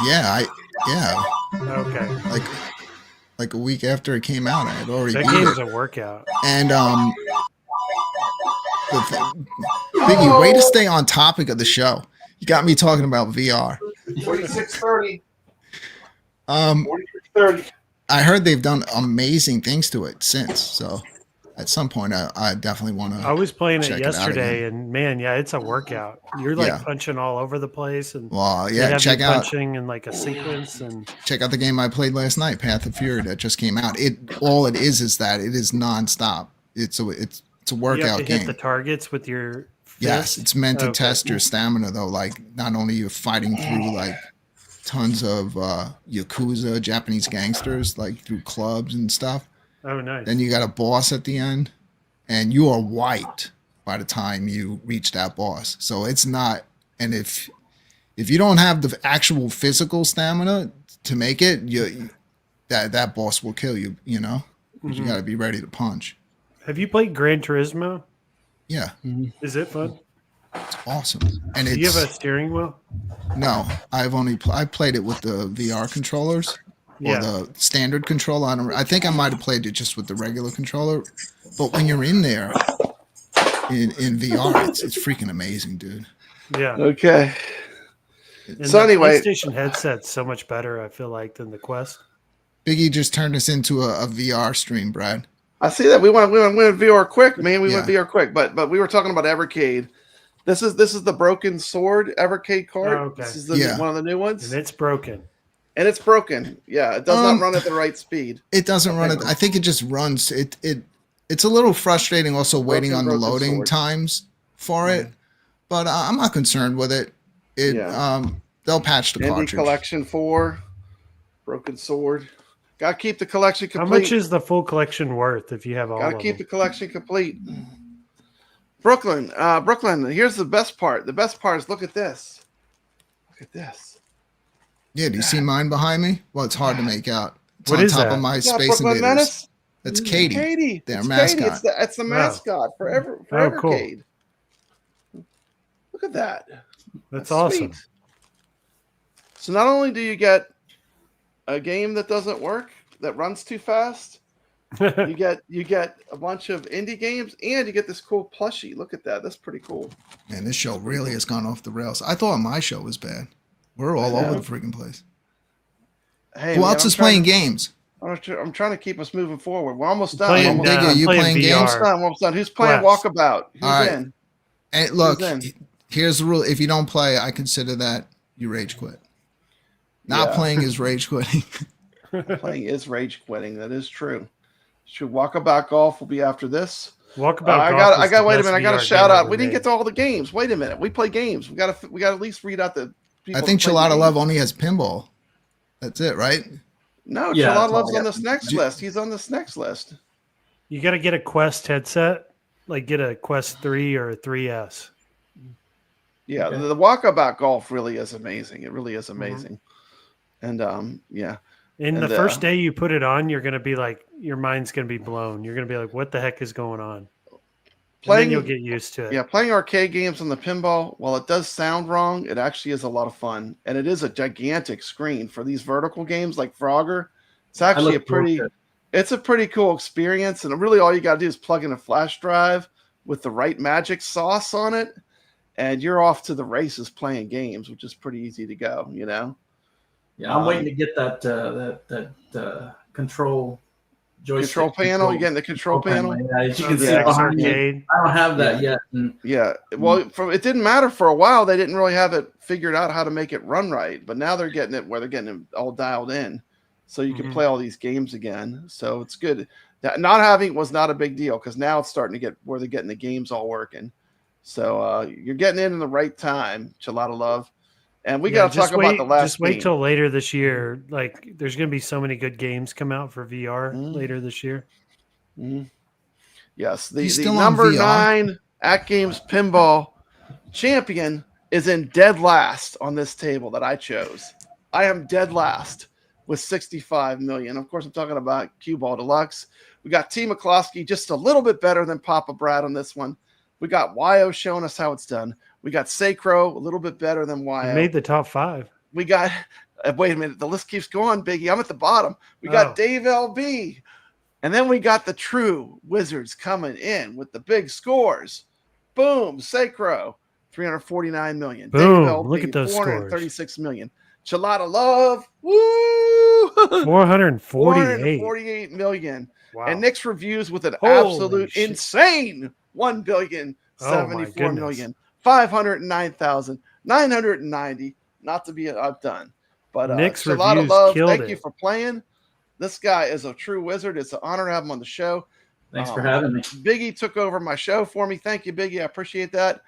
Yeah, Okay. like a week after it came out, I had already That beat game's it. a workout. And Biggie, way to stay on topic of the show. You got me talking about VR. 4630. 4630. 4630. I heard they've done amazing things to it since. So at some point, I definitely want to. I was playing check it it out yesterday, and man, yeah, it's a workout. You're like Yeah. punching all over the place, and Well, they yeah, have check you out punching in like a sequence. And the game I played last night, Path of Fury, that just came out. All it is that it is nonstop. It's a you have workout to game. hit the targets with your fist. Yes, it's meant to Okay. test your stamina though. Like not only you're fighting through like tons of Yakuza, Japanese gangsters, like through clubs and stuff. Oh, nice. Then you got a boss at the end, and you are wiped by the time you reach that boss. So it's not, and if you don't have the actual physical stamina to make it, that boss will kill you, you know? You got to be ready to punch. Have you played Gran Turismo? Yeah. Is it fun? It's awesome. And Do you have a steering wheel? No, I played it with the VR controllers or the standard controller. I think I might have played it just with the regular controller. But when you're in there in VR, it's freaking amazing, dude. Yeah. Okay. And So the anyway, PlayStation headset's so much better, I feel like, than the Quest. Biggie just turned us into a VR stream, Brad. I see that we went VR quick, man. We went VR quick, but we were talking about EVERCADE. This is the broken sword EVERCADE card. Oh, okay. This is one of the new ones, And it's broken. Yeah, it does not run at the right speed. It doesn't run it. I think it just runs. It's a little frustrating also waiting on the loading times for it, but I'm not concerned with it. They'll patch the Indie cartridge. Collection 4, broken sword. Got to keep the collection complete. How much is the full collection worth if you have all of them? Got to keep the collection complete. Brooklyn, here's the best part. The best part is look at this. Look at this. Yeah, do you see mine behind me? Well, it's hard to make out. It's What on is top that? of my Yeah, Space Brooklyn Invaders. Menace. That's Katie. Katie. Their It's mascot. Katie. It's the mascot for cool. EVERCADE. Look at that. That's awesome. Sweet. So not only do you get a game that doesn't work, that runs too fast, you get a bunch of indie games, and you get this cool plushie. Look at that. That's pretty cool. Man, this show really has gone off the rails. I thought my show was bad. We're all over the freaking place. Hey, Who man, else is playing games? I'm trying to keep us moving forward. We're almost done. Playing, Almost Biggie, done. you playing VR. games? Almost done. Who's playing Quest. Walkabout? Who's All right. in? And look, in? here's the rule. If you don't play, I consider that you rage quit. Not Yeah. playing is rage quitting. Playing is rage quitting. That is true. It's true. Walkabout Golf will be after this. Walkabout I Golf got. is the Wait a best minute. I got to VR shout game out. ever We didn't made. get to all the games. Wait a minute. We play games. We got to at least read out the. I think ChalataLove only has pinball. That's it, right? No, Yeah, ChalataLove's that's all. on this next list. He's on this next list. You got to get a Quest headset, like get a Quest 3 or a 3S. Yeah, the Walkabout Golf really is amazing. It really is amazing. And yeah. And And, the first day you put it on, you're going to be like, your mind's going to be blown. You're going to be like, what the heck is going on? And then you'll get used to it. Yeah, playing arcade games on the pinball, while it does sound wrong, it actually is a lot of fun. And it is a gigantic screen for these vertical games like Frogger. It's actually it's a pretty cool experience. And really all you got to do is plug in a flash drive with the right magic sauce on it, and you're off to the races playing games, which is pretty easy to go, you know? Yeah, I'm waiting to get that control joystick. Control panel. You getting the control panel? Yeah, as you can The see behind me, arcade. I don't have that yet. And Yeah. Well, it didn't matter for a while. They didn't really have it figured out how to make it run right, but now they're getting it where they're getting it all dialed in, so you can play all these games again. So it's good. Not having it was not a big deal because now it's starting to get where they're getting the games all working. So you're getting in the right time, ChalataLove. And we got to talk about the last. Just wait game. till later this year. Like, there's going to be so many good games come out for VR later this year. Yes, the He's still on number VR. 9 AtGames pinball champion is in dead last on this table that I chose. I am dead last with 65 million. Of course, I'm talking about Cue Ball Deluxe. We got T. McCloskey just a little bit better than Papa Brad on this one. We got Wyo showing us how it's done. We got Sacro a little bit better than You Wyo. made the top 5. We got wait a minute, the list keeps going, Biggie. I'm at the bottom. We got Dave LB. And then we got the true wizards coming in with the big scores. Boom, Sacro, 349 million. Boom, Dave LB, look at those 436 million. ChalataLove, woo! 448. 448 million. Wow. And Nick's reviews with an Holy absolute shit. insane 1,074 million. 509,990. Not to be outdone. But Nick's reviews ChalataLove, killed thank it. you for playing. This guy is a true wizard. It's an honor to have him on the show. thanks for having me. Biggie took over my show for me. Thank you, Biggie. I appreciate that.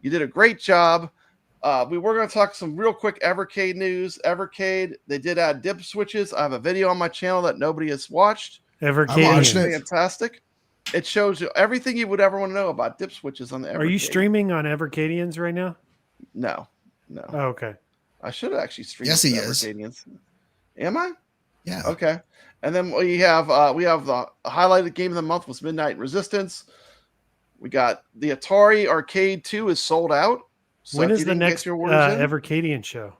You did a great job. We were going to talk some real quick EVERCADE news. EVERCADE, they did add dip switches. I have a video on my channel that nobody has watched. I watched EVERCADE. it. Fantastic. it shows you everything you would ever want to know about dip switches on the Evercade. Are you streaming on Evercadians right now? No. Oh, okay. I should have actually streamed. Yes, he is. Evercadians. Am I? Yeah. Okay. And then we have the highlighted game of the month was Midnight Resistance. We got the Atari Arcade 2 is sold out. So when is the next Evercadian show?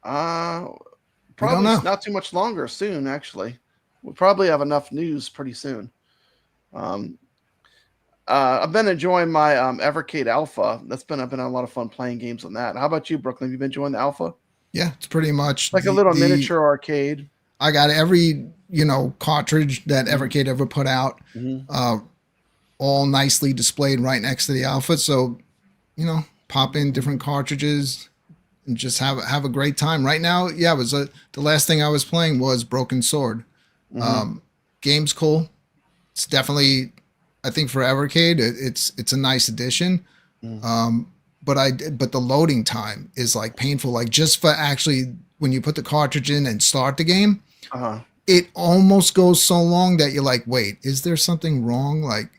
Probably not too much longer. Soon, actually. We'll probably have enough news pretty soon. I've been enjoying my Evercade Alpha. I've been a lot of fun playing games on that. How about you, Brooklyn? Have you been enjoying the Alpha? Yeah, it's pretty much like a little miniature arcade. I got every cartridge that Evercade ever put out, all nicely displayed right next to the Alpha. So, pop in different cartridges and just have a great time. Right now, yeah, it was the last thing I was playing was Broken Sword. Game's cool. It's definitely, I think for Evercade, it's a nice addition. But the loading time is like painful. Like just for actually when you put the cartridge in and start the game, it almost goes so long that you're like, wait, is there something wrong? Like,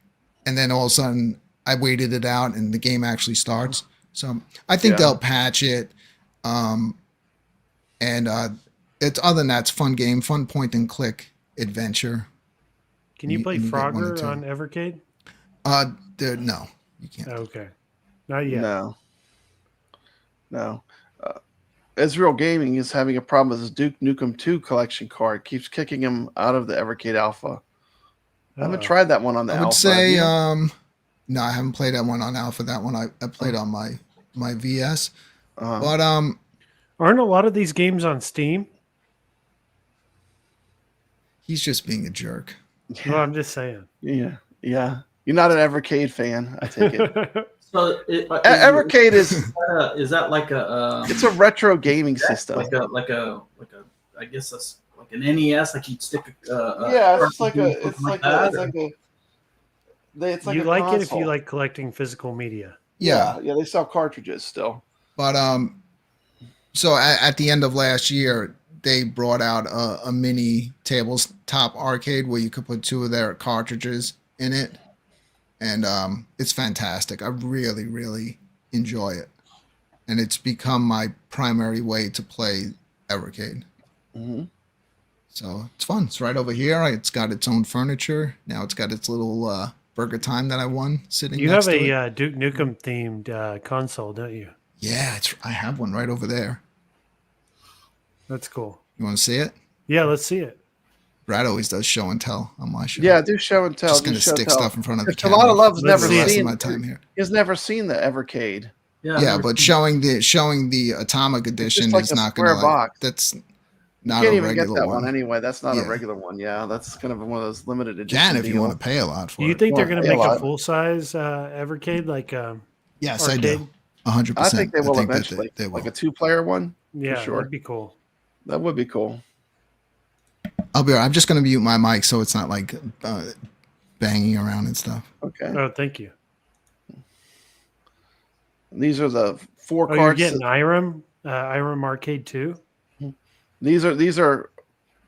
and then all of a sudden I waited it out and the game actually starts. So I think they'll patch it. It's other than that, it's a fun game, fun point and click adventure. Can you play Frogger on Evercade? No, you can't. Okay. Not yet. No. Israel Gaming is having a problem with his Duke Nukem 2 collection card. Keeps kicking him out of the Evercade Alpha. I haven't tried that one on the Alpha. I would say, no, I haven't played that one on Alpha. That one I played on my VS. But aren't a lot of these games on Steam? He's just being a jerk. Yeah. Well, I'm just saying. Yeah. You're not an Evercade fan, I take it. So Evercade is that like a it's a retro gaming system. Like a I guess that's like an NES. Like you'd stick it's like a you like it if you like collecting physical media. Yeah, they sell cartridges still. But so at the end of last year, they brought out a mini tabletop arcade where you could put 2 of their cartridges in it. And it's fantastic. I really, really enjoy it. And it's become my primary way to play Evercade. So it's fun. It's right over here. It's got its own furniture. Now it's got its little Burger Time that I won sitting next to it. You have a Duke Nukem themed console, don't you? Yeah, I have one right over there. That's cool. You want to see it? Yeah, let's see it. Brad always does show and tell on my show. Yeah, do show and tell. Just gonna stick stuff in front of the camera. ChalataLove's never seen my time here. He's never seen the Evercade. Yeah, but showing the Atomic Edition like is not going to box. That's you not can't a even regular get that one anyway. That's not a regular one. Yeah, that's kind of one of those limited edition. Can if you want to pay a lot for it. Do you think they're going to make a full size Evercade like? Yes, arcade? I do. 100%. I think they will eventually. They will. Like a 2-player one. Yeah, sure. that'd be cool. That would be cool. I'll be right. I'm just going to mute my mic so it's not like banging around and stuff. Okay. Oh, thank you. These are the 4 cards. You're getting IRAM Arcade 2? These are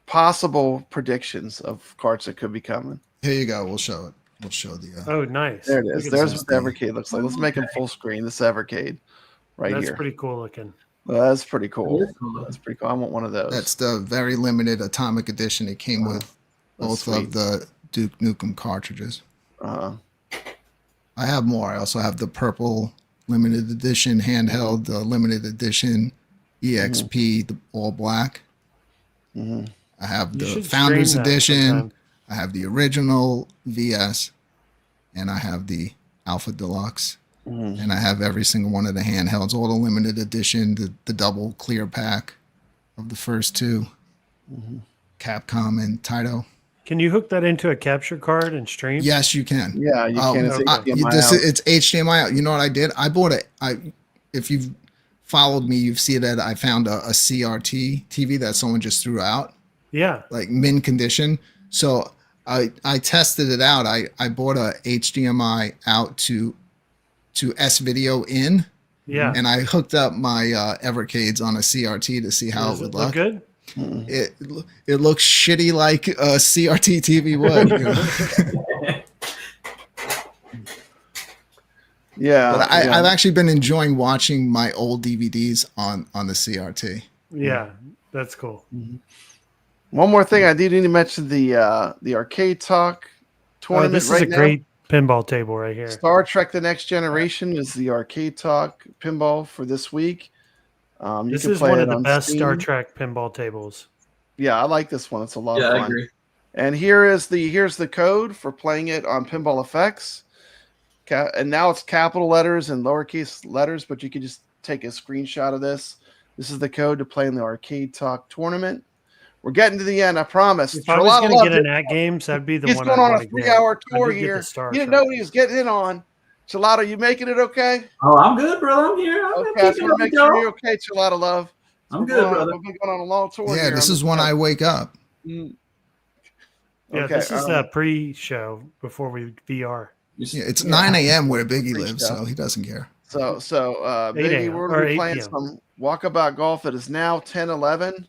possible predictions of cards that could be coming. Here you go. We'll show it. We'll show the. Oh, nice. There it is. There's what the Evercade looks like. Let's make them full screen. This Evercade right here. That's pretty cool looking. Well, that's pretty cool. That's pretty cool. I want one of those. That's the very limited Atomic Edition. It came with both of the Duke Nukem cartridges. I have more. I also have the purple limited edition handheld, the limited edition EXP, the all black. I have the Founders Edition. I have the original VS, and I have the Alpha Deluxe. And I have every single one of the handhelds, all the limited edition, the double clear pack of the first 2, Capcom and Taito. Can you hook that into a capture card and stream? Yes, you can. Yeah, you can. It's HDMI out. You know what I did? I bought it. If you've followed me, you've seen that I found a CRT TV that someone just threw out. Yeah. Like mint condition. So I tested it out. I bought a HDMI out to S video in. Yeah. And I hooked up my Evercades on a CRT to see how it would look. Good? It looks shitty like a CRT TV would. You know? Yeah, But I've actually been enjoying watching my old DVDs on the CRT. Yeah, that's cool. One more thing, I did need to mention the Arcade Talk tournament. This is right a now. Great pinball table right here. Star Trek: The Next Generation is the Arcade Talk pinball for this week. This can is play one it of the on best Steam. Star Trek pinball tables. Yeah, I like this one. It's a lot of fun. I agree. And here's the code for playing it on Pinball Effects. And now it's capital letters and lowercase letters, but you can just take a screenshot of this. This is the code to play in the Arcade Talk tournament. We're getting to the end, I promise. If I was going to get an AtGames, that'd be the He's one. going on a 3-hour tour I did get here. the Star You didn't Trek. know what he was getting in on. Chalata, you making it okay? Oh, I'm good, brother. I'm here. Okay, I just want to make sure you're okay, Chalata, I'm good, brother. We've been going on a long tour. Yeah, here this on is when I wake up. Yeah, Okay, this is the pre-show before we VR. Yeah, it's 9 a.m. where Biggy Pretty lives, tough. so he doesn't care. So 8 Biggy, a.m. we're or going to be 8 playing p.m. some walkabout golf. It is now 10:11.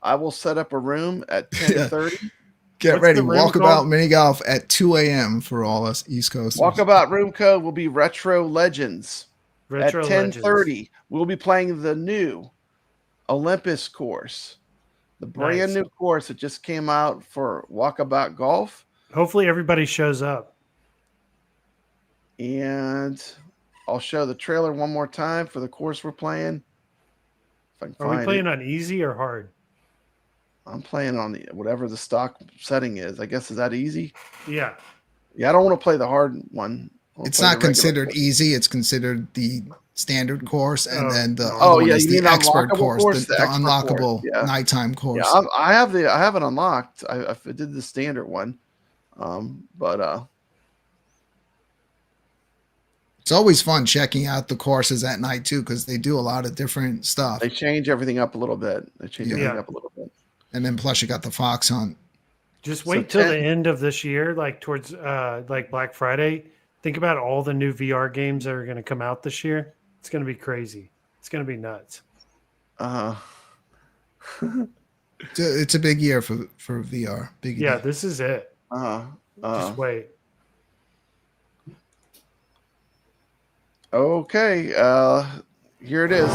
I will set up a room at 10:30. Get What's ready. the room Walkabout called? mini golf at 2 a.m. for all us East Coasters. Walkabout room code will be Retro Legends. Retro At Legends. 10:30, we'll be playing the new Olympus course, the brand Nice. new course that just came out for Walkabout Golf. Hopefully everybody shows up. And I'll show the trailer one more time for the course we're playing. If I can Are we find playing it. on easy or hard? I'm playing on whatever the stock setting is. I guess, is that easy? Yeah. Yeah, I don't want to play the hard one. I wanna It's play the not regular considered course. easy. It's considered the standard course, and Oh. then the Oh, other one yeah, is you the mean expert unlockable course, course? the The expert course, unlockable yeah. nighttime course. Yeah, I have it unlocked. I did the standard one, but It's always fun checking out the courses at night too, because they do a lot of different stuff. they change everything up a little bit. Yeah. And then plus you got the fox hunt. Just So wait till 10 the end of this year, like towards like Black Friday. Think about all the new VR games that are going to come out this year. It's going to be crazy. It's going to be nuts. It's a big year for VR. Big Yeah, this is it. Just wait. Okay, here it is.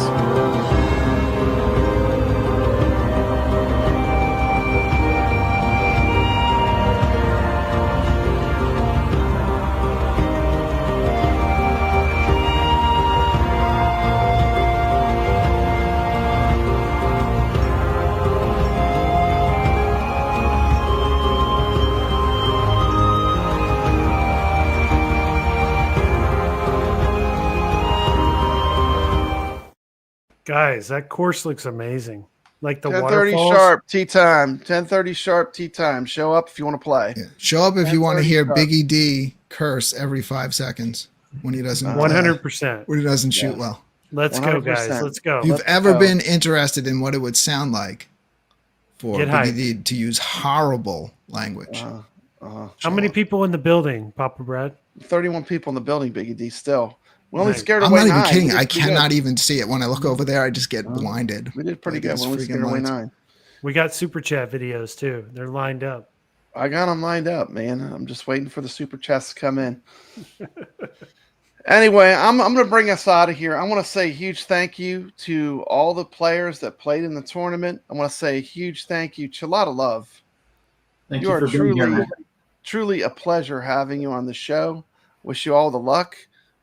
Guys, that course looks amazing. Like the 10:30 waterfalls. sharp tea time. 10:30 sharp tea time. Show up if you want to play. Yeah. Show up if you want to 10:30 hear sharp. BiggyD curse every 5 seconds when he doesn't 100%. when he doesn't shoot Yes. well. Let's go, guys. 100%. Let's go. If you've Let's ever go. been interested in what it would sound like for Get hyped. BiggyD to use horrible language. How many people in the building, Papa Brad? 31 people in the building, Biggie D. Still, we only Nice. scared I'm away not even 9. kidding. We did I pretty cannot good. even see it. When I look over there, I just get blinded. We did pretty Like, good. it's We only freaking scared away lights. 9. We got super chat videos too. They're lined up. I got them lined up, man. I'm just waiting for the super chats to come in. Anyway, I'm going to bring us out of here. I want to say a huge thank you to all the players that played in the tournament. I want to say a huge thank you, ChalataLove. Thank You you are for being here, man. truly a pleasure having you on the show. Wish you all the luck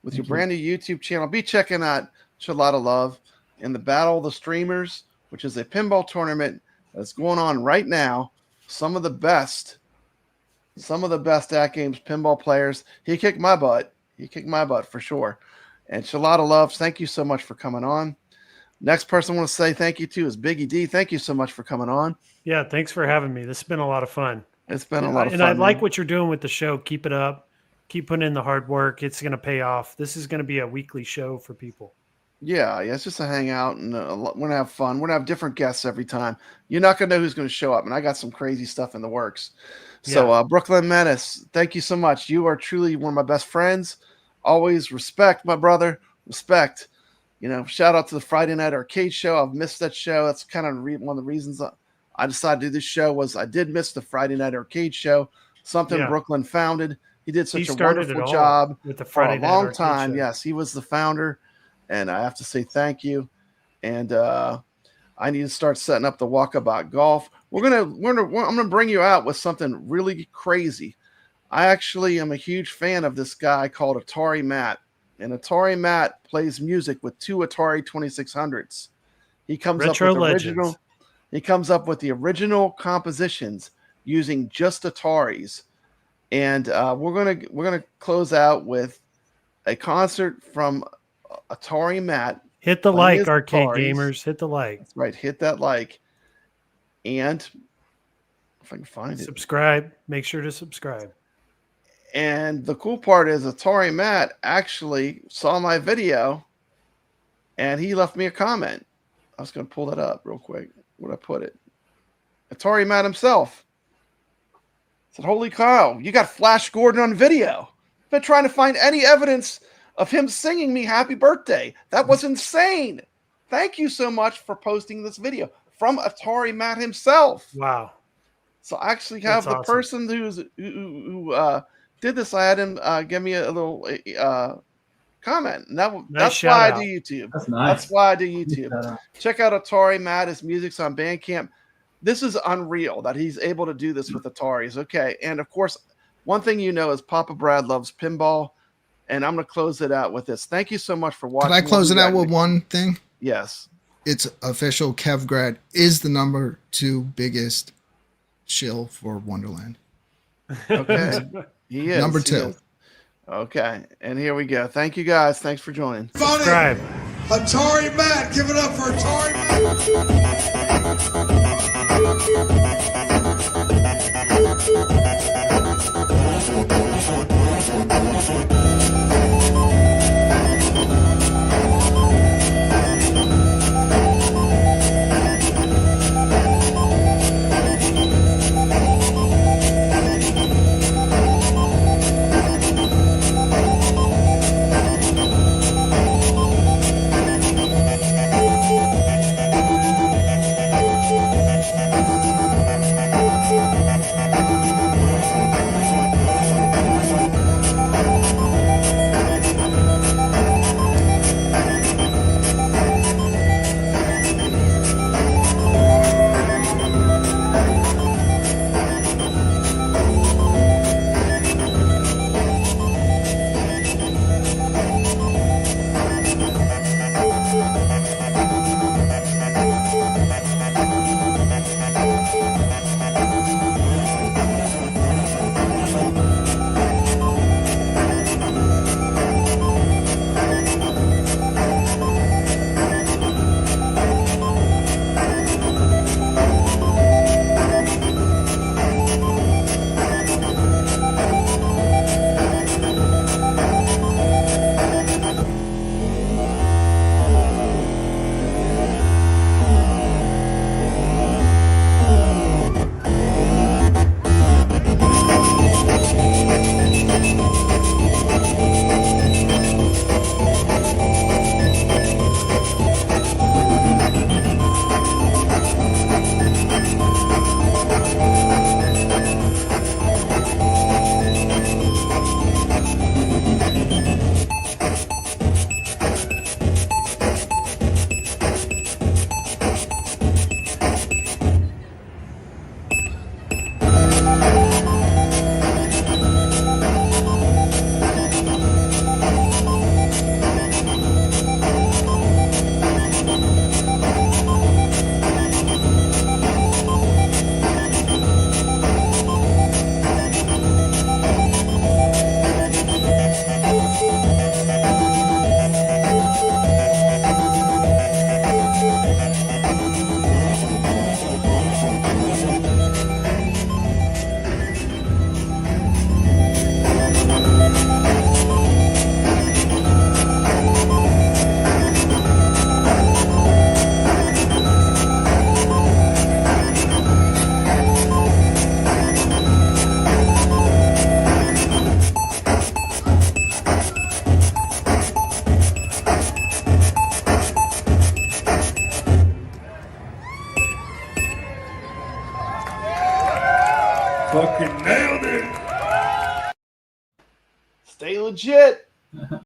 with your brand new YouTube channel. Be checking out AtGames in the Battle of the Streamers, which is a pinball tournament that's going on right now. Some of the best AtGames pinball players. He kicked my butt. He kicked my butt for sure. And ChalataLove, thank you so much for coming on. Next person I want to say thank you to is BiggyD. Thank you so much for coming on. Yeah, thanks for having me. This has been a lot of fun. It's been a lot of and fun. I like man. what you're doing with the show. Keep it up. Keep putting in the hard work. It's going to pay off. This is going to be a weekly show for people. Yeah, it's just a hangout, and we're going to have fun. We're going to have different guests every time. You're not going to know who's going to show up, and I got some crazy stuff in the works. So, Brooklyn Menace, thank you so much. You are truly one of my best friends. Always respect, my brother. Respect. Shout out to the Friday Night Arcade Show. I've missed that show. That's kind of one of the reasons I decided to do this show was I did miss the Friday Night Arcade Show, something Brooklyn founded. He did such a started wonderful it all job with the for Friday a Night long Arcade time. Show. Yes, he was the founder, and I have to say thank you. And I need to start setting up the Walkabout Golf. I'm gonna bring you out with something really crazy. I actually am a huge fan of this guy called AtariMatt, and AtariMatt plays music with 2 Atari 2600s. He comes Retro up with legends. original. He comes up with the original compositions using just Ataris, and we're gonna close out with a concert from AtariMatt. Hit the playing like, his arcade Ataris. gamers. Hit the like. That's right. Hit that like, and if I can find it. Subscribe. Make sure to subscribe. And the cool part is AtariMatt actually saw my video, and he left me a comment. I was going to pull that up real quick. Where'd I put it? AtariMatt himself said, "Holy cow, you got Flash Gordon on video. I've been trying to find any evidence of him singing me happy birthday. That was insane. Thank you so much for posting this video," from AtariMatt himself. Wow. So I actually have That's the awesome. person who did this. I had him give me a little comment. And that's shout why out. I do YouTube. That's nice. That's why I do YouTube. Check out AtariMatt. His music's on Bandcamp. This is unreal that he's able to do this with Ataris. Okay. And of course, one thing you know is Papa Brad loves pinball. And I'm going to close it out with this. Thank you so much for watching. Could I close it out with one thing? Yes. It's official. KevGrad is the number 2 biggest shill for Wonderland. Okay. He is. Number He 2. is. Okay. And here we go. Thank you guys. Thanks for joining. Subscribe. AtariMatt. Give it up for AtariMatt. legit.